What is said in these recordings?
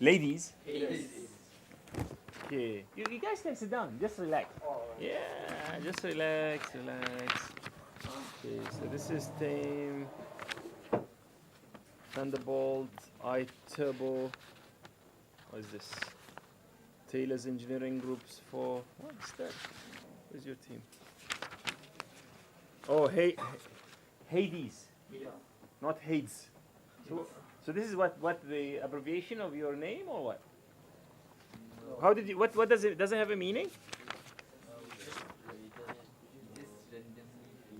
Ladies. Yes. Okay. You guys can sit down. Just relax. Yeah, just relax. Okay, so this is Tame, Thunderbolt, iTurbo. What is this? Taylor's Engineering Groups for. What's that? Where's your team? Oh, Hades. Not Hades. So this is what the abbreviation of your name or what? How did you? What does it? Does it have a meaning?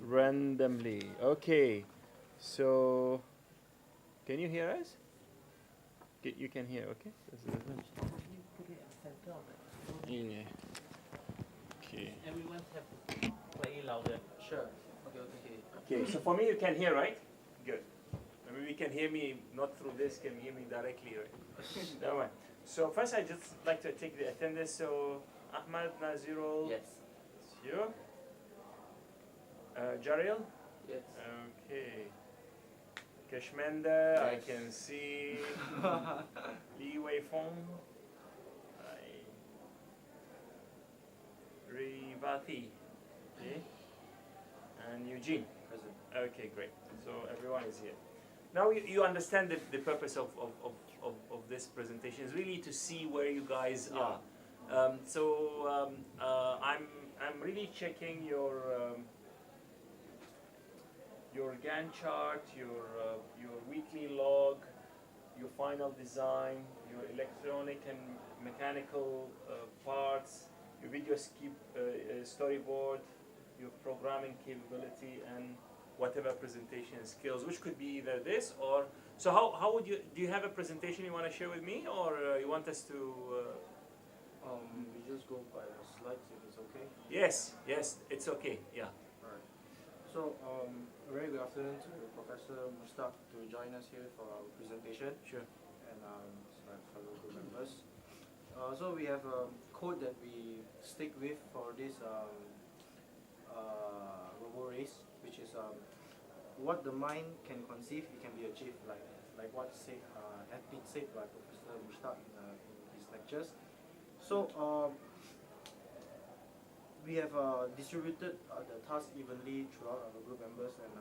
Randomly. Okay. So, can you hear us? You can hear. Okay. Yeah. Okay. Everyone have to play louder. Sure. Okay. Okay. So for me, you can hear, right? Good. Maybe we can hear me not through this. Can hear me directly, right? Never mind. So first, I just like to take the attendance. So Ahmad, Nazirul. Yes. It's you. Jaril. Yes. Okay. Kashmanda, Yes. I can see. Li Weifeng. Rivati. Okay. And Eugene. Present. Okay, great. So everyone is here. Now you understand the purpose of this presentation is really to see where you guys are. I'm really checking your Gantt chart, your weekly log, your final design, your electronic and mechanical parts, your video storyboard, your programming capability, and whatever presentation skills, which could be either this or. So how would you, do you have a presentation you want to share with me, or you want us to? We just go by the slides if it's okay. Yes, it's okay. Yeah. Alright. So very good afternoon to Professor Mustaq to join us here for our presentation. Sure. And my fellow group members. So we have a code that we stick with for this robo race, which is what the mind can conceive, it can be achieved, like what had been said by Professor Mustaq in his lectures. So we have distributed the tasks evenly throughout our group members, and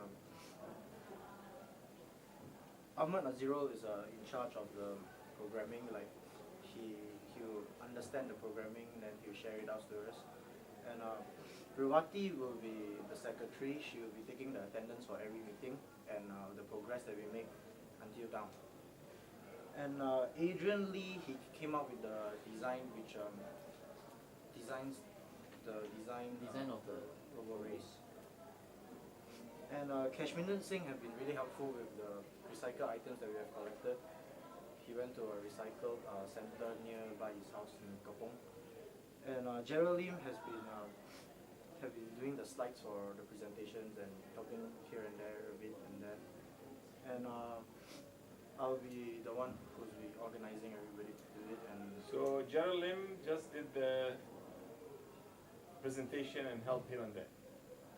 Ahmad Nazirul is in charge of the programming. Like he'll understand the programming, then he'll share it out to us. And Rivati will be the secretary. She will be taking the attendance for every meeting and the progress that we make until down. And Adrian Lee, he came up with the design, which designs the design of the robo race. And Kashminder Singh have been really helpful with the recycle items that we have collected. He went to a recycle center nearby his house in Kapong. And Gerald Lim have been doing the slides for the presentations and helping here and there a bit and that. And I'll be the one who's be organizing everybody to do it. And So Gerald Lim just did the presentation and help here and there.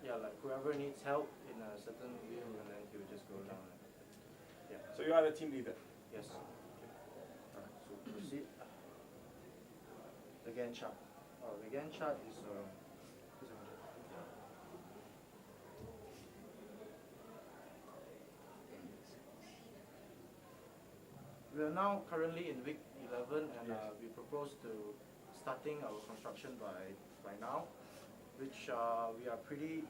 yeah, like whoever needs help in a certain view, and then he will just go down. And, yeah. So you are the team leader. Yes. Alright, so proceed. The Gantt chart. The Gantt chart is we are now currently in week 11, and we propose to starting our construction by now, which we are pretty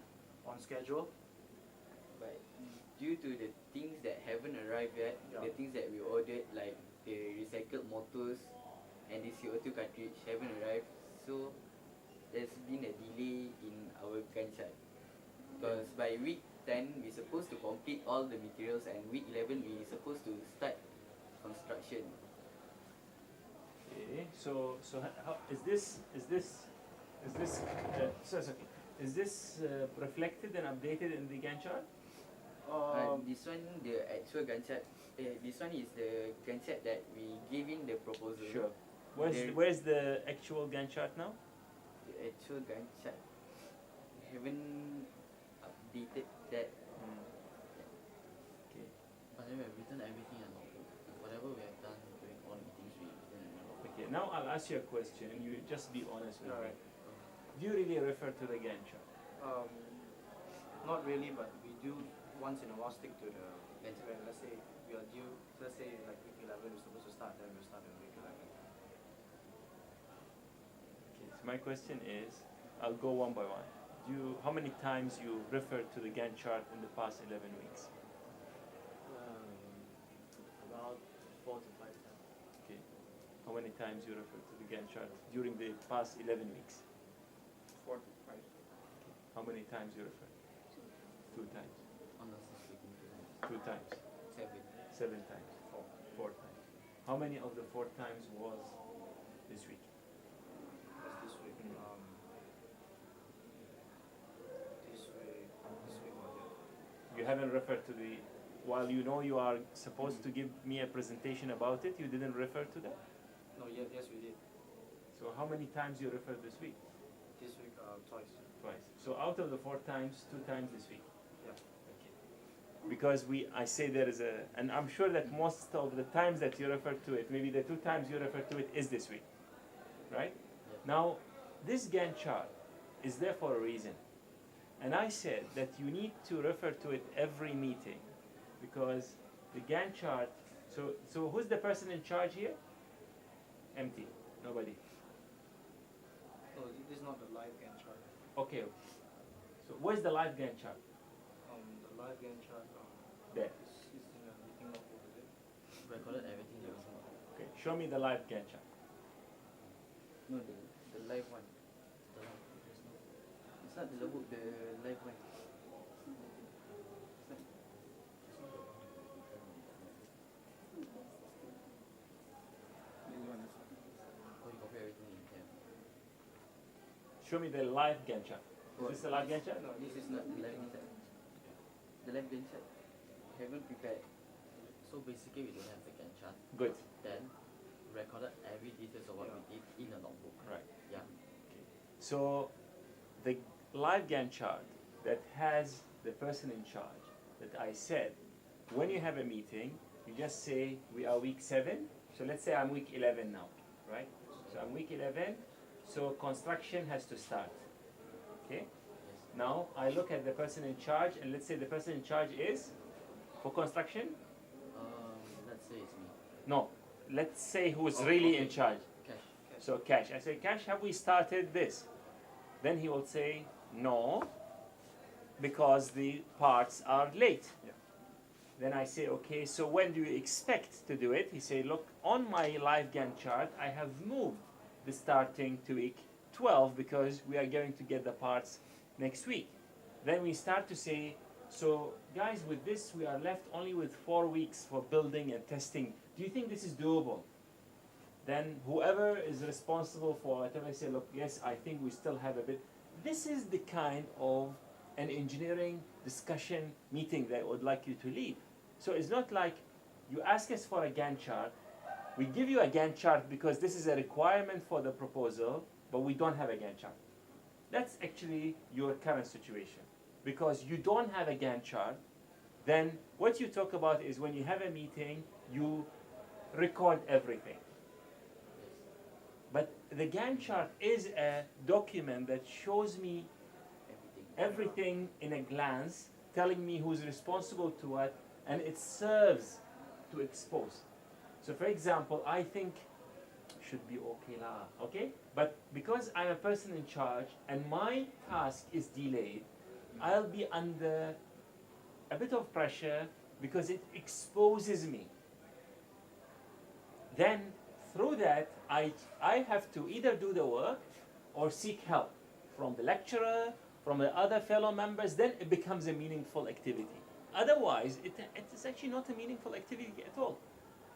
on schedule. But due to the things that haven't arrived yet, the things that we ordered, like the recycled motors and the CO2 cartridge haven't arrived, so there's been a delay in our Gantt chart. Because by week 10 we're supposed to complete all the materials, and week 11 we're supposed to start construction. Okay. So how is this reflected and updated in the Gantt chart? This one, the actual Gantt chart. This one is the Gantt chart that we gave in the proposal. Sure. Where's the actual Gantt chart now? The actual Gantt chart. We haven't updated that. Okay. But then we have written everything and whatever we have done during all meetings, we then now I'll ask you a question. You just be honest with me. Alright. Do you really refer to the Gantt chart? Not really, but we do once in a while stick to the Gantt chart. when let's say we are due. Let's say like week 11 we're supposed to start, then we'll start in week 11. Okay, so my question is, I'll go one by one. How many times you referred to the Gantt chart in the past 11 weeks? About 4 to 5 times. Okay. How many times you referred to the Gantt chart during the past 11 weeks? 4 to 5. Okay. How many times you referred? 2 times. Honestly speaking, 2 times. 7. 7 times. 4 times. How many of the 4 times was this week? That's this week. This week was it. You haven't referred to the, while you know you are supposed to give me a presentation about it, you didn't refer to that? No, yes we did. So how many times you referred this week? This week twice. Twice. So out of the 4 times, 2 times this week. Yeah. Okay. Because I say there is and I'm sure that most of the times that you refer to it, maybe the 2 times you refer to it is this week, right? Yeah. Now, this Gantt chart is there for a reason. And I said that you need to refer to it every meeting because the Gantt chart, so who's the person in charge here? Empty, nobody. No, this is not the live Gantt chart. Okay, so where's the live Gantt chart? The live Gantt chart There. is in a meeting notebook, is it? Recorded everything that was not. Okay, show me the live Gantt chart. No, the live one. The live. There's no. It's not the notebook, the live one. It's not. Oh, you copy everything in here. Show me the live Gantt chart. Is this the live Gantt chart? No, this is not the live Gantt chart. The live Gantt chart haven't prepared. So basically we don't have the Gantt chart. Good. Then recorded every details of what we did in a notebook. Right. Yeah. So the live Gantt chart that has the person in charge that I said, when you have a meeting, you just say we are week 7. So let's say I'm week 11 now, right? So I'm week 11. So construction has to start. Okay. Now I look at the person in charge, and let's say the person in charge is for construction. Let's say it's me. No, let's say who's Oh, really okay. in charge. Cash. So Cash, I say, Cash, have we started this? Then he will say, no, because the parts are late. Yeah. Then I say, okay, so when do you expect to do it? He say, look, on my live Gantt chart, I have moved the starting to week 12 because we are going to get the parts next week. Then we start to say, so guys, with this, we are left only with 4 weeks for building and testing. Do you think this is doable? Then whoever is responsible for whatever say, look, yes, I think we still have a bit. This is the kind of an engineering discussion meeting that I would like you to lead. So it's not like you ask us for a Gantt chart, we give you a Gantt chart because this is a requirement for the proposal, but we don't have a Gantt chart. That's actually your current situation. Because you don't have a Gantt chart, then what you talk about is when you have a meeting, you record everything. But the Gantt chart is a document that shows me everything in a glance, telling me who's responsible to what, and it serves to expose. So for example, I think should be okay lah, okay? But because I'm a person in charge and my task is delayed, I'll be under a bit of pressure because it exposes me. Then through that, I have to either do the work or seek help from the lecturer, from the other fellow members, then it becomes a meaningful activity. Otherwise, it is actually not a meaningful activity at all.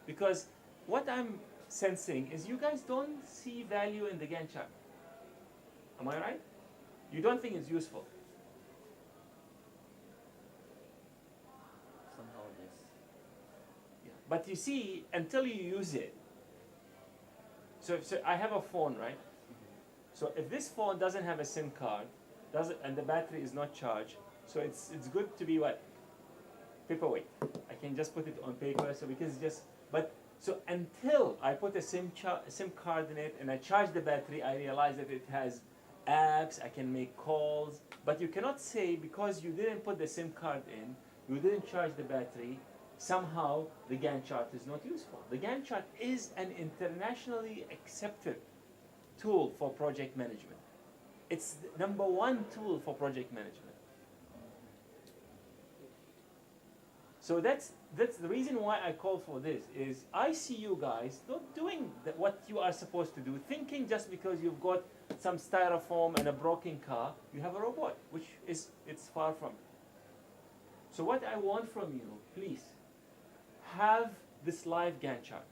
Because what I'm sensing is you guys don't see value in the Gantt chart. Am I right? You don't think it's useful. Somehow, yes. But you see, until you use it, so I have a phone, right? So if this phone doesn't have a SIM card, and the battery is not charged, so it's good to be what? Paperweight. I can just put it on paper, so because it's just, but So until I put a SIM card in it and I charge the battery, I realize that it has apps, I can make calls. But you cannot say because you didn't put the SIM card in, you didn't charge the battery, somehow the Gantt chart is not useful. The Gantt chart is an internationally accepted tool for project management. It's the number one tool for project management. So that's the reason why I call for this, is I see you guys not doing what you are supposed to do, thinking just because you've got some styrofoam and a broken car, you have a robot, which is, it's far from it. So what I want from you, please, have this live Gantt chart.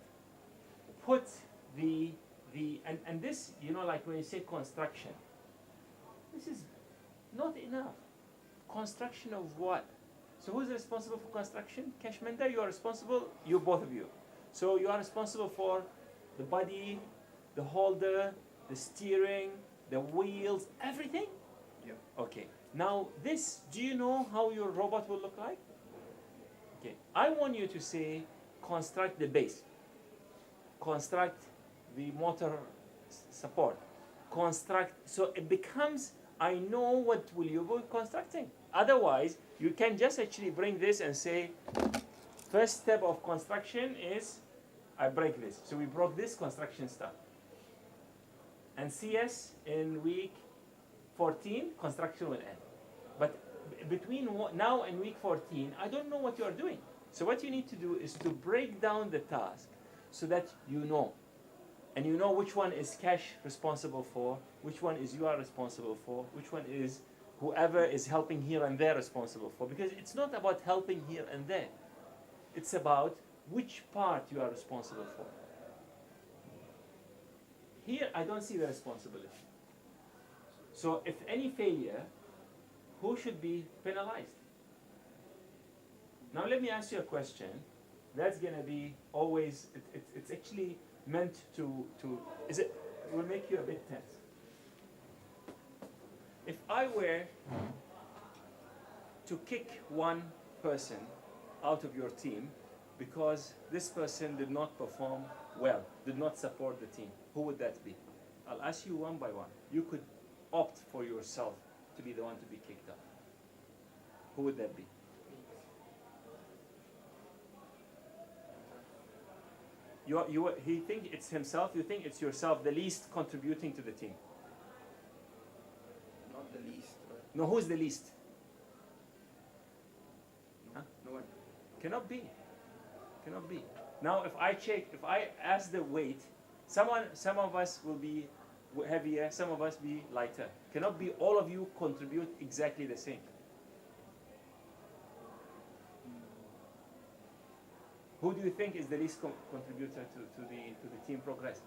Put and this, you know, like when you say construction, this is not enough. Construction of what? So who's responsible for construction? Kashmanda, you are responsible, you both of you. So you are responsible for the body, the holder, the steering, the wheels, everything? Yeah. Okay. Now this, do you know how your robot will look like? Okay. I want you to say, construct the base. Construct the motor support. Construct, so it becomes, I know what will you be constructing. Otherwise, you can just actually bring this and say, first step of construction is, I break this. So we broke this construction stuff. And CS in week 14, construction will end. But between now and week 14, I don't know what you are doing. So what you need to do is to break down the task so that you know. And you know which one is Cash responsible for, which one is you are responsible for, which one is whoever is helping here and there responsible for. Because it's not about helping here and there. It's about which part you are responsible for. Here, I don't see the responsibility. So if any failure, who should be penalized? Now let me ask you a question. That's going to be always, it's actually meant to, it will make you a bit tense. If I were to kick one person out of your team because this person did not perform well, did not support the team, who would that be? I'll ask you one by one. You could opt for yourself to be the one to be kicked out. Who would that be? He think it's himself, you think it's yourself, the least contributing to the team. Not the least, but No, who's the least? Huh? no one. Cannot be. Cannot be. Now if I ask the weight, some of us will be heavier, some of us be lighter. Cannot be all of you contribute exactly the same. Who do you think is the least contributor to the team progress?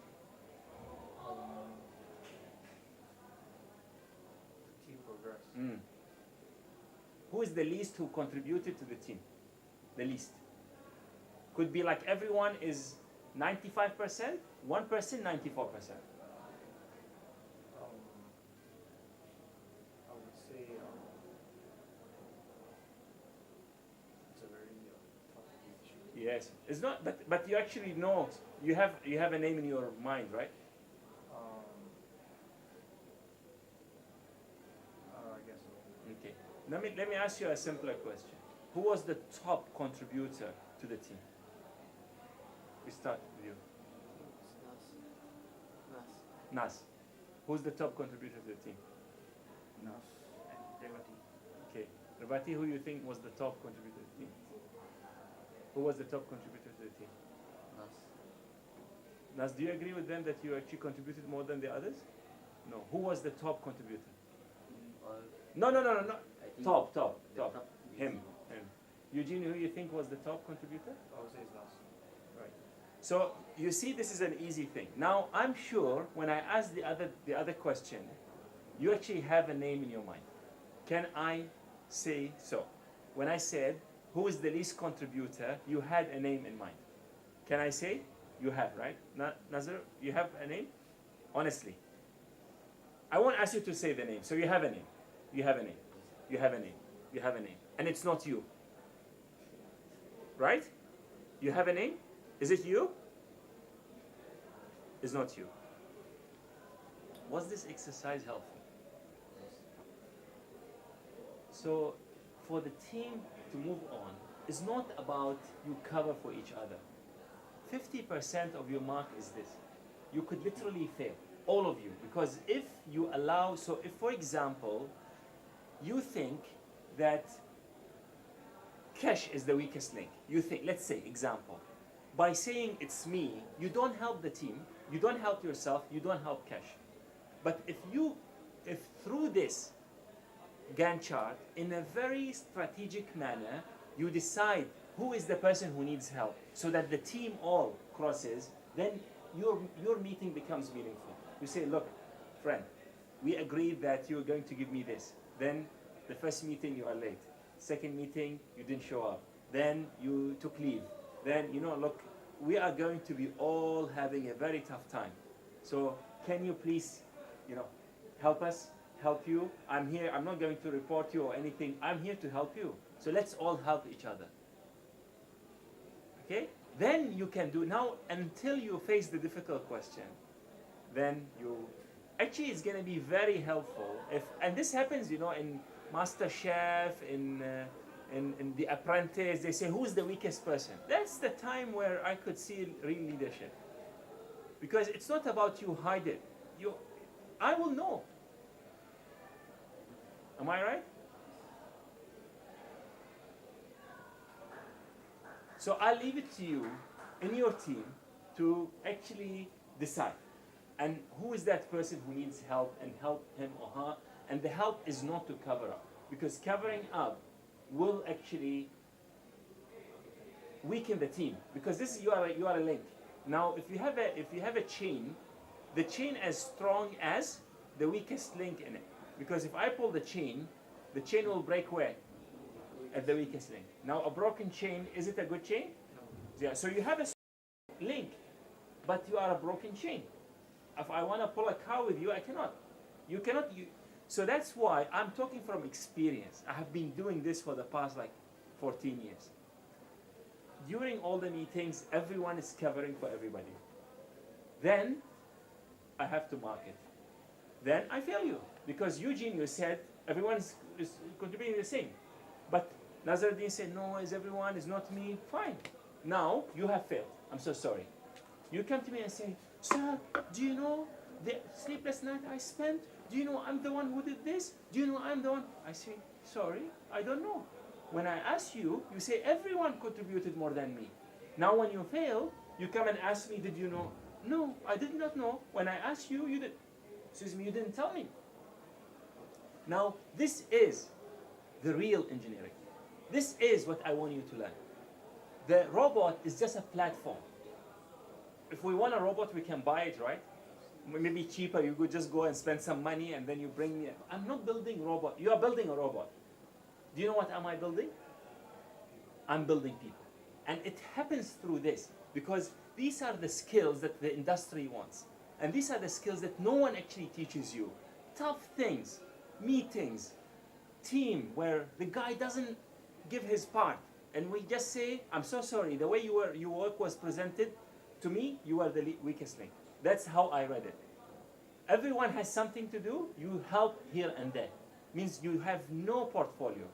Team progress. Who is the least who contributed to the team? The least. Could be like everyone is 95%, one person 94%. I would say it's a very tough issue. Yes, it's not. But you actually know. You have a name in your mind, right? I guess so. Okay. Let me ask you a simpler question. Who was the top contributor to the team? We start with you. Nas. Who's the top contributor to the team? Nas and Revati. Okay. Ravati, who you think was the top contributor to the team? Who was the top contributor to the team? Nas, do you agree with them that you actually contributed more than the others? No. Who was the top contributor? No. I think Top. the top is Him. Eugene, who you think was the top contributor? I would say it's Nas. Right. So you see, this is an easy thing. Now I'm sure when I ask the other question, you actually have a name in your mind. Can I say so? When I said who is the least contributor, you had a name in mind. Can I say? You have, right? Nazar, you have a name? Honestly. I won't ask you to say the name. So you have a name. You have a name. You have a name. You have a name. And it's not you. Right? You have a name? Is it you? is not you. Was this exercise helpful? So for the team to move on, it's not about you cover for each other. 50% of your mark is this. You could literally fail, all of you, because if you allow, so if for example, you think that cash is the weakest link, you think, let's say, example, by saying it's me, you don't help the team, you don't help yourself, you don't help cash. But if through this Gantt chart, in a very strategic manner, you decide who is the person who needs help, so that the team all crosses, then your meeting becomes meaningful. You say, look, friend, we agreed that you're going to give me this. Then the first meeting you are late. Second meeting you didn't show up. Then you took leave. Then, look, we are going to be all having a very tough time. So can you please, help us, help you? I'm here, I'm not going to report you or anything. I'm here to help you. So let's all help each other. Okay? Then you can do, now until you face the difficult question, then actually it's going to be very helpful and this happens, in Master Chef, in The Apprentice, they say, who's the weakest person? That's the time where I could see real leadership. Because it's not about you hide it. I will know. Am I right? So I'll leave it to you in your team to actually decide. And who is that person who needs help, and help him or her? And the help is not to cover up, because covering up will actually weaken the team, because this is you are a link. Now, if you have a chain, the chain as strong as the weakest link in it. Because if I pull the chain will break where? At the weakest link. Now, a broken chain, is it a good chain? No. Yeah. So you have a link, but you are a broken chain. If I want to pull a cow with you, I cannot. You cannot. So that's why I'm talking from experience. I have been doing this for the past 14 years. During all the meetings, everyone is covering for everybody. Then I have to mark it. Then I fail you. Because Eugene, you said everyone is contributing the same. But Nazaruddin said, no, is everyone, is not me. Fine. Now you have failed. I'm so sorry. You come to me and say, sir, do you know the sleepless night I spent? Do you know I'm the one who did this? Do you know I'm the one? I say, sorry, I don't know. When I ask you, you say everyone contributed more than me. Now when you fail, you come and ask me, did you know? No, I did not know. When I asked you, you did. Excuse me, you didn't tell me. Now, this is the real engineering. This is what I want you to learn. The robot is just a platform. If we want a robot, we can buy it, right? Maybe cheaper, you could just go and spend some money and then you bring me. I'm not building a robot. You are building a robot. Do you know what am I building? I'm building people. And it happens through this, because these are the skills that the industry wants. And these are the skills that no one actually teaches you. Tough things, meetings, team, where the guy doesn't give his part. And we just say, I'm so sorry, the way your work was presented, to me, you are the weakest link. That's how I read it. Everyone has something to do, you help here and there. Means you have no portfolio.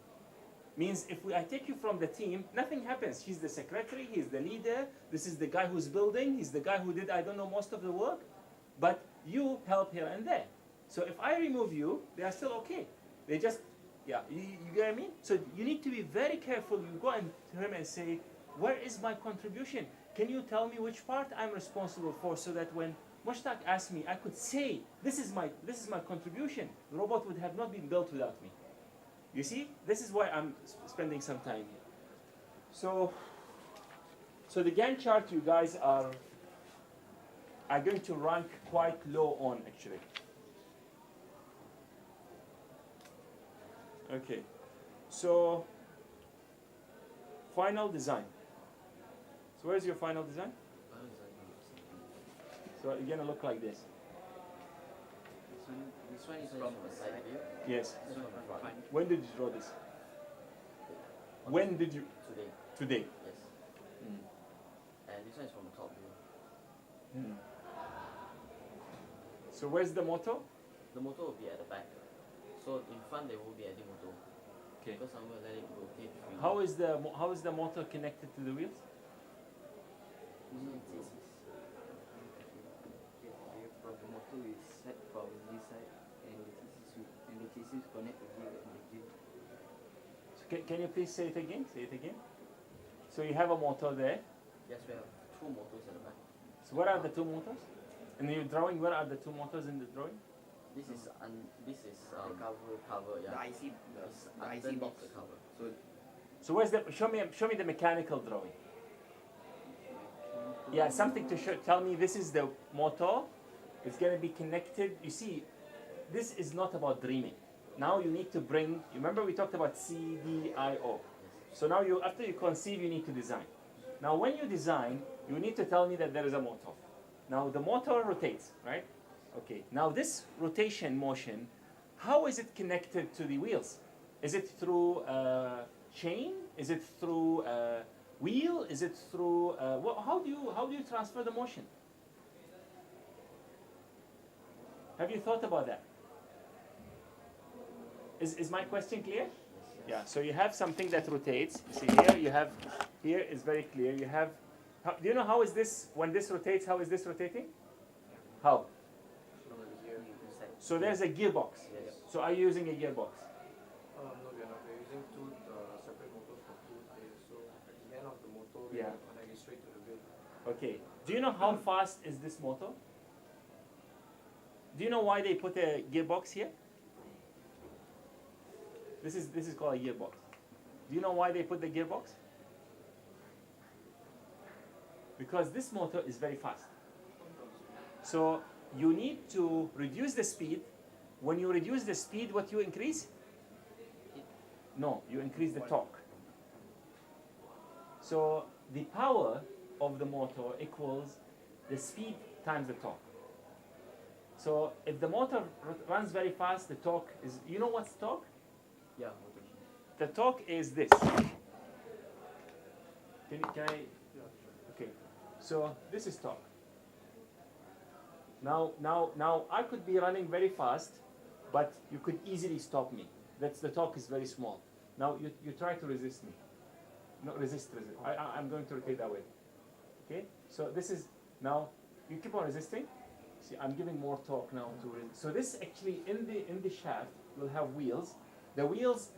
Means if I take you from the team, nothing happens. He's the secretary, he's the leader, this is the guy who's building, he's the guy who did, I don't know, most of the work. But you help here and there. So if I remove you, they are still okay. They just, you get what I mean? So you need to be very careful. You go and to him and say, where is my contribution? Can you tell me which part I'm responsible for, so that when Mushtaq asked me, I could say, this is my contribution. The robot would have not been built without me. You see? This is why I'm spending some time here. So the Gantt chart you guys are going to rank quite low on, actually. Okay. So final design. So where's your final design? So it's gonna look like this. This one is from the side view. Yes. This one from front. When did you draw this? When did you? Today. Today. Yes. Mm. And this one is from the top view. Mm. So where's the motor? The motor will be at the back. So in front there will be any motor. Okay. Because I'm going to let it rotate freely. How is the motor connected to the wheels? Using chassis. The motor is set from this side and the chassis connect the gear and the gear. So can you please say it again? Say it again. So you have a motor there. Yes, we have two motors at the back. So what are the two motors? In your drawing, where are the two motors in the drawing? This is cover, yeah. The IC, It's the IC underneath box. the cover. So where's the show me the mechanical drawing. Yeah, something to show. Tell me this is the motor. It's going to be connected. You see, this is not about dreaming. Now you need to bring. You remember we talked about CDIO. So now after you conceive, you need to design. Now when you design, you need to tell me that there is a motor. Now the motor rotates, right? Okay. Now this rotation motion, how is it connected to the wheels? Is it through a chain? Is it through a wheel? Is it through how do you transfer the motion? Have you thought about that? Is my question clear? Yeah. So you have something that rotates. See here is very clear. You have. Do you know how is this when this rotates? How is this rotating? How? So there's a gearbox. Yes. So are you using a gearbox? No, we are not. We're using two separate motors for two players. So at the end of the motor, we Yeah. connect it straight to the wheel. Okay. Do you know how fast is this motor? Do you know why they put a gearbox here? This is called a gearbox. Do you know why they put the gearbox? Because this motor is very fast. So you need to reduce the speed. When you reduce the speed, what you increase? No, you increase the torque. So the power of the motor equals the speed times the torque. So if the motor runs very fast, the torque is, you know what's torque? Yeah, rotation. The torque is this. Can I? Okay. So this is torque. Now I could be running very fast, but you could easily stop me. The torque is very small. Now you try to resist me. No, resist. I'm going to rotate that way. Okay? So this is, now, you keep on resisting. See, I'm giving more torque now to resist. So this actually, in the shaft, will have wheels. The wheels,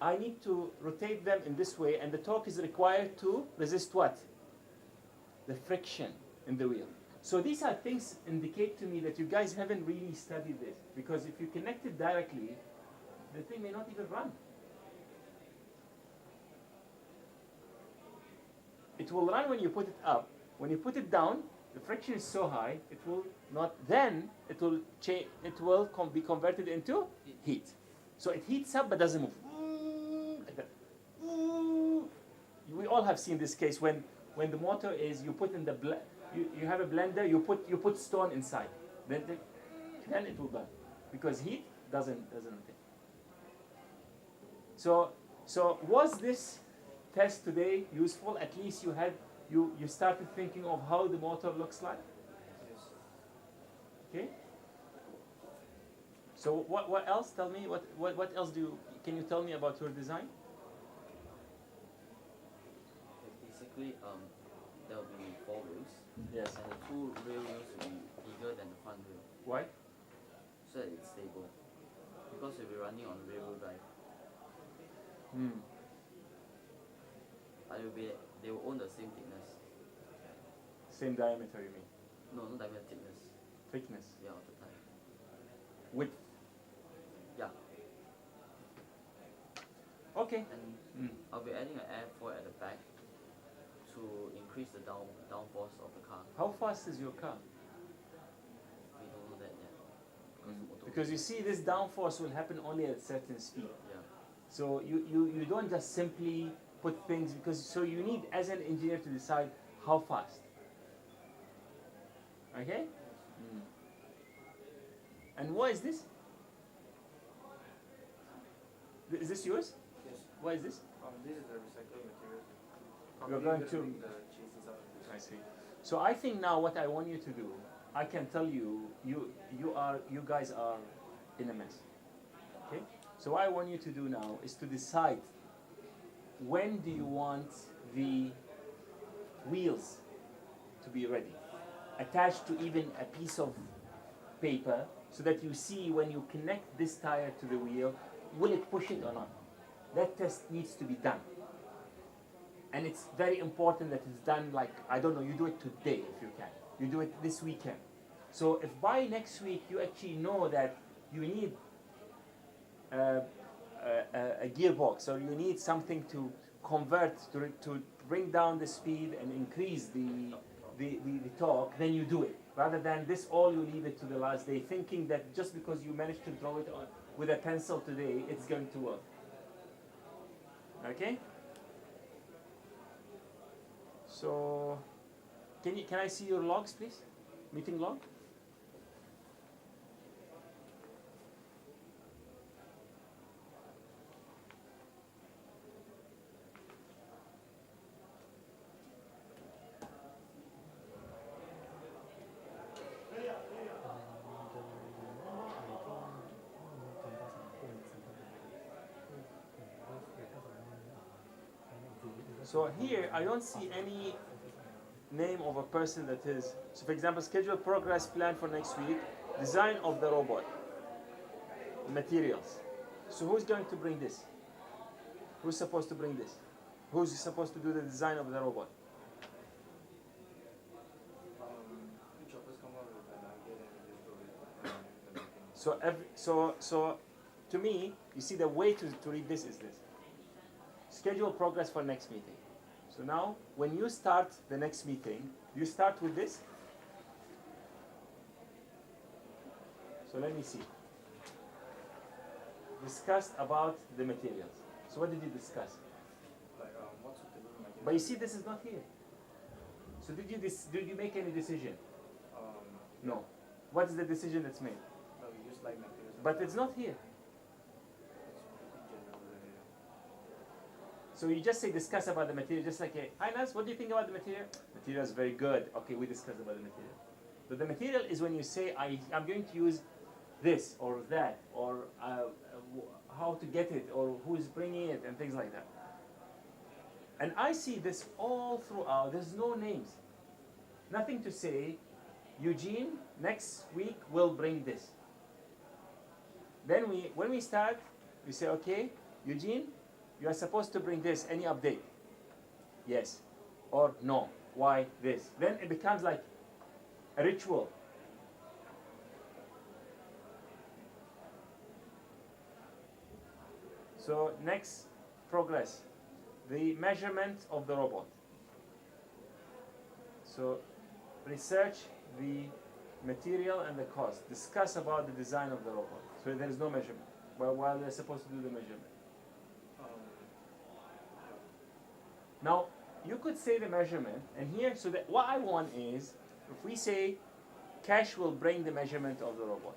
I need to rotate them in this way, and the torque is required to resist what? The friction in the wheel. So these are things indicate to me that you guys haven't really studied this, because if you connect it directly, the thing may not even run. It will run when you put it up. When you put it down, the friction is so high, it will not. Then it will change. It will be converted into heat. So it heats up but doesn't move. Like that. We all have seen this case when the motor is, you put in the you have a blender, you put stone inside, then it will burn because heat doesn't rotate. So was this test today useful? At least you started thinking of how the motor looks like. Yes. Okay. So what else? Tell me what else can you tell me about your design? Basically, there will be 4 wheels. Yes. And the 2 rear wheels will be bigger than the front wheel, Why? so that it's stable. Because we'll be running on rear wheel drive. But they will own the same thickness. Same diameter, you mean? No, not diameter, thickness. Thickness. Yeah, of the tire. Width. Yeah. Okay. And I'll be adding an airfoil at the back to increase the downforce of the car. How fast is your car? We don't know that yet. Because the motor Because you see, this downforce will happen only at a certain speed. Yeah. So you don't just simply put things, because so you need, as an engineer, to decide how fast. Okay? And what is this? Is this yours? Yes. What is this? This is the recycled materials. You're Probably going gonna to- make the chassis out of this. I see. So I think now what I want you to do, I can tell you, you are you guys are in a mess. Okay? So what I want you to do now is to decide when do you want the wheels to be ready, attached to even a piece of paper, so that you see when you connect this tire to the wheel, will it push it or not? That test needs to be done. And it's very important that it's done, like, I don't know, you do it today if you can. You do it this weekend. So if by next week you actually know that you need a gearbox, or you need something to convert, to bring down the speed and increase the torque, then you do it. Rather than this all, you leave it to the last day, thinking that just because you managed to draw it on with a pencil today, it's going to work. Okay? So, can I see your logs, please? Meeting log? So here, I don't see any name of a person that is. So for example, schedule progress plan for next week, design of the robot, materials. So who's going to bring this? Who's supposed to bring this? Who's supposed to do the design of the robot? Each of us come up with an idea and we just do it. So to me, you see the way to read this is this. Schedule progress for next meeting. So now, when you start the next meeting, you start with this. So let me see. Discussed about the materials. So what did you discuss? Like, what's with the room material? But you see, this is not here. So did you make any decision? No. What is the decision that's made? No, we just like materials. But it's not here. It's pretty general area. So you just say discuss about the material, just like, hi Nas, what do you think about the material? Material is very good. Okay, we discussed about the material. But the material is when you say, I'm going to use this or that, or how to get it, or who is bringing it, and things like that. And I see this all throughout. There's no names. Nothing to say, Eugene, next week will bring this. Then when we start, we say, okay, Eugene, you are supposed to bring this. Any update? Yes. Or no. Why this? Then it becomes like a ritual. So next, progress. The measurement of the robot. So research the material and the cost. Discuss about the design of the robot. So there is no measurement. Well, while they're supposed to do the measurement. Now, you could say the measurement, and here, so that what I want is, if we say, Cash will bring the measurement of the robot.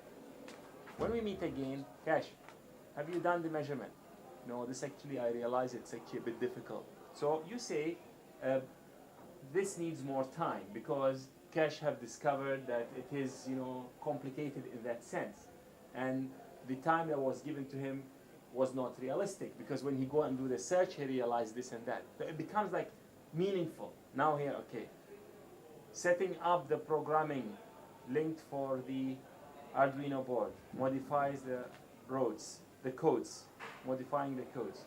When we meet again, Cash, have you done the measurement? No, this actually, I realize it's actually a bit difficult. So you say, this needs more time, because Cash have discovered that it is, complicated in that sense. And the time that was given to him was not realistic, because when he go and do the search, he realized this and that. So it becomes like meaningful. Now here, okay. Setting up the programming linked for the Arduino board, modifies the roads, the codes, modifying the codes.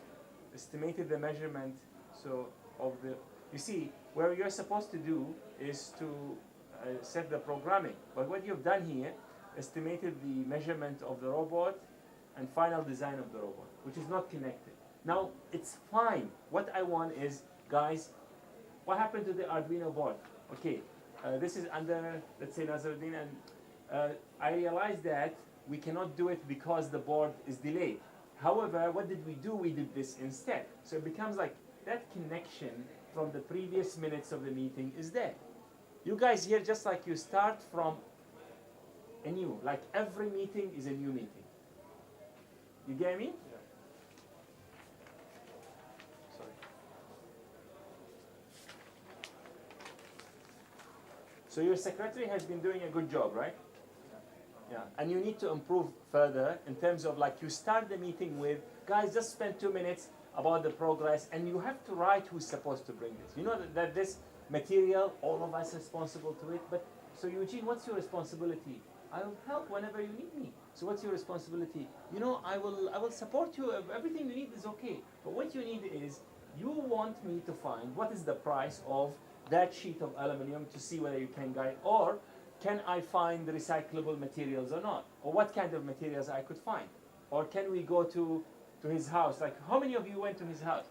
Estimated the measurement, so of the, you see, where you're supposed to do is to set the programming. But what you've done here, estimated the measurement of the robot and final design of the robot, which is not connected. Now, it's fine. What I want is, guys, what happened to the Arduino board? Okay, this is under, let's say, Nazaruddin, and I realized that we cannot do it because the board is delayed. However, what did we do? We did this instead. So it becomes like that connection from the previous minutes of the meeting is there. You guys here, just like you start from a new, like every meeting is a new meeting. You get me? Yeah. Sorry. So your secretary has been doing a good job, right? Yeah, and you need to improve further in terms of like you start the meeting with, guys, just spend 2 minutes about the progress, and you have to write who's supposed to bring this. You know that this material, all of us responsible to it, but so Eugene, what's your responsibility? I will help whenever you need me. So what's your responsibility? You know, I will support you. Everything you need is okay. But what you need is, you want me to find what is the price of that sheet of aluminum to see whether you can guide, or can I find the recyclable materials or not? Or what kind of materials I could find? Or can we go to his house? Like, how many of you went to his house?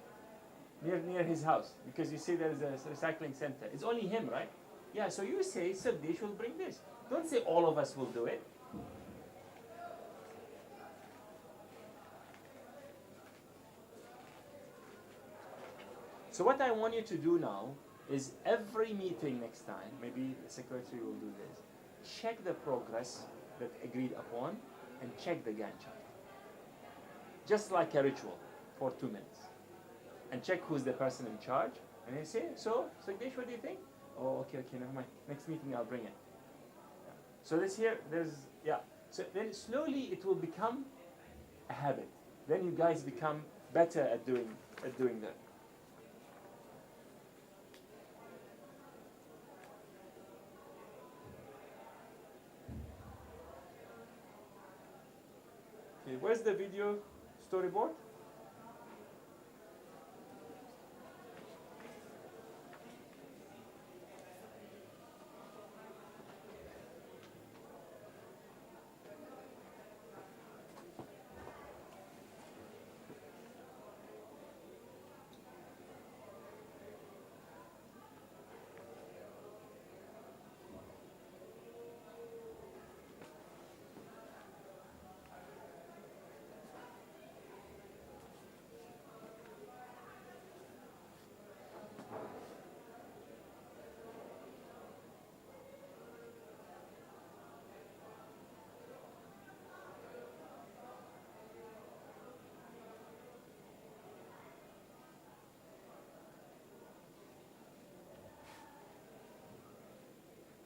Near his house? Because you see there is a recycling center. It's only him, right? Yeah, so you say, Sardish will bring this. Don't say all of us will do it. So what I want you to do now is every meeting next time, maybe the secretary will do this, check the progress that agreed upon and check the Gantt chart. Just like a ritual for 2 minutes. And check who's the person in charge. And then say, so, Sagdish, what do you think? Oh, okay, never mind. Next meeting I'll bring it. Yeah. So this here, So then slowly it will become a habit. Then you guys become better at doing that. Okay, where's the video storyboard?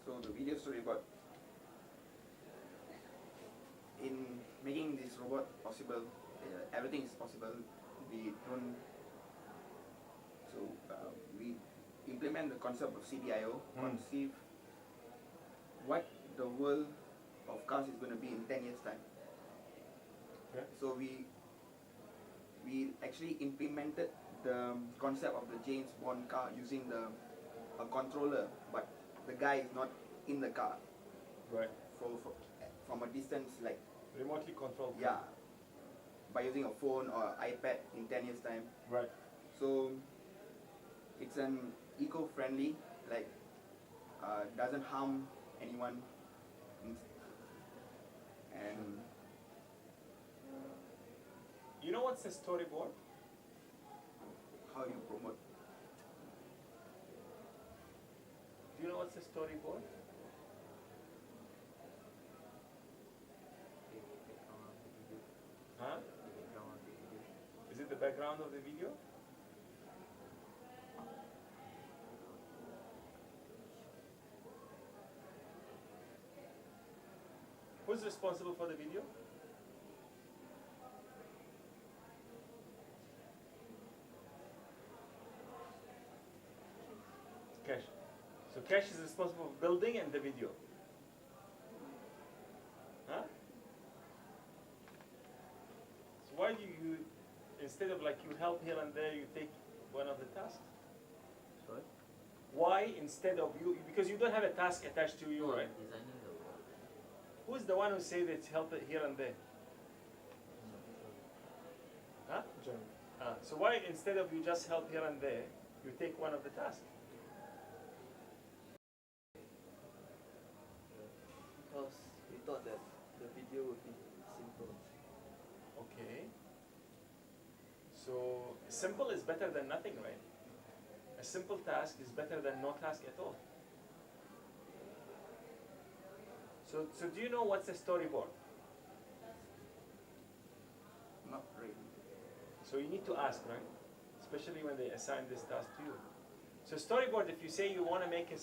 So the video storyboard, in making this robot possible, everything is possible. We don't. We implement the concept of CDIO, conceive what the world of cars is going to be in 10 years time. Okay. So we actually implemented the concept of the James Bond car using a controller, but the guy is not in the car. Right. From a distance, like Remotely controlled. yeah, by using a phone or iPad in 10 years time. Right. So it's an eco-friendly, like doesn't harm anyone, and You know what's a storyboard? how you promote. Do you know what's a storyboard? Huh? Is it the background of the video? Who's responsible for the video? Cash. So Cash is responsible for building and the video. Huh? So why do you, instead of like you help here and there, you take one of the tasks? Sorry? Why instead of you, because you don't have a task attached to you, right? Designing the wall. Who's the one who say that help it here and there? Huh? So why instead of you just help here and there, you take one of the tasks? Because we thought that the video would be simple. Okay. So simple is better than nothing, right? A simple task is better than no task at all. So do you know what's a storyboard? Not really. So you need to ask, right? Especially when they assign this task to you. So storyboard, if you say you want to make a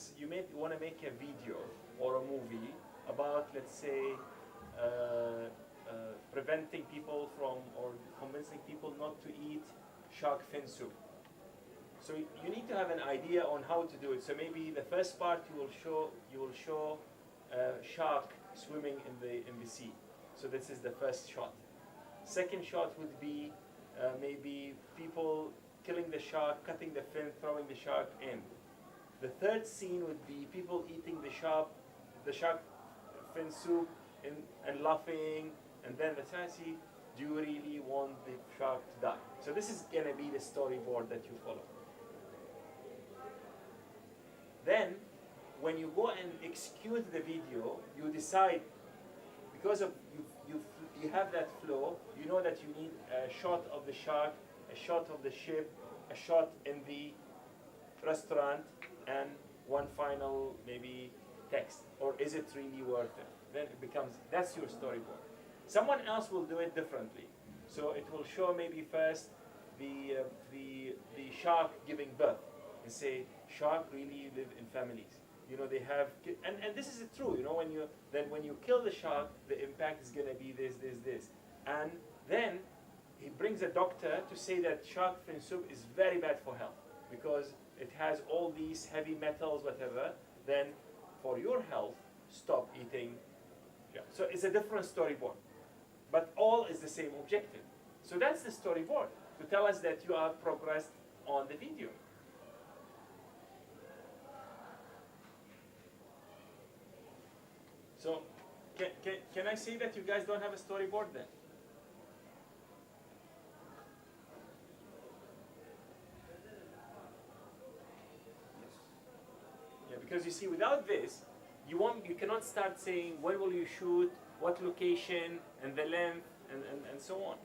video or a movie about, let's say, preventing people from, or convincing people not to eat shark fin soup. So you need to have an idea on how to do it. So maybe the first part you will show shark swimming in the sea. So this is the first shot. Second shot would be maybe people killing the shark, cutting the fin, throwing the shark in. The third scene would be people eating the shark fin soup and laughing, and then the third scene, do you really want the shark to die? So this is gonna be the storyboard that you follow. Then, when you go and execute the video, you decide, because of you have that flow, you know that you need a shot of the shark, a shot of the ship, a shot in the restaurant, and one final maybe text. Or is it really worth it? Then it becomes, that's your storyboard. Someone else will do it differently. So it will show maybe first the shark giving birth, and say shark really live in families. You know, they have, and this is true. You know, when you kill the shark, the impact is gonna be this, and then he brings a doctor to say that shark fin soup is very bad for health because it has all these heavy metals, whatever. Then, for your health, stop eating. Yeah. So it's a different storyboard, but all is the same objective. So that's the storyboard to tell us that you have progressed on the video. So, can I say that you guys don't have a storyboard then? Yeah, because you see, without this, you cannot start saying when will you shoot, what location, and the length, and so on.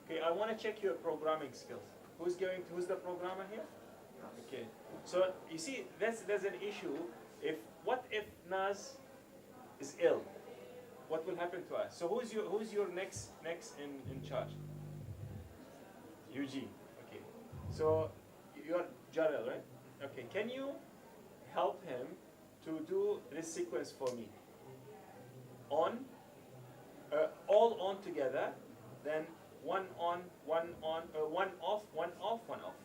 Okay, I want to check your programming skills. Who's the programmer here? Okay, so you see, there's an issue. What if Naz is ill? What will happen to us? So who's your next in charge? Eugene. Okay. So you're Jarrell, right? Okay. Can you help him to do this sequence for me? All on together, then one on, one off, one off, one off.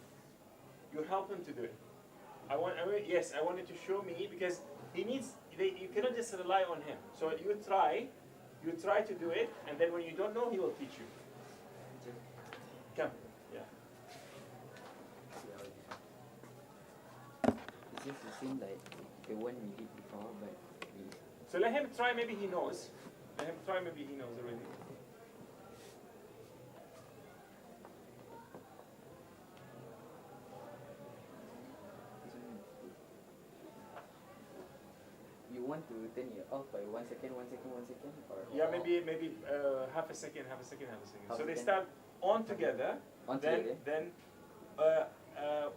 You help him to do it. I want you to show me, because you cannot just rely on him. So you try to do it, and then when you don't know, he will teach you. Come, yeah. It's just the same like the one we did before, but So let him try, maybe he knows. Already. you want to turn it off by 1 second, or Yeah, maybe half a second. Half So a they second. start on together, then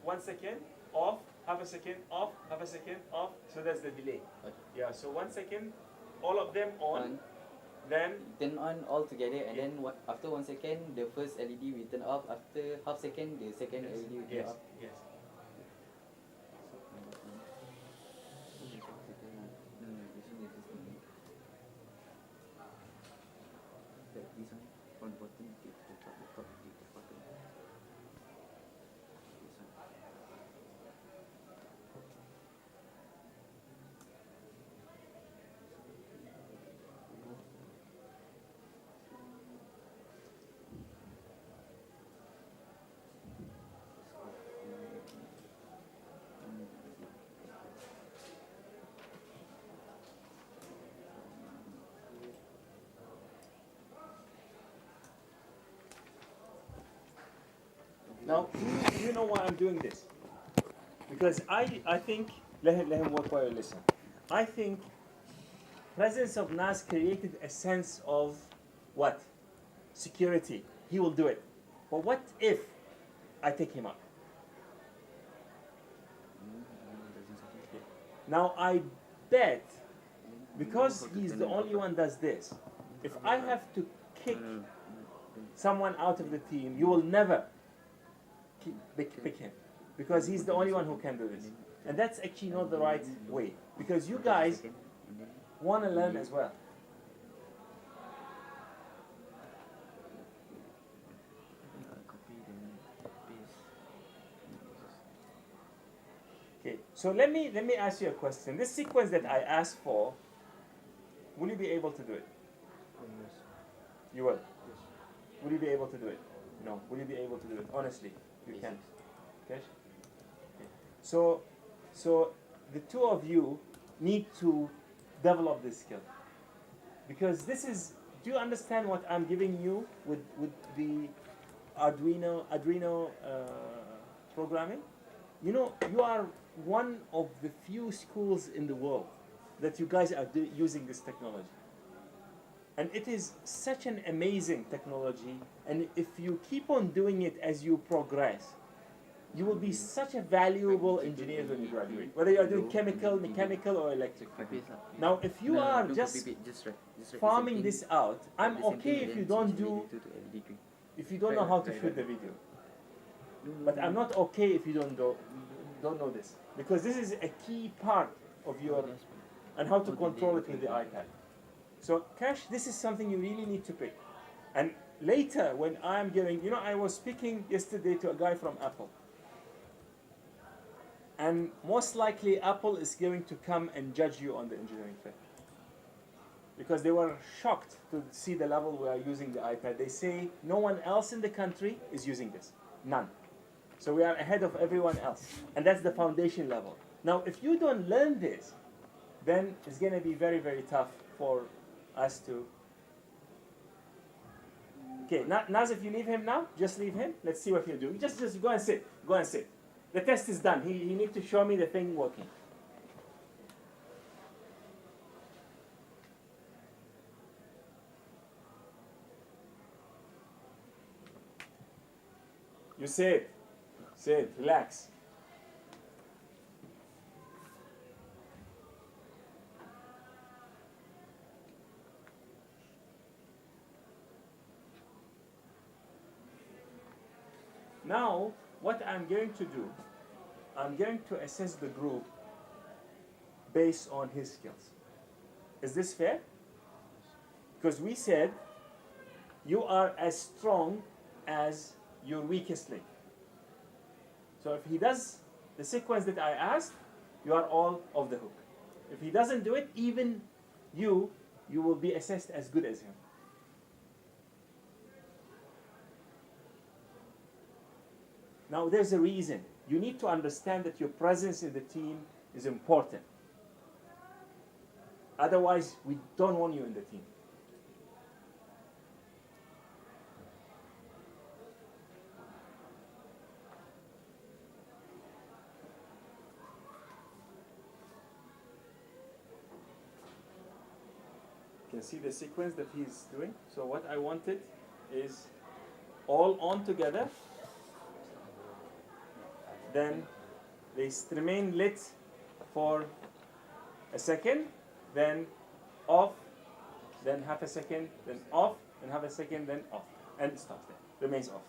1 second, off, half a second, off, half a second, off. So that's the delay. Okay. Yeah, so 1 second, all of them on, then turn on all together, and then after 1 second, the first LED will turn off. After half second, the second LED will turn off. Yes. This one, on bottom, the top, the bottom. This one. Now, do you know why I'm doing this? Because I think, let him work while you listen. I think presence of Nas created a sense of what? Security. He will do it. But what if I take him out? Now I bet, because he's the only one does this, if I have to kick someone out of the team, you will never pick him, because he's the only one who can do this. And that's actually not the right way, because you guys want to learn as well. So let me ask you a question. This sequence that I asked for, will you be able to do it? Yes. You will. Yes. Will you be able to do it? No. Will you be able to do it? Honestly, you can. Okay. So the two of you need to develop this skill, because this is. Do you understand what I'm giving you with the Arduino programming? You know, you are one of the few schools in the world that you guys are using this technology. And it is such an amazing technology. And if you keep on doing it as you progress, you will be such a valuable engineer when you graduate, whether you are doing chemical, mechanical, or electrical. Now, if you are just farming this out, I'm okay if you don't do, if you don't know how to shoot the video. But I'm not okay if you don't know this, because this is a key part of your, and how to control it with the iPad. So Cash, this is something you really need to pick. And later, when I'm giving, you know, I was speaking yesterday to a guy from Apple. And most likely Apple is going to come and judge you on the engineering fair, because they were shocked to see the level we are using the iPad. They say no one else in the country is using this. None. So we are ahead of everyone else. And that's the foundation level. Now, if you don't learn this, then it's going to be very, very tough for us to... Okay, Naz, if you leave him now, just leave him. Let's see what he'll do. Just go and sit. Go and sit. The test is done. He needs to show me the thing working. You sit. Sit. Relax. Now, what I'm going to do, I'm going to assess the group based on his skills. Is this fair? Because we said you are as strong as your weakest link. So if he does the sequence that I asked, you are all off the hook. If he doesn't do it, even you will be assessed as good as him. Now, there's a reason. You need to understand that your presence in the team is important. Otherwise, we don't want you in the team. You can see the sequence that he's doing. So what I wanted is all on together. Then they remain lit for a second, then off, then half a second, then off, then half a second, then off, and it stops there, remains off.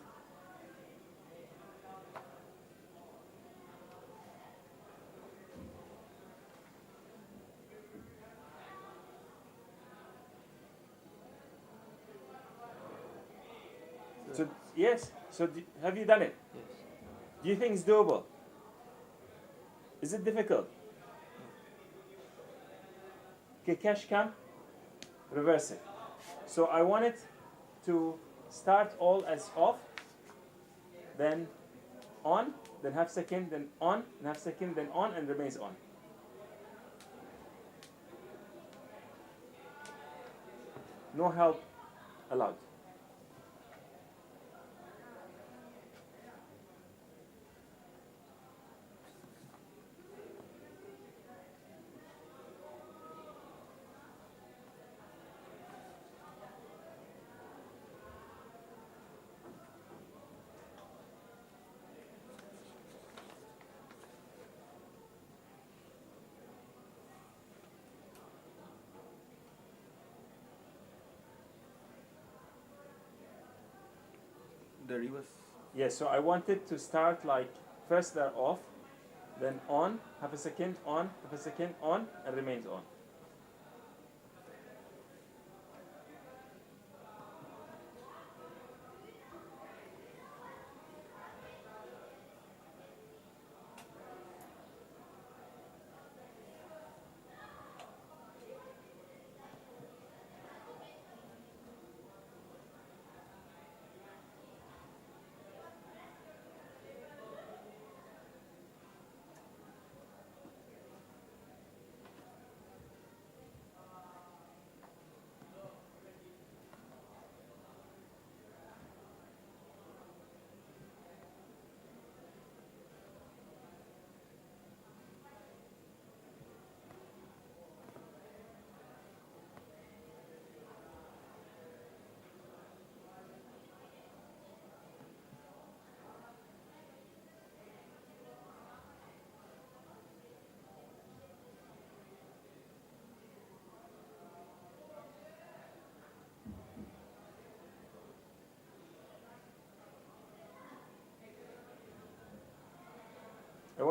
So yes, so have you done it? Yes. Do you think it's doable? Is it difficult? Okay, cash cam, reverse it. So I want it to start all as off, then on, then half second, then on, and half second, then on, and remains on. No help allowed. The reverse. Yes, so I wanted to start like first they're off, then on, half a second, on, half a second, on, and remains on.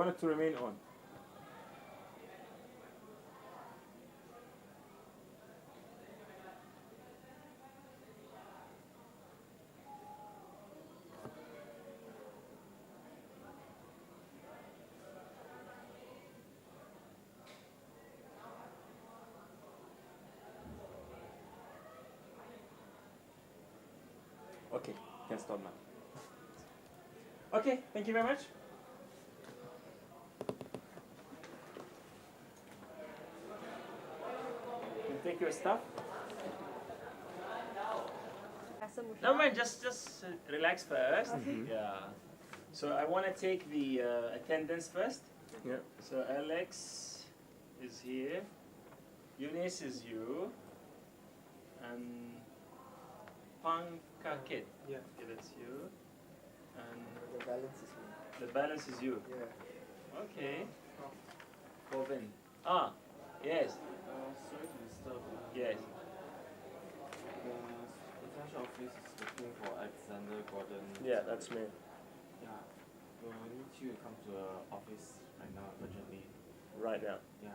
want it to remain on. Okay, can stop now. Okay, thank you very much. You take your stuff. No man, just relax first. Yeah. So I want to take the attendance first. Yeah. So Alex is here. Eunice is you. And Pankakit. Yeah. Okay, that's you. And The balance is me. the balance is you. Yeah. Okay. Coven. Ah, yes. Sorry to disturb. Yes. The potential office is looking for Alexander Gordon. Yeah, that's me. Yeah. We need you to come to the office right now urgently. Right now. Yeah.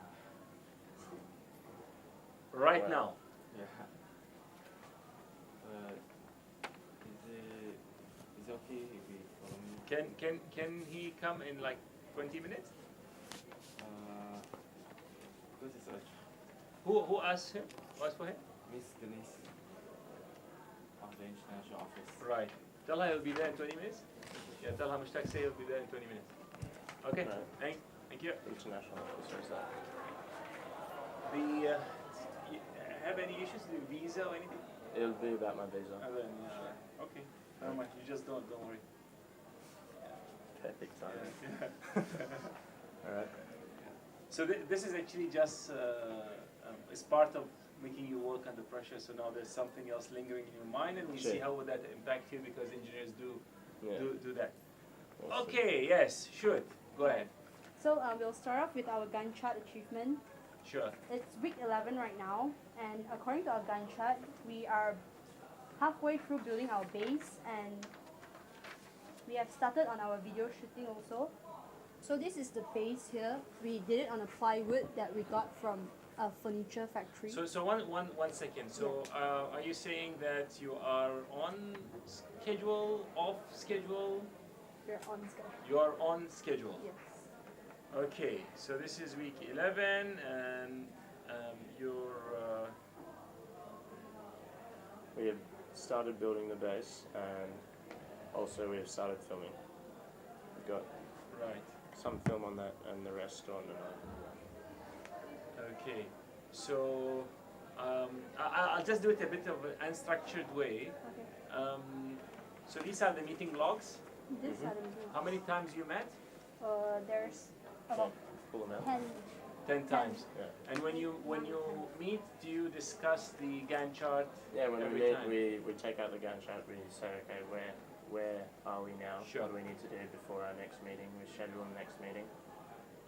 Right Wow. now. Yeah. Is it okay if we follow me? Can he come in like 20 minutes? Because it's urgent. Who asked him? Asked for him? Miss Denise of the international office. Right. Tell her he'll be there in 20 minutes. Yeah, tell her Mushtaq say he'll be there in 20 minutes. Okay. Right. Thank you. International officer is that? The you have any issues with the visa or anything? It'll be about my visa. Okay. Never mind. You just don't worry. Perfect timing. Yeah. Alright. So this is actually just it's part of making you work under pressure. So now there's something else lingering in your mind, and we see Sure. how would that impact you, because engineers Yeah. do that. Awesome. Okay. Yes. Should go ahead. So we'll start off with our Gantt chart achievement. Sure. It's week 11 right now, and according to our Gantt chart, we are halfway through building our base, and we have started on our video shooting also. So this is the base here. We did it on a plywood that we got from a furniture factory. So one second. So are you saying that you are on schedule, off schedule? We're on schedule. You are on schedule. Yes. Okay. So this is week 11, and you're. We have started building the base and also we have started filming. We've got Right. some film on that and the rest on another. Okay. So I'll just do it a bit of an unstructured way. Okay. So these are the meeting logs. This are the meeting. How many times you met? There's about Full amount? 10. 10 times. Yeah. And when you meet, do you discuss the Gantt chart? Yeah, when we Every meet, time. we take out the Gantt chart, we say, okay, where are we now? Sure. What do we need to do before our next meeting? We schedule the next meeting.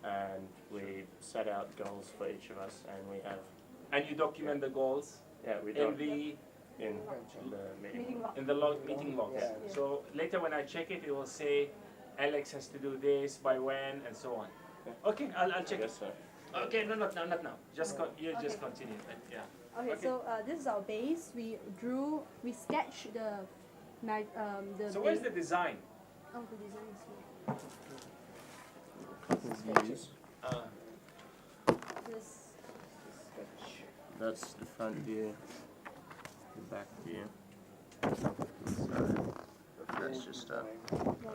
And we set out goals for each of us, and we have, And you document the goals yeah, we in don't, the in the meeting. Meeting log. in the meeting logs. Yeah. Yeah. So later when I check it, it will say Alex has to do this by when and so on. Yeah. Okay, I'll I check it. guess so. Okay, no, not now, not now. Just you just Okay. continue. Yeah. Okay, Okay. so this is our base. We sketched the So where's base. the design? Oh, the design is here. Couple views. This. That's the front view, the back view. So that's just a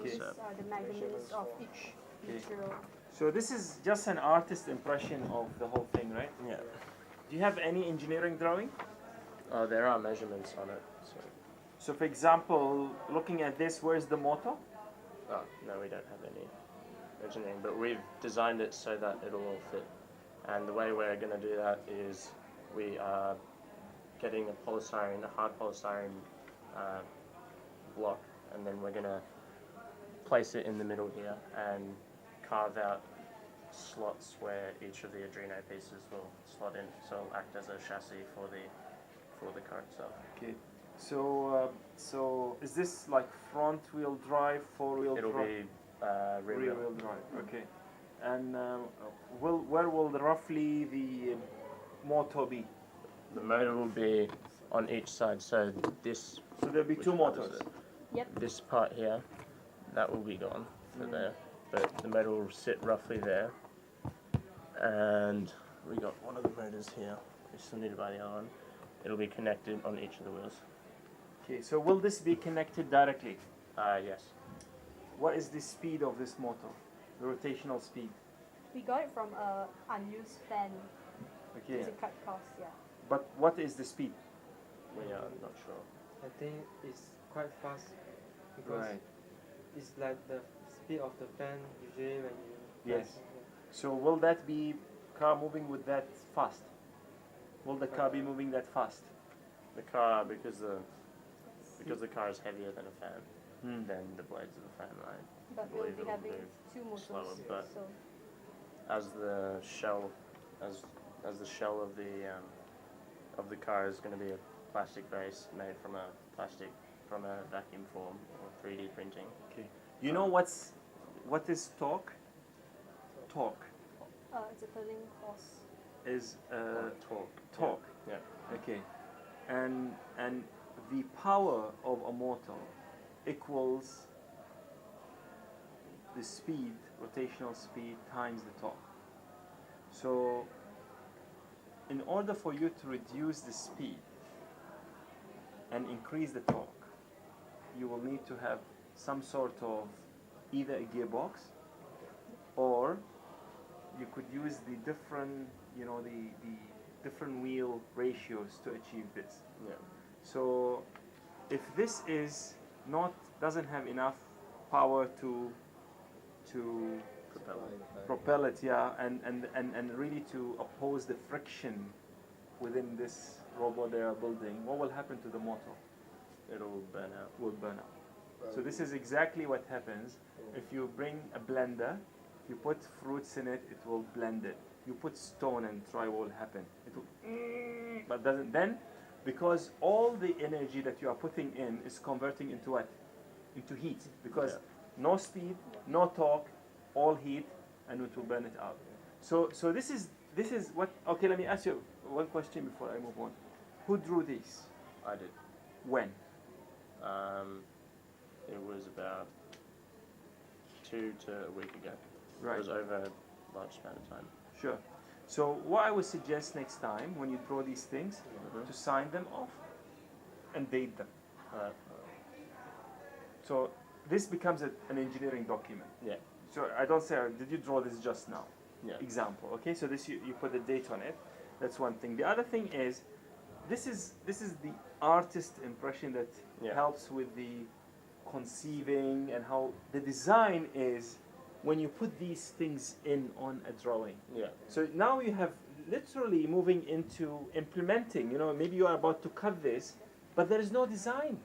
These concept. are the measurements of each material. So this is just an artist impression of the whole thing, right? Yeah. Do you have any engineering drawing? Oh, there are measurements on it. So, So for example, looking at this, where's the motor? oh, no, we don't have any engineering, but we've designed it so that it'll all fit. And the way we're going to do that is we are getting a hard polystyrene block, and then we're going to place it in the middle here and carve out slots where each of the Adreno pieces will slot in, so it'll act as a chassis for the current stuff. Okay. So is this like front wheel drive, 4-wheel It'll drive? be rear rear wheel. wheel drive. Okay. And where will roughly the motor be? The motor will be on each side. So this. So there'll be which two part is motors. it? Yep. This part here, that will be gone for there, but the motor will sit roughly there. And we got one of the motors here. We still need to buy the other one. It'll be connected on each of the wheels. Okay, so will this be connected directly? Yes. What is the speed of this motor? The rotational speed? We got it from a unused fan Okay. to cut costs, yeah. But what is the speed? We are not sure. I think it's quite fast because it's like the speed of the fan usually when you Yes. press. So will that be car moving with that fast? Will the car be moving that fast? The car, because the car is heavier than a fan, then the blades of the fan, right? But we'll believe be it'll having move two motors, slower, but so as the shell of the car is going to be a plastic base made from a vacuum form or 3D printing. Okay. You know what is torque? Torque it's a turning force. is Torque. torque. Yeah. Okay. And the power of a motor equals the speed, rotational speed times the torque. So in order for you to reduce the speed and increase the torque, you will need to have some sort of either a gearbox, or you could use the different, the different wheel ratios to achieve this. Yeah. So if this doesn't have enough power to propel it, yeah, and really to oppose the friction within this robot they are building, what will happen to the motor? It'll burn out. Will burn out. So this is exactly what happens if you bring a blender, you put fruits in it, it will blend it. You put stone and try what will happen. It will, but doesn't then, because all the energy that you are putting in is converting into what? Into heat. Because no speed, no torque, all heat, and it will burn it out. So this is what. Okay, let me ask you one question before I move on. Who drew these? I did. When? It was about 2 to a week ago. Right. It was over a large span of time. Sure. So what I would suggest next time when you draw these things, to sign them off and date them. So this becomes an engineering document. Yeah. So I don't say, did you draw this just now? Yeah. Example. Okay. So this you put the date on it. That's one thing. The other thing is, this is the artist impression that helps with the conceiving and how the design is when you put these things in on a drawing. Yeah. So now you have literally moving into implementing. Maybe you are about to cut this, but there is no design.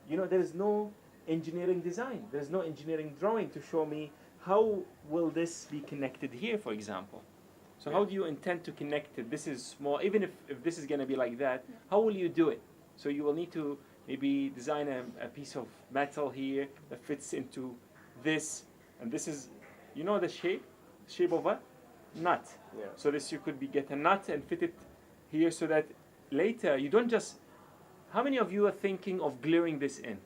There is no engineering design. There is no engineering drawing to show me how will this be connected here, for example. So how do you intend to connect it? This is small, even if this is going to be like that, how will you do it? So you will need to maybe design a piece of metal here that fits into this, and this is, the shape of a nut. Yeah. So this you could get a nut and fit it here so that later you don't just, how many of you are thinking of gluing this in?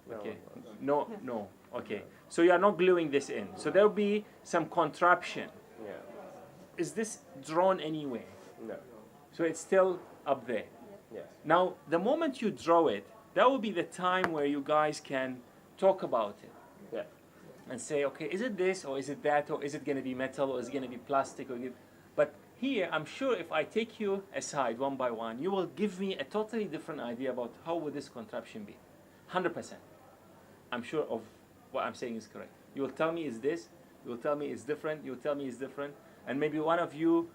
No. Okay. No. Okay. So you are not gluing this in. So there will be some contraption. Yeah. Is this drawn anywhere? No. So it's still up there. Yes. Now, the moment you draw it, that will be the time where you guys can talk about it. Yeah. And say, okay, is it this or is it that, or is it going to be metal or is it going to be plastic? But here, I'm sure if I take you aside one by one, you will give me a totally different idea about how would this contraption be. 100%. I'm sure of what I'm saying is correct. You will tell me it's this, you will tell me it's different, you will tell me it's different, and maybe one of you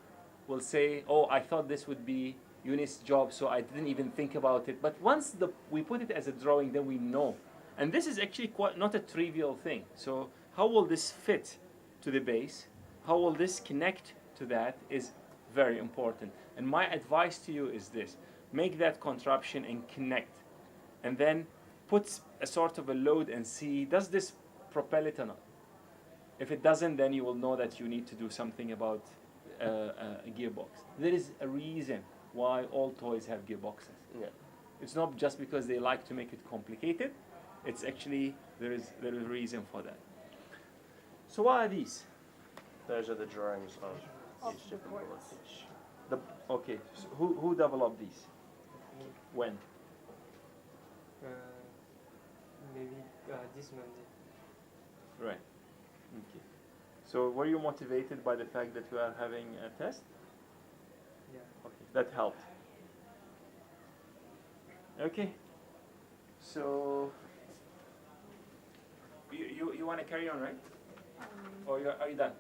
will say, oh, I thought this would be Yunus' job, so I didn't even think about it. But once we put it as a drawing, then we know. And this is actually quite not a trivial thing. So how will this fit to the base? How will this connect to that is very important. And my advice to you is this: make that contraption and connect. And then put a sort of a load and see, does this propel it or not. If it doesn't, then you will know that you need to do something about a gearbox. There is a reason why all toys have gearboxes. Yeah. It's not just because they like to make it complicated. It's actually there is a reason for that. So what are these? Those are the drawings of Of each the different boards. bullet. Okay, so who developed these? When? Maybe this Monday. Right. Okay. So were you motivated by the fact that we are having a test? Yeah. Okay, that helped. Okay. So you want to carry on, right? Or are you done?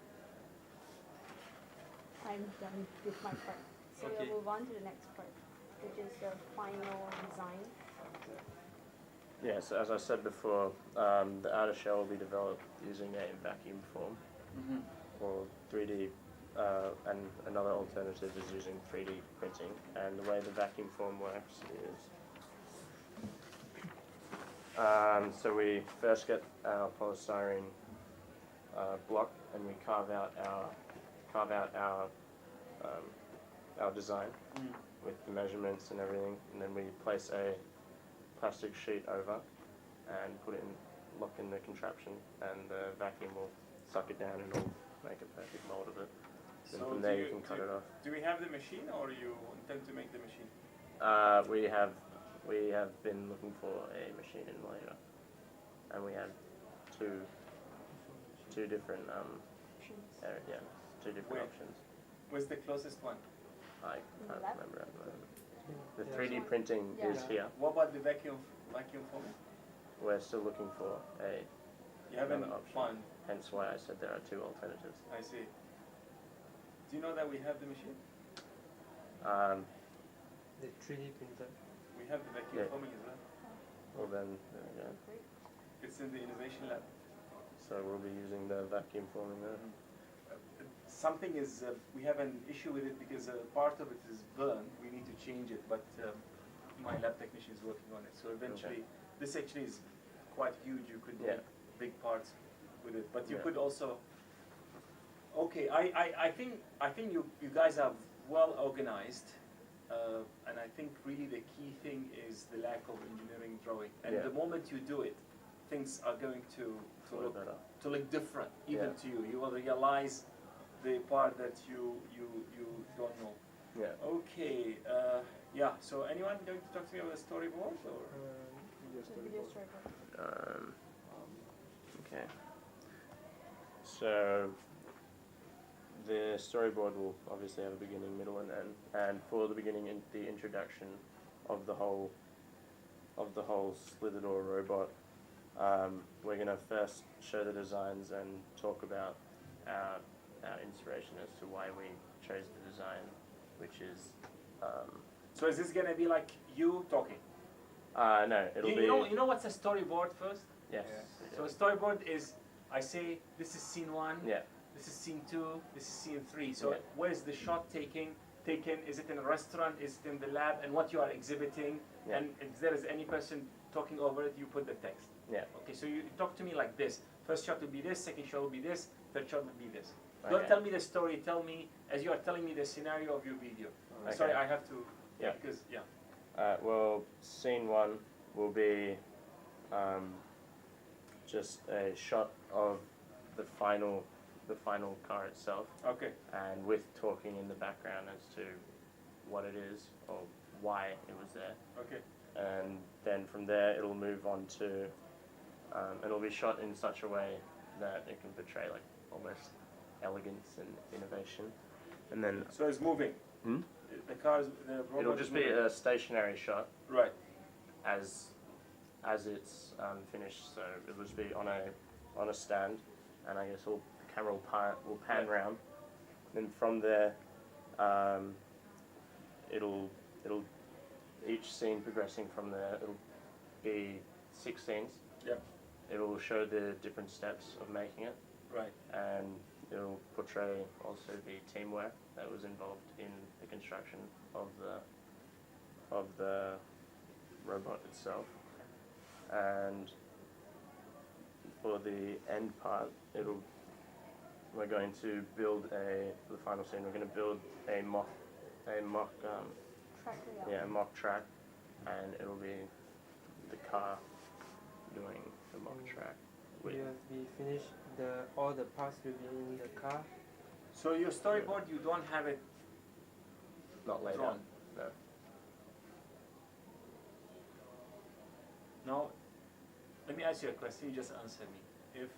I'm done with my part. So Okay. we'll move on to the next part, which is the final design. Yes, as I said before, the outer shell will be developed using a vacuum form or 3D, and another alternative is using 3D printing. And the way the vacuum form works is, so we first get our polystyrene block, and we carve out our design with the measurements and everything, and then we place a plastic sheet over and put it in, lock in the contraption, and the vacuum will suck it down and it'll make a perfect mold of it. And from there you can cut it off. Do we have the machine, or you intend to make the machine? We have been looking for a machine in Malaysia, and we have two different two different Where? options. Where's the closest one? I In the can't lab? remember at the moment. The Yeah. 3D printing Yeah. is here. What about the vacuum forming? We're still looking for a, You haven't Another option. found. hence why I said there are two alternatives. I see. Do you know that we have the machine? The 3D printer. We have the vacuum Yeah. forming as well. Well then, there we go. Great. It's in the innovation lab. So we'll be using the vacuum forming there. Something is, we have an issue with it because part of it is burned. We need to change it, but my lab technician is working on it. So eventually, this actually is quite huge. You could Yeah. make big parts with it, but you Yeah. could also. Okay, I think you guys are well organized, and I think really the key thing is the lack of engineering drawing. And Yeah. the moment you do it, things are going to Sort of look better. different, even Yeah. to you. You will realize the part that you don't know. Yeah. Okay, yeah. So anyone going to talk to me about the storyboard or? The video storyboard. Okay. So the storyboard will obviously have a beginning, middle, and end. And for the beginning, the introduction of the whole slither door robot, we're going to first show the designs and talk about our inspiration as to why we chose the design, which is So is this gonna be like you talking? no, it'll be You know what's a storyboard first? yes. So a storyboard is, I say this is scene 1. Yeah. This is scene 2. This is scene 3. So Yeah. where's the shot taken? Is it in a restaurant? Is it in the lab? And what you are exhibiting? Yeah. And if there is any person talking over it, you put the text. Yeah. Okay, so you talk to me like this. First shot will be this, second shot will be this, third shot will be this. Don't Okay. tell me the story, tell me as you are telling me the scenario of your video. Okay. Sorry, I have to, Yeah. because, yeah. Well, scene 1 will be just a shot of the final car itself, Okay, and with talking in the background as to what it is or why it was there. okay. And then from there it'll move on to, it'll be shot in such a way that it can portray like almost elegance and innovation. And then So it's moving. Hmm? The car's, the robot it'll is just be moving. a stationary shot Right, as it's finished. So it'll just be on a stand, and I guess the camera will pan Yeah. round. Then from there, it'll each scene progressing from there. It'll be 6 scenes. Yep. It'll show the different steps of making it, right. and it'll portray also the teamwork that was involved in the construction of the robot itself. And for the end part, we're going to build for the final scene, we're going to build a mock Track layout. mock track, and it'll be the car doing the mock track. We finished all the parts will be in the car. So your storyboard, you don't have it Not laid drawn. out. No. Now, let me ask you a question. You just answer me. If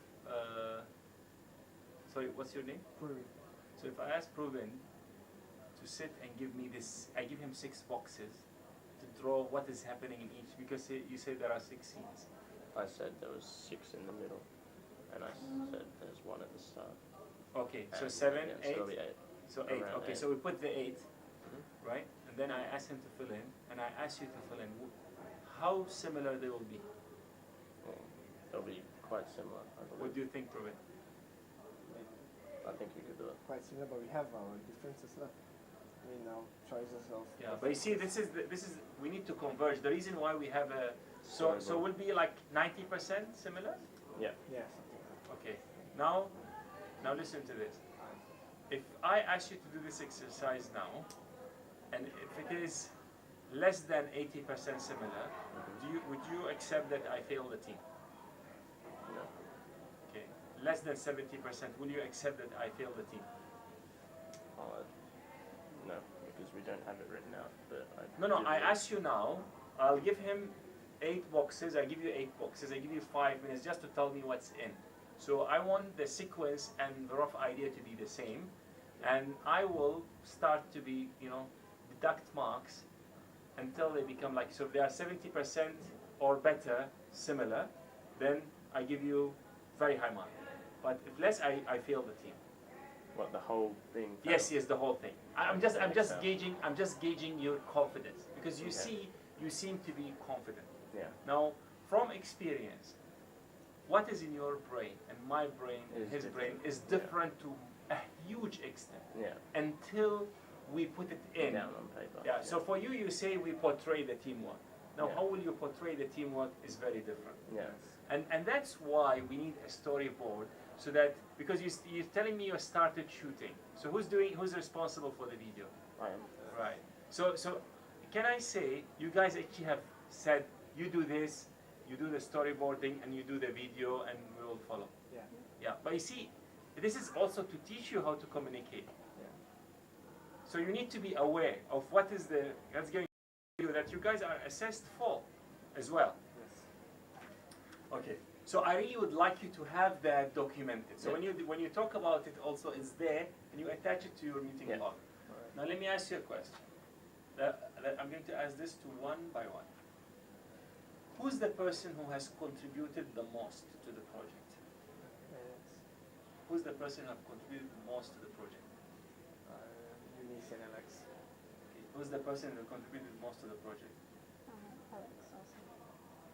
sorry, what's your name? So if I ask Proven to sit and give me this, I give him 6 boxes to draw what is happening in each, because you say there are 6 scenes. I said there was 6 in the middle, and I said there's 1 at the start. Okay, so And 7, yeah, 8. So it'll be 8. So 8. Around Okay, 8. so we put the 8, right? And then I ask him to fill in, and I ask you to fill in. How similar they will be? Well, they'll be quite similar, I believe. What do you think, Proven? I think you could do it. Quite similar, but we have our differences. I mean, our choices of. Yeah, but you see, this is we need to converge. The reason why we have a so Storyboard. will be like 90% similar. Yeah. Yeah, something like that. Okay. Now listen to this. If I ask you to do this exercise now, and if it is less than 80% similar, would you accept that I fail the team? No. Okay. Less than 70%, will you accept that I fail the team? No, because we don't have it written out. But No. give I you- ask you now. I'll give him 8 boxes. I give you 8 boxes. I give you 5 minutes just to tell me what's in. So I want the sequence and the rough idea to be the same, and I will start to be, deduct marks until they become like, so if they are 70% or better similar, then I give you very high mark. But if less, I fail the team. What, the whole thing? Yes, the whole thing. I'm just Excel. gauging your confidence, because you Okay. seem to be confident. Yeah. Now, from experience, what is in your brain and my brain and Is his different. brain is Yeah. different to a huge extent Yeah. until we put it in. Down on paper. Yeah. So for you, you say we portray the teamwork. Now, Yeah. how will you portray the teamwork is very different. Yeah. And that's why we need a storyboard, so that, because you're telling me you started shooting. So who's responsible for the video? I am. Right. So can I say you guys actually have said you do this, you do the storyboarding, and you do the video, and we will follow. Yeah. Yeah. But you see, this is also to teach you how to communicate. Yeah. So you need to be aware of what is that's going to do that you guys are assessed for, as well. Yes. Okay. So I really would like you to have that documented. So Yeah. when you talk about it, also it's there, and you attach it to your meeting Yeah. log. Alright. Now let me ask you a question. That I'm going to ask this to one by one. Who's the person who has contributed the most to the project? Yes. Who's the person who have contributed the most to the project? Eunice and Alex. Okay. Who's the person who contributed most to the project? Alex also.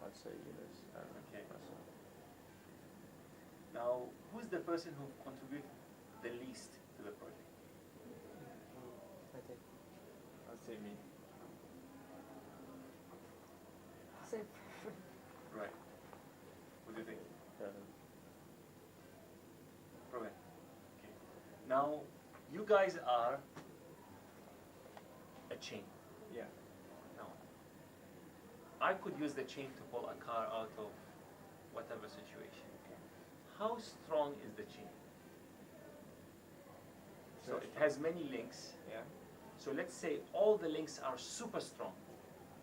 I'd say Eunice and Okay. myself. Now, who's the person who contributed the least to the project? I think. I'll say me. Same. Right. What do you think? Proven. Okay. Now, you guys are a chain. Yeah. Now, I could use the chain to pull a car out of whatever situation. How strong is the chain? So it has many links. Yeah. So let's say all the links are super strong,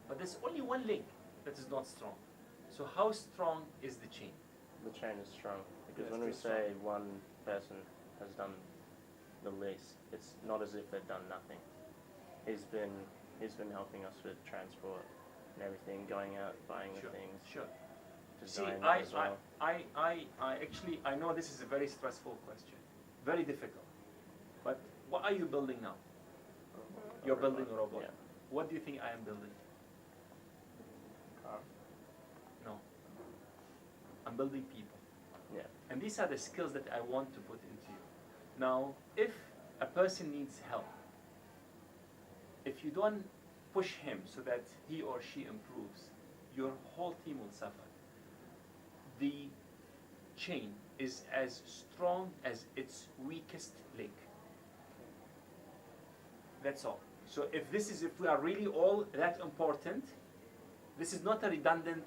but there's only one link that is not strong. So how strong is the chain? The chain is strong because Yeah, when we still say one person has done the least, it's not as if they've done nothing. He's been helping us with transport and everything, going out, buying the things, Sure. See, design I as well. actually, I know this is a very stressful question, very difficult. But what are you building now? You're building a robot. Yeah. What do you think I am building? Car. No. I'm building people. Yeah. And these are the skills that I want to put into you. Now, if a person needs help, if you don't push him so that he or she improves, your whole team will suffer. The chain is as strong as its weakest link. That's all. So if we are really all that important, this is not a redundant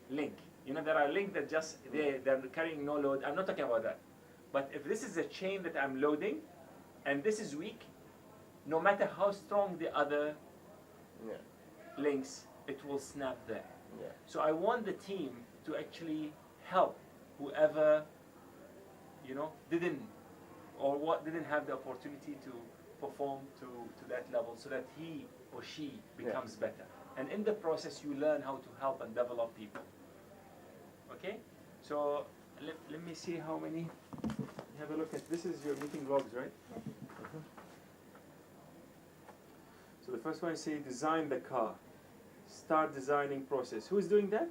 link. You know, there are links that just they're carrying no load. I'm not talking about that. But if this is a chain that I'm loading, and this is weak, no matter how strong the other links, it will snap there. Yeah. So I want the team to actually help whoever, you know, didn't have the opportunity to perform to that level, so that he or she becomes better. And in the process, you learn how to help and develop people. Okay? So let me see how many. Have a look at this. Is your meeting logs, right? So the first one is say design the car. Start designing process. Who is doing that?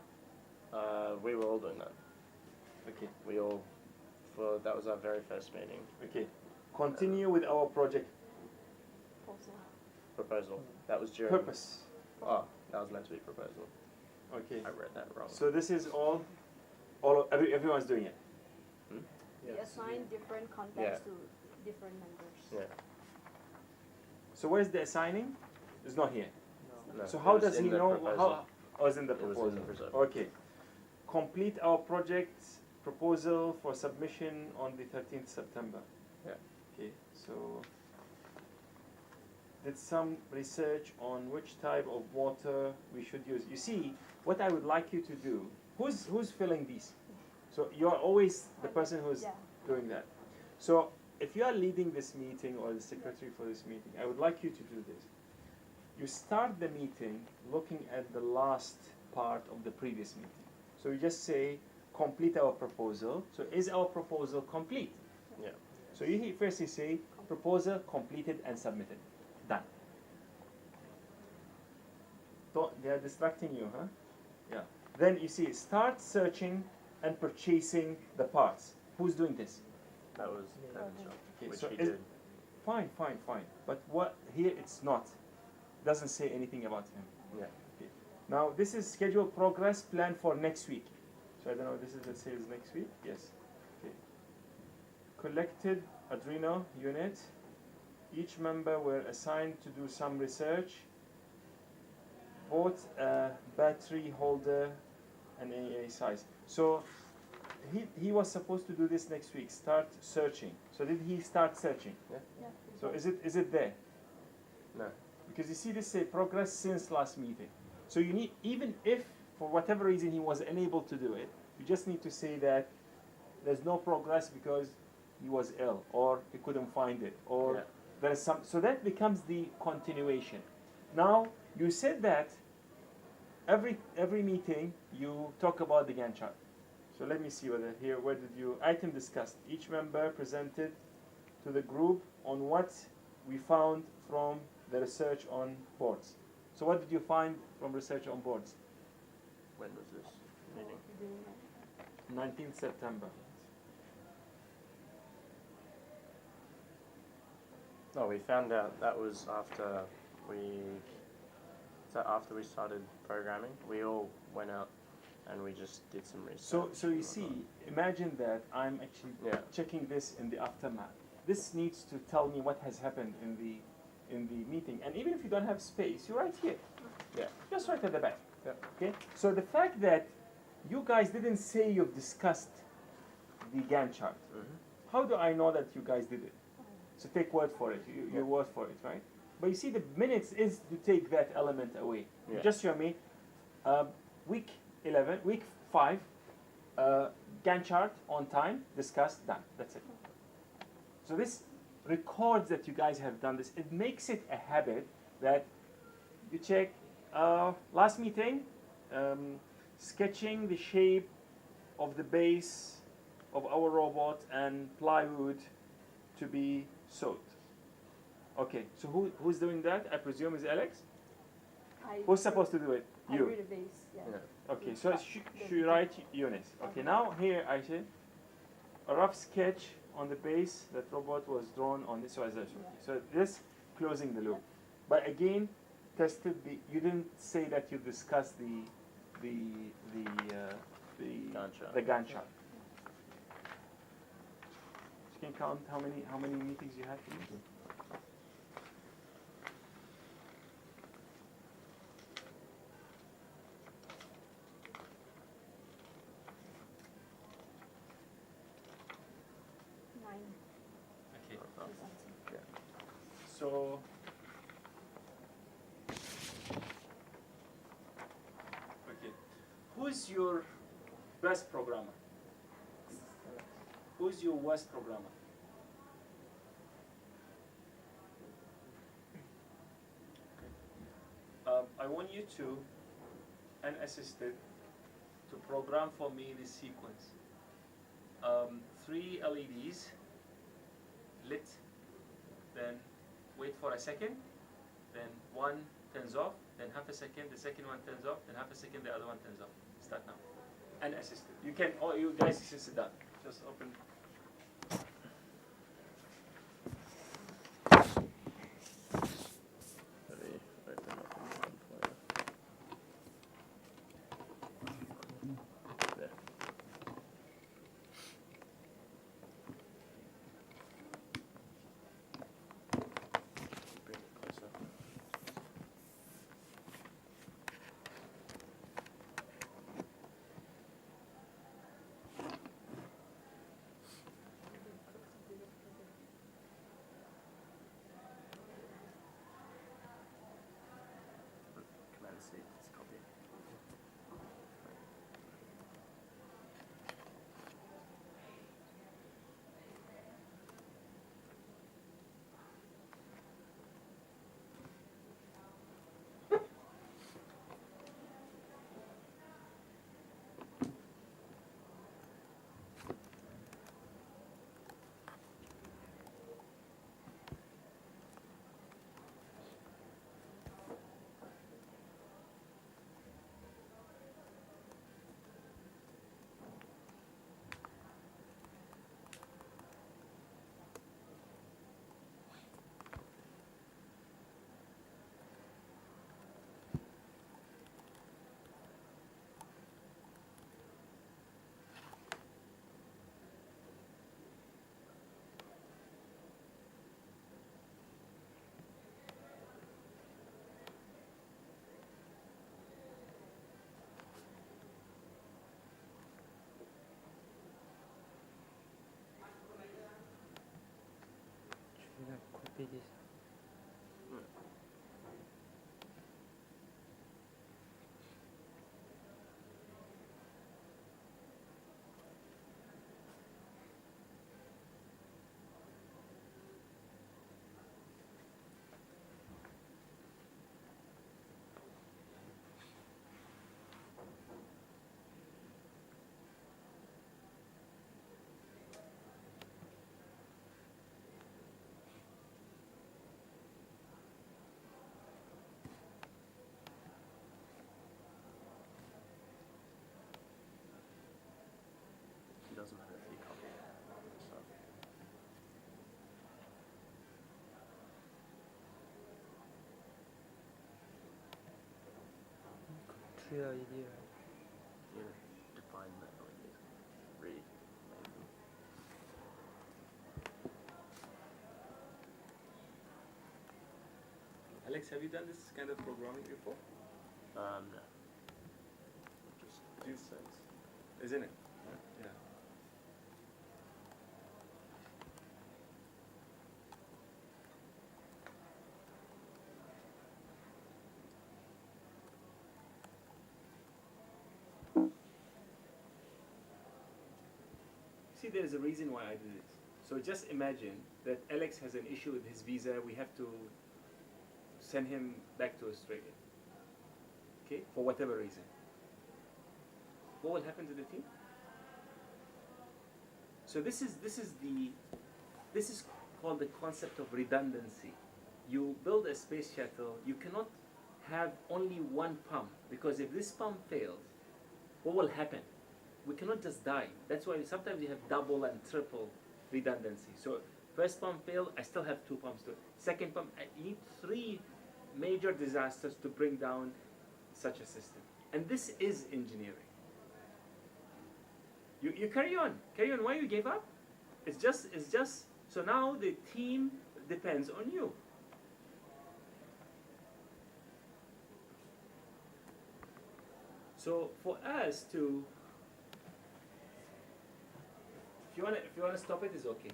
We were all doing that. Okay. That was our very first meeting. Okay. Continue with our project Proposal. That was during. purpose. Oh, that was meant to be proposal. Okay. I read that wrong. So this is everyone's doing it. We assign different contacts to different members. Yeah. So where's the assigning? It's not here. No, So it how was does in he the know proposal. how? Oh, it's in the It was proposal. in the proposal. Okay. Complete our project proposal for submission on the 13th September. Yeah. Okay. So did some research on which type of water we should use. You see, what I would like you to do. Who's filling these? So you're always the person who's doing that. So if you are leading this meeting or the secretary for this meeting, I would like you to do this. You start the meeting looking at the last part of the previous meeting. So you just say, complete our proposal. So is our proposal complete? Yeah. So you first say, proposal completed and submitted. Done. They are distracting you, huh? Yeah. Then you see, start searching and purchasing the parts. Who's doing this? That was Kevin's job, Okay, which so he is- did. Fine. But what here it's not. Doesn't say anything about him. Yeah. Okay. Now this is scheduled progress plan for next week. So I don't know, this is it says next week? Yes. Okay. Collected Arduino unit. Each member were assigned to do some research. Bought a battery holder and AA size. So he was supposed to do this next week, start searching. So did he start searching? Yeah. So is it there? No. Because you see this say progress since last meeting. So you need, even if for whatever reason he was unable to do it, you just need to say that there's no progress because he was ill or he couldn't find it or there is some, so that becomes the continuation. Now you said that every meeting you talk about the Gantt chart. So let me see whether here, where did you, item discussed. Each member presented to the group on what we found from the research on boards. So what did you find from research on boards? When was this meeting? 19th September. No, we found out that was after we started programming. We all went out and we just did some research. So you see, imagine that I'm actually checking this in the aftermath. This needs to tell me what has happened in the meeting. And even if you don't have space, you write here. Yeah. Just right at the back. Yeah. Okay? So the fact that you guys didn't say you've discussed the Gantt chart, how do I know that you guys did it? So take word for it, your word for it, right? But you see, the minutes is to take that element away. Yeah. Just show me, week 5, Gantt chart on time, discussed, done. That's it. So this records that you guys have done this. It makes it a habit that you check last meeting, sketching the shape of the base of our robot and plywood to be sewed. Okay, so who's doing that? I presume is Alex? Who's supposed to do it? You. I read the base, Okay, so should write Eunice. Okay, now here I say a rough sketch on the base that robot was drawn on this. So this closing the loop. But again, tested you didn't say that you discussed the Gantt chart. you can count how many meetings you had, please? Nine. Okay. Is answered. So, okay, who's your best programmer? Who's your worst programmer? I want you to, unassisted, to program for me this sequence. 3 LEDs lit, then wait for a second, then one turns off, then half a second, the second one turns off, then half a second, the other one turns off. Start now. Unassisted. You can, oh, you guys can sit down. Just open. Let me open up a new one for you. There. Bring it closer. Command C, just copy. Should I copy this? It doesn't matter if you copy it. So, Three LED, right? you define that LED. Read. Maybe. Alex, have you done this kind of programming before? No. Just Do you- makes sense. Isn't it? Yeah. See, there is a reason why I did it. So just imagine that Alex has an issue with his visa. We have to send him back to Australia. Okay, for whatever reason. What will happen to the team? So this is called the concept of redundancy. You build a space shuttle. You cannot have only one pump, because if this pump fails, what will happen? We cannot just die. That's why sometimes you have double and triple redundancy. So first pump failed, I still have 2 pumps to it. Second pump, I need 3 major disasters to bring down such a system. And this is engineering. You carry on. Carry on. Why you gave up? It's just, so now the team depends on you. So for us to, if you wanna stop it, it's okay.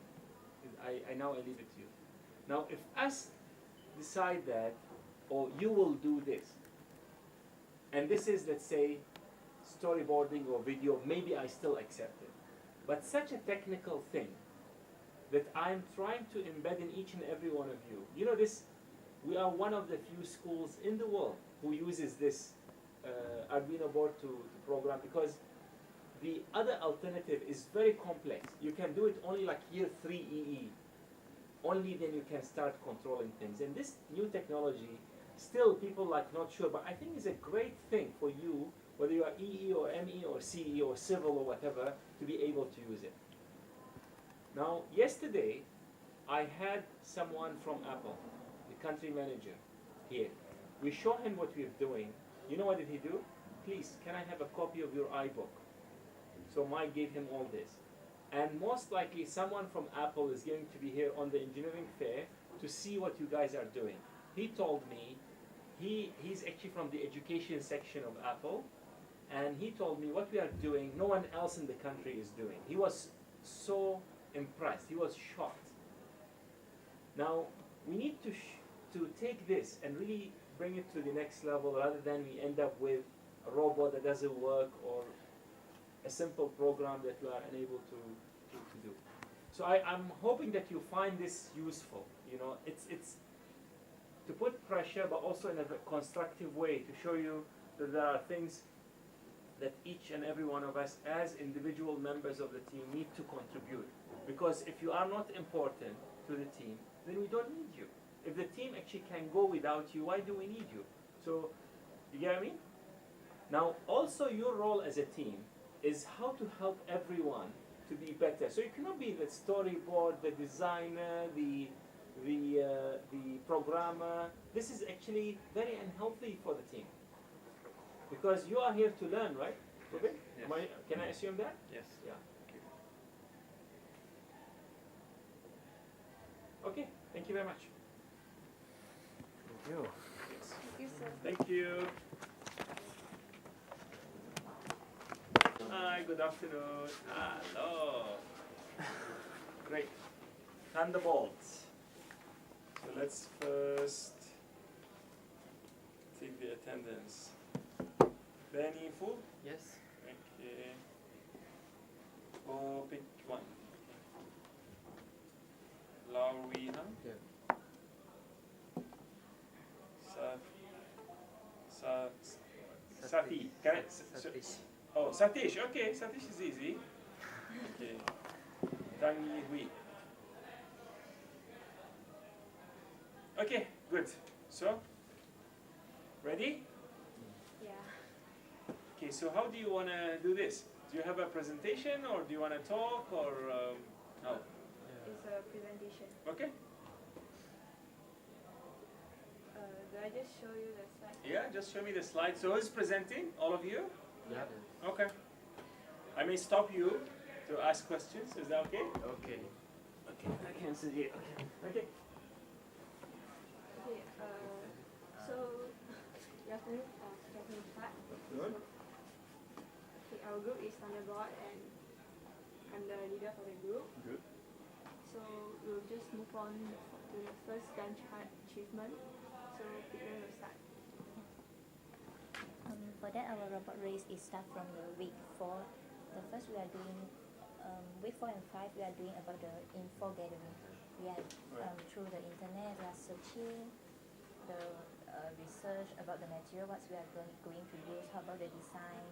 I now I leave it to you. Now if us decide that, or you will do this, and this is, let's say, storyboarding or video, maybe I still accept it. But such a technical thing that I'm trying to embed in each and every one of you. You know this, we are one of the few schools in the world who uses this Arduino board to program, because the other alternative is very complex. You can do it only like year 3 EE. Only then you can start controlling things. And this new technology, still people like not sure, but I think it's a great thing for you, whether you are EE or ME or CE or civil or whatever, to be able to use it. Now, yesterday, I had someone from Apple, the country manager, here. We show him what we're doing. You know what did he do? Please, can I have a copy of your iBook? So Mike gave him all this. And most likely someone from Apple is going to be here on the engineering fair to see what you guys are doing. He told me, he's actually from the education section of Apple, and he told me what we are doing, no one else in the country is doing. He was so impressed, he was shocked. Now, we need to take this and really bring it to the next level, rather than we end up with a robot that doesn't work, or a simple program that we are unable to do. So I'm hoping that you find this useful. You know, it's to put pressure, but also in a constructive way, to show you that there are things that each and every one of us as individual members of the team need to contribute. Because if you are not important to the team, then we don't need you. If the team actually can go without you, why do we need you? So, you get what I mean? Now, also your role as a team is how to help everyone to be better. So you cannot be the storyboard, the designer, the programmer. This is actually very unhealthy for the team. Because you are here to learn, right? Okay? Yes. Can I assume that? Yes. Yeah. Okay, thank you very much. Thank you. Yes. Thank you, sir. Thank you. Hi, good afternoon. Hello. Great. Thunderbolts. So let's first take the attendance. Benny Fu? Yes. Okay. Oh, pick one. Laurina? Yeah. Sati. Can I, Satish. oh, Satish. Okay, Satish is easy. Okay. Tang Yi Hui. Okay, good. So, ready? Yeah. Okay, so how do you want to do this? Do you have a presentation, or do you want to talk, or no? It's a presentation. Okay. Do I just show you the slide? Yeah, just show me the slide. So who's presenting? All of you? Yeah. Okay. I may stop you to ask questions. Is that okay? Okay. Okay, I can see it. Okay. Okay, so good afternoon, Catherine Pat. Good. Okay, our group is Thunderbolt, and I'm the leader for the group. Good. So we'll just move on to the first Gantt chart achievement. So Peter will start. For that, our robot race is start from the week 4. The first we are doing, week 4 and 5, we are doing about the info gathering. We are through the internet, we are searching the research about the material, what we are going to use, how about the design.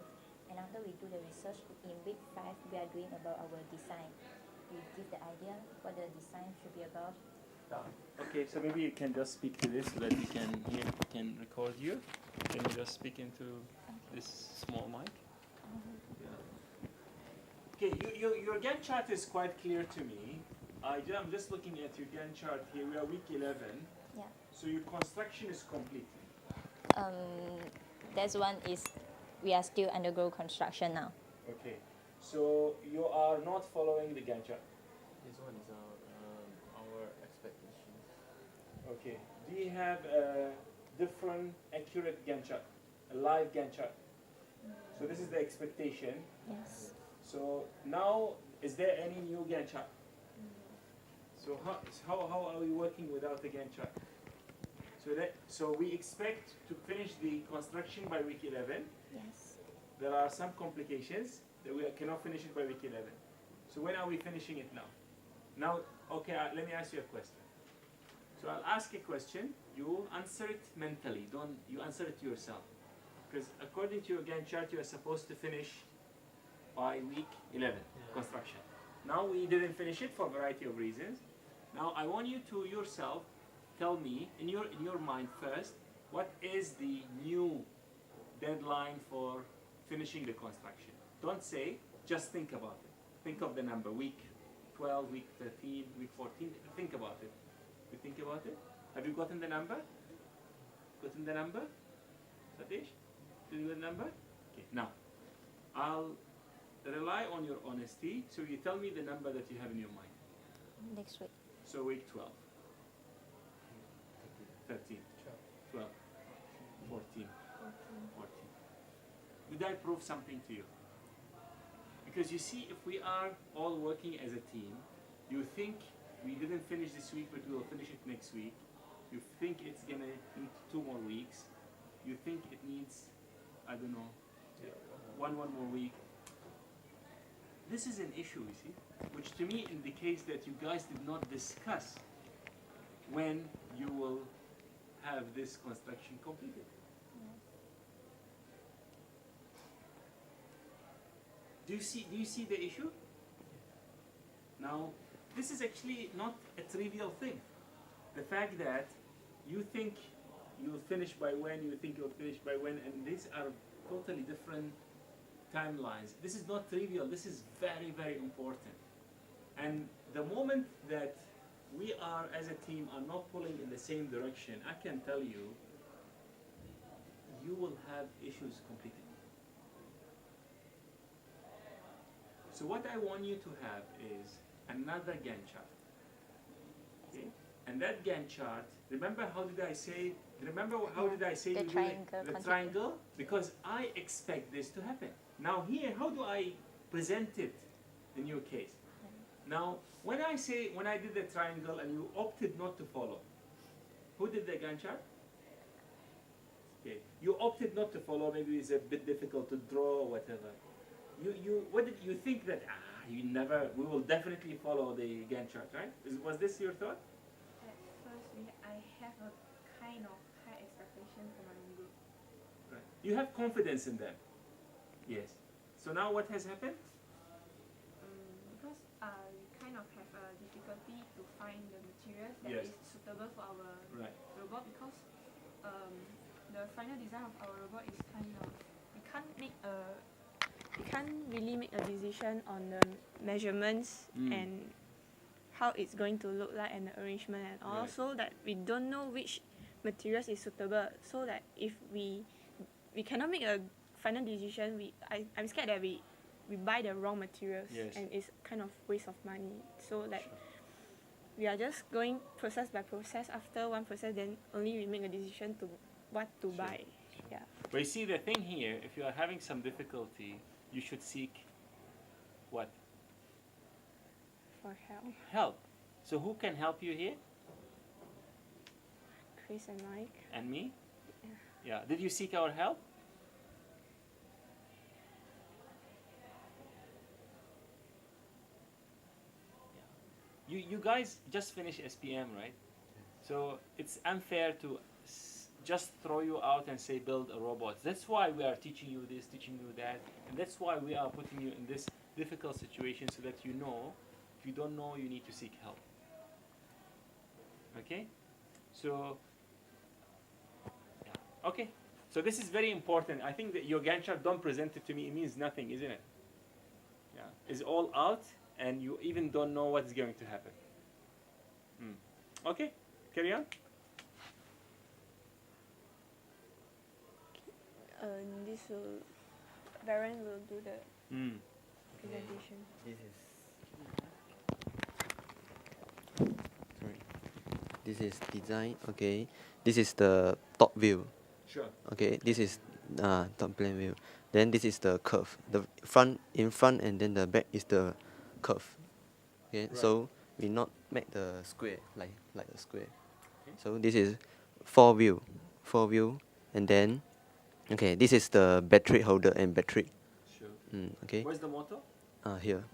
And after we do the research, in week 5, we are doing about our design. We give the idea what the design should be about. Okay, so maybe you can just speak to this so that we can hear, can record you. Can you just speak into this small mic? Okay, your Gantt chart is quite clear to me. I'm just looking at your Gantt chart here. We are week 11. Yeah. So your construction is complete. That one is, we are still undergo construction now. Okay. So you are not following the Gantt chart. Okay. Do you have a different accurate Gantt chart, a live Gantt chart? So this is the expectation. Yes. So now, is there any new Gantt chart? So how are we working without the Gantt chart? So we expect to finish the construction by week 11. Yes. There are some complications that we cannot finish it by week 11. So when are we finishing it now? Now, okay, let me ask you a question. So I'll ask a question. You answer it mentally. Don't you answer it to yourself? Because according to your Gantt chart, you are supposed to finish by week 11 construction. Now we didn't finish it for a variety of reasons. Now I want you to yourself tell me in your mind first, what is the new deadline for finishing the construction? Don't say, just think about it. Think of the number, week 12, week 13, week 14. Think about it. You think about it? Have you gotten the number? Gotten the number? Satish? Did you get the number? Okay, now, I'll rely on your honesty, so you tell me the number that you have in your mind. Next week. So week 12, 13, 12, 14, 14. Did I prove something to you? Because you see, if we are all working as a team, you think we didn't finish this week, but we will finish it next week. You think it's gonna need 2 more weeks. You think it needs, I don't know, one more week. This is an issue, you see, which to me indicates that you guys did not discuss when you will have this construction completed. Do you see the issue? Now, this is actually not a trivial thing. The fact that you think you'll finish by when, you think you'll finish by when, and these are totally different timelines. This is not trivial. This is very, very important. And the moment that we are, as a team, are not pulling in the same direction, I can tell you, you will have issues completely. So what I want you to have is another Gantt chart. Okay? And that Gantt chart, remember how did I say, The you do triangle it? The concept. triangle? Because I expect this to happen. Now here, how do I present it in your case? Now, when I did the triangle and you opted not to follow, who did the Gantt chart? Okay, you opted not to follow, maybe it's a bit difficult to draw or whatever. What did you think that, we will definitely follow the Gantt chart, right? Was this your thought? At first, I have a kind of high expectation for my group. Right. You have confidence in them. Yes. So now what has happened? Because we kind of have a difficulty to find the materials that Yes. is suitable for our Right. robot, because the final design of our robot is kind of, we can't really make a decision on the measurements and how it's going to look like and the arrangement and all, Right. so that we don't know which materials is suitable, so that if we cannot make a final decision, I'm scared that we buy the wrong materials. Yes. And it's kind of waste of money. So like we are just going process by process. After one process, then only we make a decision to what to buy. Yeah. But you see, the thing here, if you are having some difficulty, you should seek what? For help. Help. So who can help you here? Chris and Mike. And me? Yeah. Did you seek our help? You guys just finished SPM, right? So it's unfair to just throw you out and say build a robot. That's why we are teaching you this, teaching you that, and that's why we are putting you in this difficult situation, so that you know, if you don't know, you need to seek help. Okay? So, yeah. Okay. So this is very important. I think that your Gantt chart, don't present it to me. It means nothing, isn't it? Yeah. It's all out, and you even don't know what's going to happen. Okay. Carry on. This will, Baron will do the presentation. This is sorry. This is design. Okay, this is the top view. Sure. Okay, this is top plane view. Then this is the curve. The front in front, and then the back is the curve. Okay, Right. so we not make the square like a square. Okay. So this is four view, and then okay, this is the battery holder and battery. Sure. Okay. Where's the motor? Here.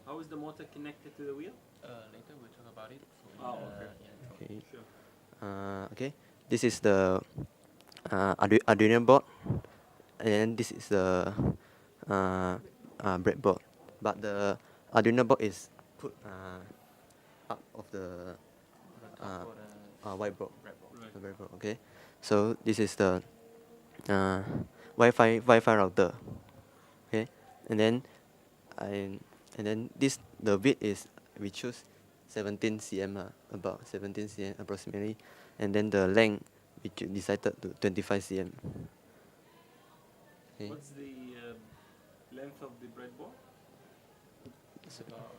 How is the motor connected to the wheel? Later we'll talk about it. Oh, okay. Okay. Sure. Okay. This is the Arduino board, and then this is the breadboard. But the Arduino board is put up of the whiteboard. Right. The breadboard. Okay. So this is the Wi-Fi router. Okay. And then this the width is we choose 17 cm about 17 cm approximately, and then the length we decided to 25 cm. Okay. What's the length of the breadboard? It's about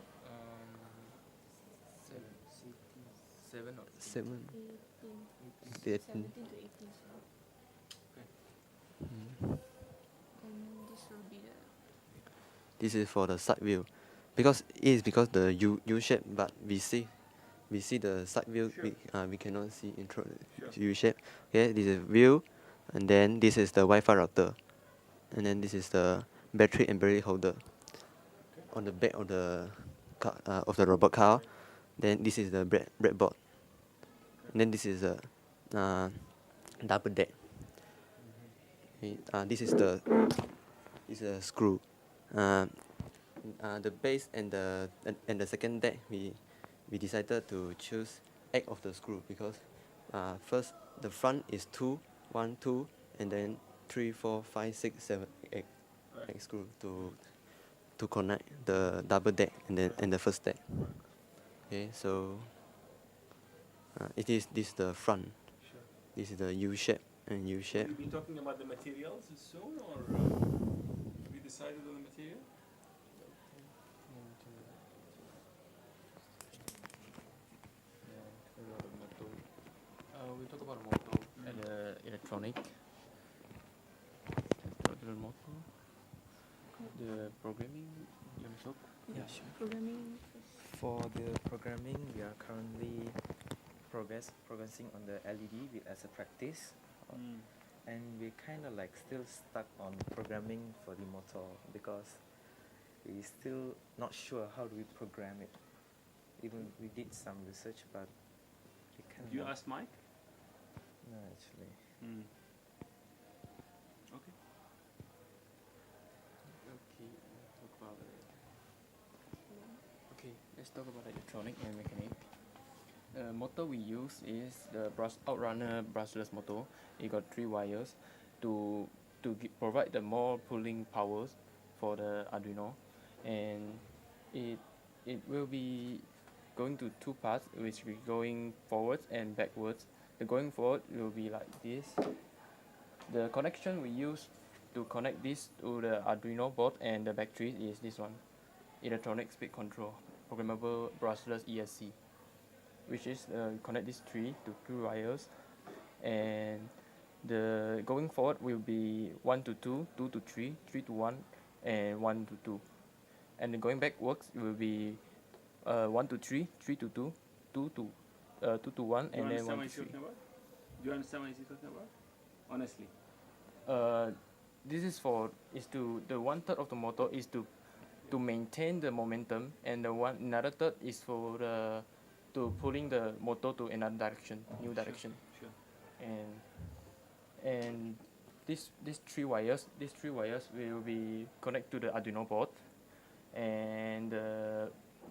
7 or 7. 18. 18. 17 to 18. So. Okay. And this will be the. This is for the side view, because the U shape, but we see the side view. Sure. We cannot see intro Sure. U shape. Okay, this is view, and then this is the Wi-Fi router, and then this is the battery and battery holder. Okay. On the back of the car, of the robot car. Then this is the breadboard, and then this is a double deck. Okay, this is the screw. The base and the second deck we decided to choose 8 of the screw, because first the front is 2, 1, 2, and then 3, 4, 5, 6, 7, 8 Right. screw to connect the double deck and the first deck. Okay, so it is this the front. Sure. This is the U shape and U shape. Will you be talking about the materials soon, or have you decided on the material? We'll talk about the motor and the electronic. The motor, the programming. You want to talk? Yeah, sure. Programming. For the programming, we are currently progressing on the LED as a practice, and we kind of like still stuck on programming for the motor, because we still not sure how do we program it. Even we did some research, but we kind of Did you ask Mike? no, actually. Okay. Talk about okay, let's talk about electronic and mechanic. The motor we use is the Outrunner brushless motor. It got 3 wires to provide the more pulling powers for the Arduino, and it will be going to 2 parts, which will be going forwards and backwards. The going forward will be like this. The connection we use to connect this to the Arduino board and the battery is this one, electronic speed control, programmable brushless ESC, which is connect these 3 to 2 wires, and the going forward will be 1 to 2, 2 to 3, 3 to 1, and 1 to 2, and the going backwards will be 1 to 3, 3 to 2, 2 to 1, and then 1 to 3. Do you understand what he's talking about? Honestly. This is the 1/3 of the motor is to maintain the momentum, and another third is for to pulling the motor to another direction, new direction. Sure. And these 3 wires will be connected to the Arduino board, and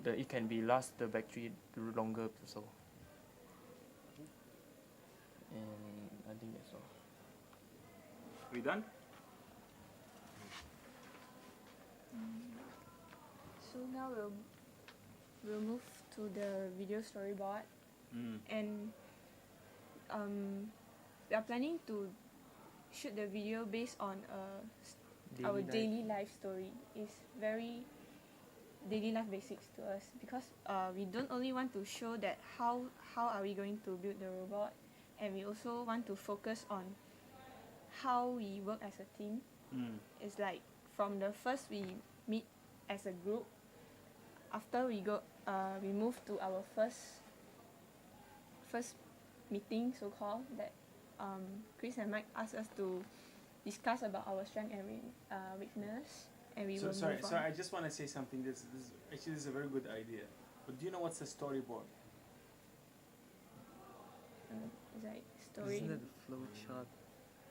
it can be last the battery longer so. And I think that's all. We done? So now we'll move to the video storyboard, and we are planning to shoot the video based on our daily life story. It's very daily life basics to us, because we don't only want to show that how are we going to build the robot, and we also want to focus on how we work as a team. It's like from the first we meet as a group, after we move to our first meeting, so called, that Chris and Mike asked us to discuss about our strength and weakness, and we will sorry, move on. sorry, I just want to say something. This is a very good idea. But do you know what's a storyboard? It's like story. Isn't it the flow chart?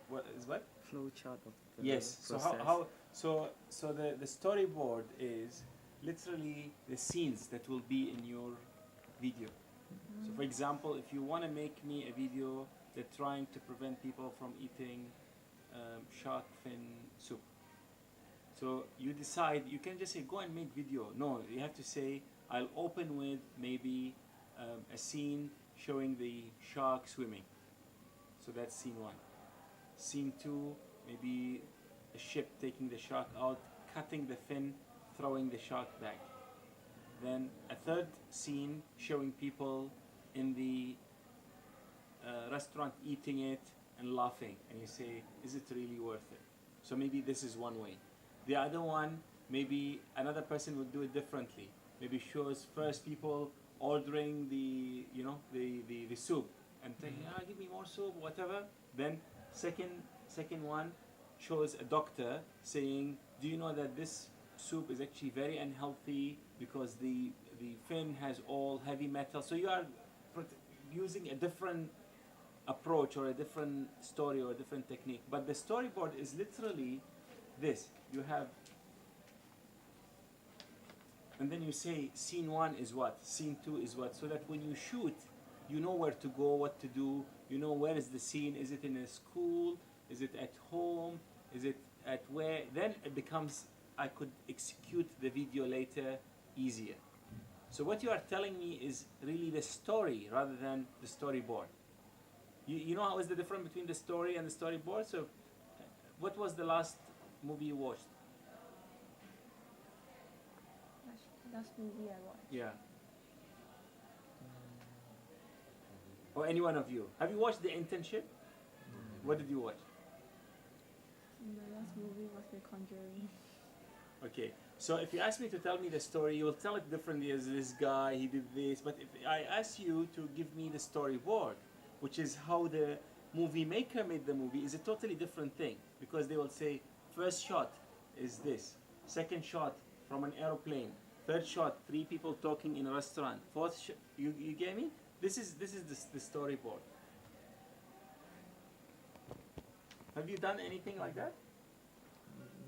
What is what? Flow chart of the Yes. So process. so the storyboard is literally the scenes that will be in your video. So for example, if you want to make me a video that's trying to prevent people from eating shark fin soup, so you decide, you can just say go and make video. No, you have to say I'll open with maybe a scene showing the shark swimming. So that's scene 1. Scene 2, maybe a ship taking the shark out, cutting the fin, throwing the shark back. Then a third scene showing people in the restaurant eating it and laughing, and you say, is it really worth it? So maybe this is one way. The other one, maybe another person would do it differently. Maybe shows first people ordering the soup and saying, give me more soup, whatever. Then second one shows a doctor saying, do you know that this soup is actually very unhealthy because the fin has all heavy metal? So you are using a different approach or a different story or a different technique. But the storyboard is literally this. You have, and then you say scene 1 is what, scene 2 is what, so that when you shoot, you know where to go, what to do, you know where is the scene, is it in a school, is it at home, is it at where, then it becomes, I could execute the video later easier. So what you are telling me is really the story rather than the storyboard. You know how is the difference between the story and the storyboard? So what was the last movie you watched? Last movie I watched. Yeah. Or any one of you. Have you watched The Internship? What did you watch? My last movie was The Conjuring. Okay. So if you ask me to tell me the story, you will tell it differently as this guy, he did this. But if I ask you to give me the storyboard, which is how the movie maker made the movie, is a totally different thing. Because they will say, first shot is this. Second shot from an aeroplane. Third shot, 3 people talking in a restaurant. Fourth shot, you get me? This is the storyboard. Have you done anything like that?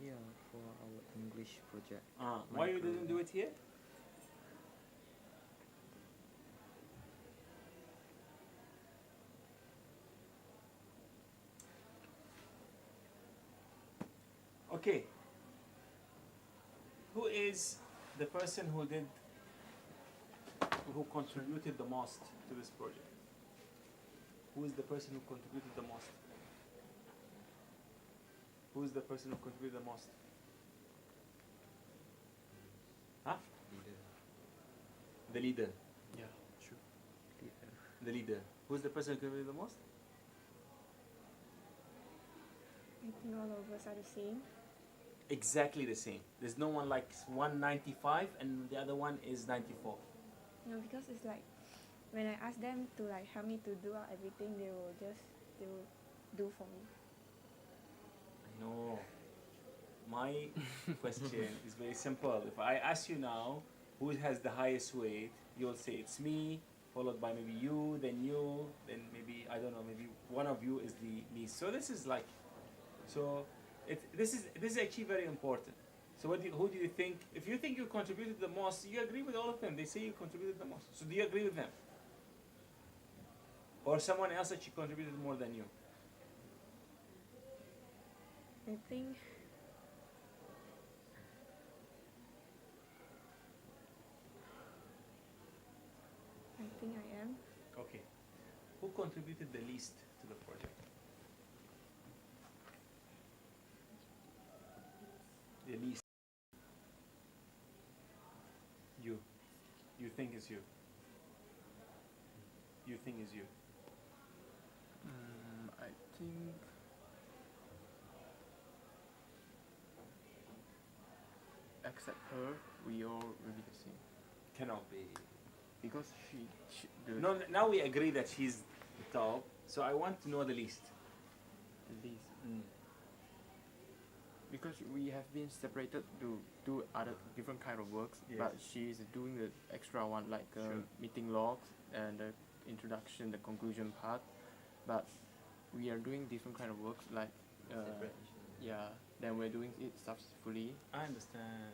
Yeah, for our English project. Why you didn't do it here? Okay. Who is the person who contributed the most to this project? Who is the person who contributed the most? Who is the person who contributed the most? Huh? The leader. Yeah, true. The leader. Who is the person who contributed the most? I think all of us are the same. Exactly the same. There's no one like 195 and the other one is 94. No, because it's like when I ask them to like help me to do out everything, they will do for me. No. My question is very simple. If I ask you now who has the highest weight, you'll say it's me, followed by maybe you, then maybe, I don't know, maybe one of you is the least. So this is like, so this is actually very important. So who do you think, if you think you contributed the most, you agree with all of them. They say you contributed the most. So do you agree with them? Or someone else actually contributed more than you? I think I am. Okay. Who contributed the least to the project? The least. think is you? You think is you? I think except her, we all will be the same. Cannot be. Because the No, now we agree that she's the top. So I want to know the least. least. Because we have been separated to do other different kind of works, Yes. but she is doing the extra one like Sure. meeting logs and the introduction, the conclusion part. But we are doing different kind of works like yeah. Then we're doing it successfully. I understand.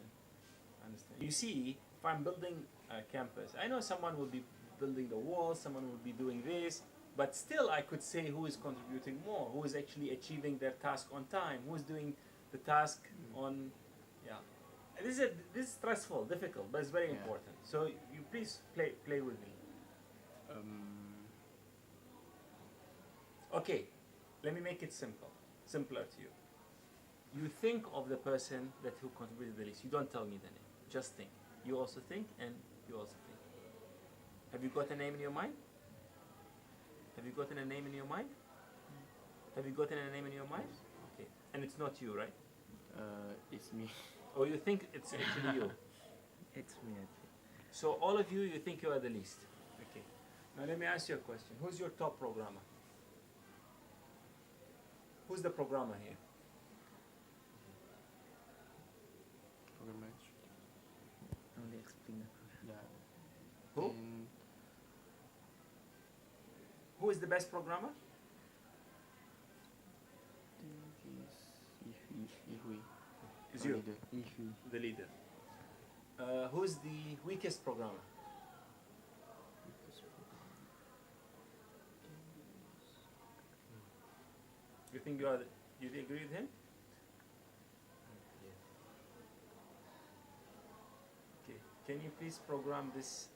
You see, if I'm building a campus, I know someone will be building the walls, someone will be doing this, but still I could say who is contributing more, who is actually achieving their task on time, who is doing the task on, yeah. This is stressful, difficult, but it's very important. So you please play with me. Okay, let me make it simpler to you. You think of the person who contributed the least. You don't tell me the name. Just think. You also think, and you also think. Have you got a name in your mind? Have you gotten a name in your mind? Have you gotten a name in your mind? Okay. And it's not you, right? It's me. Oh, you think it's actually you? It's me, I think. So all of you think you are the least. Okay. Now let me ask you a question. Who's your top programmer? Who's the programmer here? Programmer. Only explain the program. Yeah. Who? Who is the best programmer? Is you? The leader. Who's the weakest programmer? You think you agree with him? Okay. Can you please program this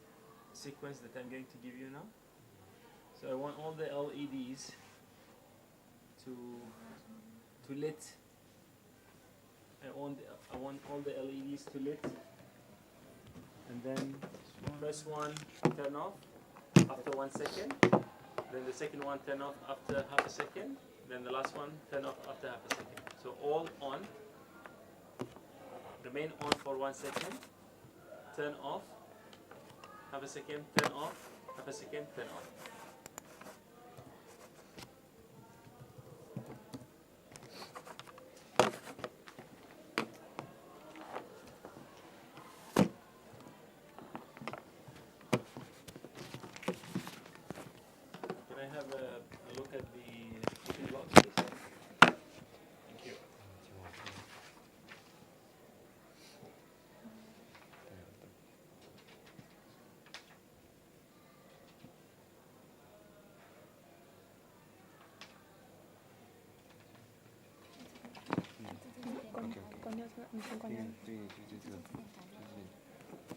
sequence that I'm going to give you now? So I want all the LEDs to lit. I want all the LEDs to lit, and then first one turn off after 1 second, then the second one turn off after half a second, then the last one turn off after half a second. So all on, remain on for 1 second, turn off, half a second, turn off, half a second, turn off. Look at the blocks, please. Thank you.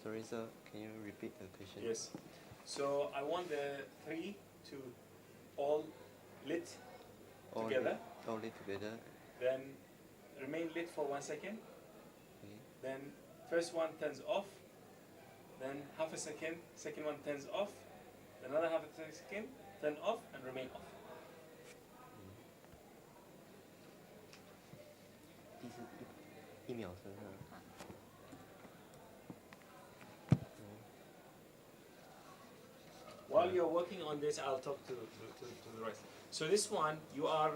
Sorry, sir. Can you repeat the question? Yes. So I want the three to all lit together. All lit together. Then remain lit for 1 second. Okay. Then first one turns off. Then half a second, second one turns off. Another half a second, turn off and remain off. Email, sir. While you're working on this, I'll talk to the rest. So this one, you are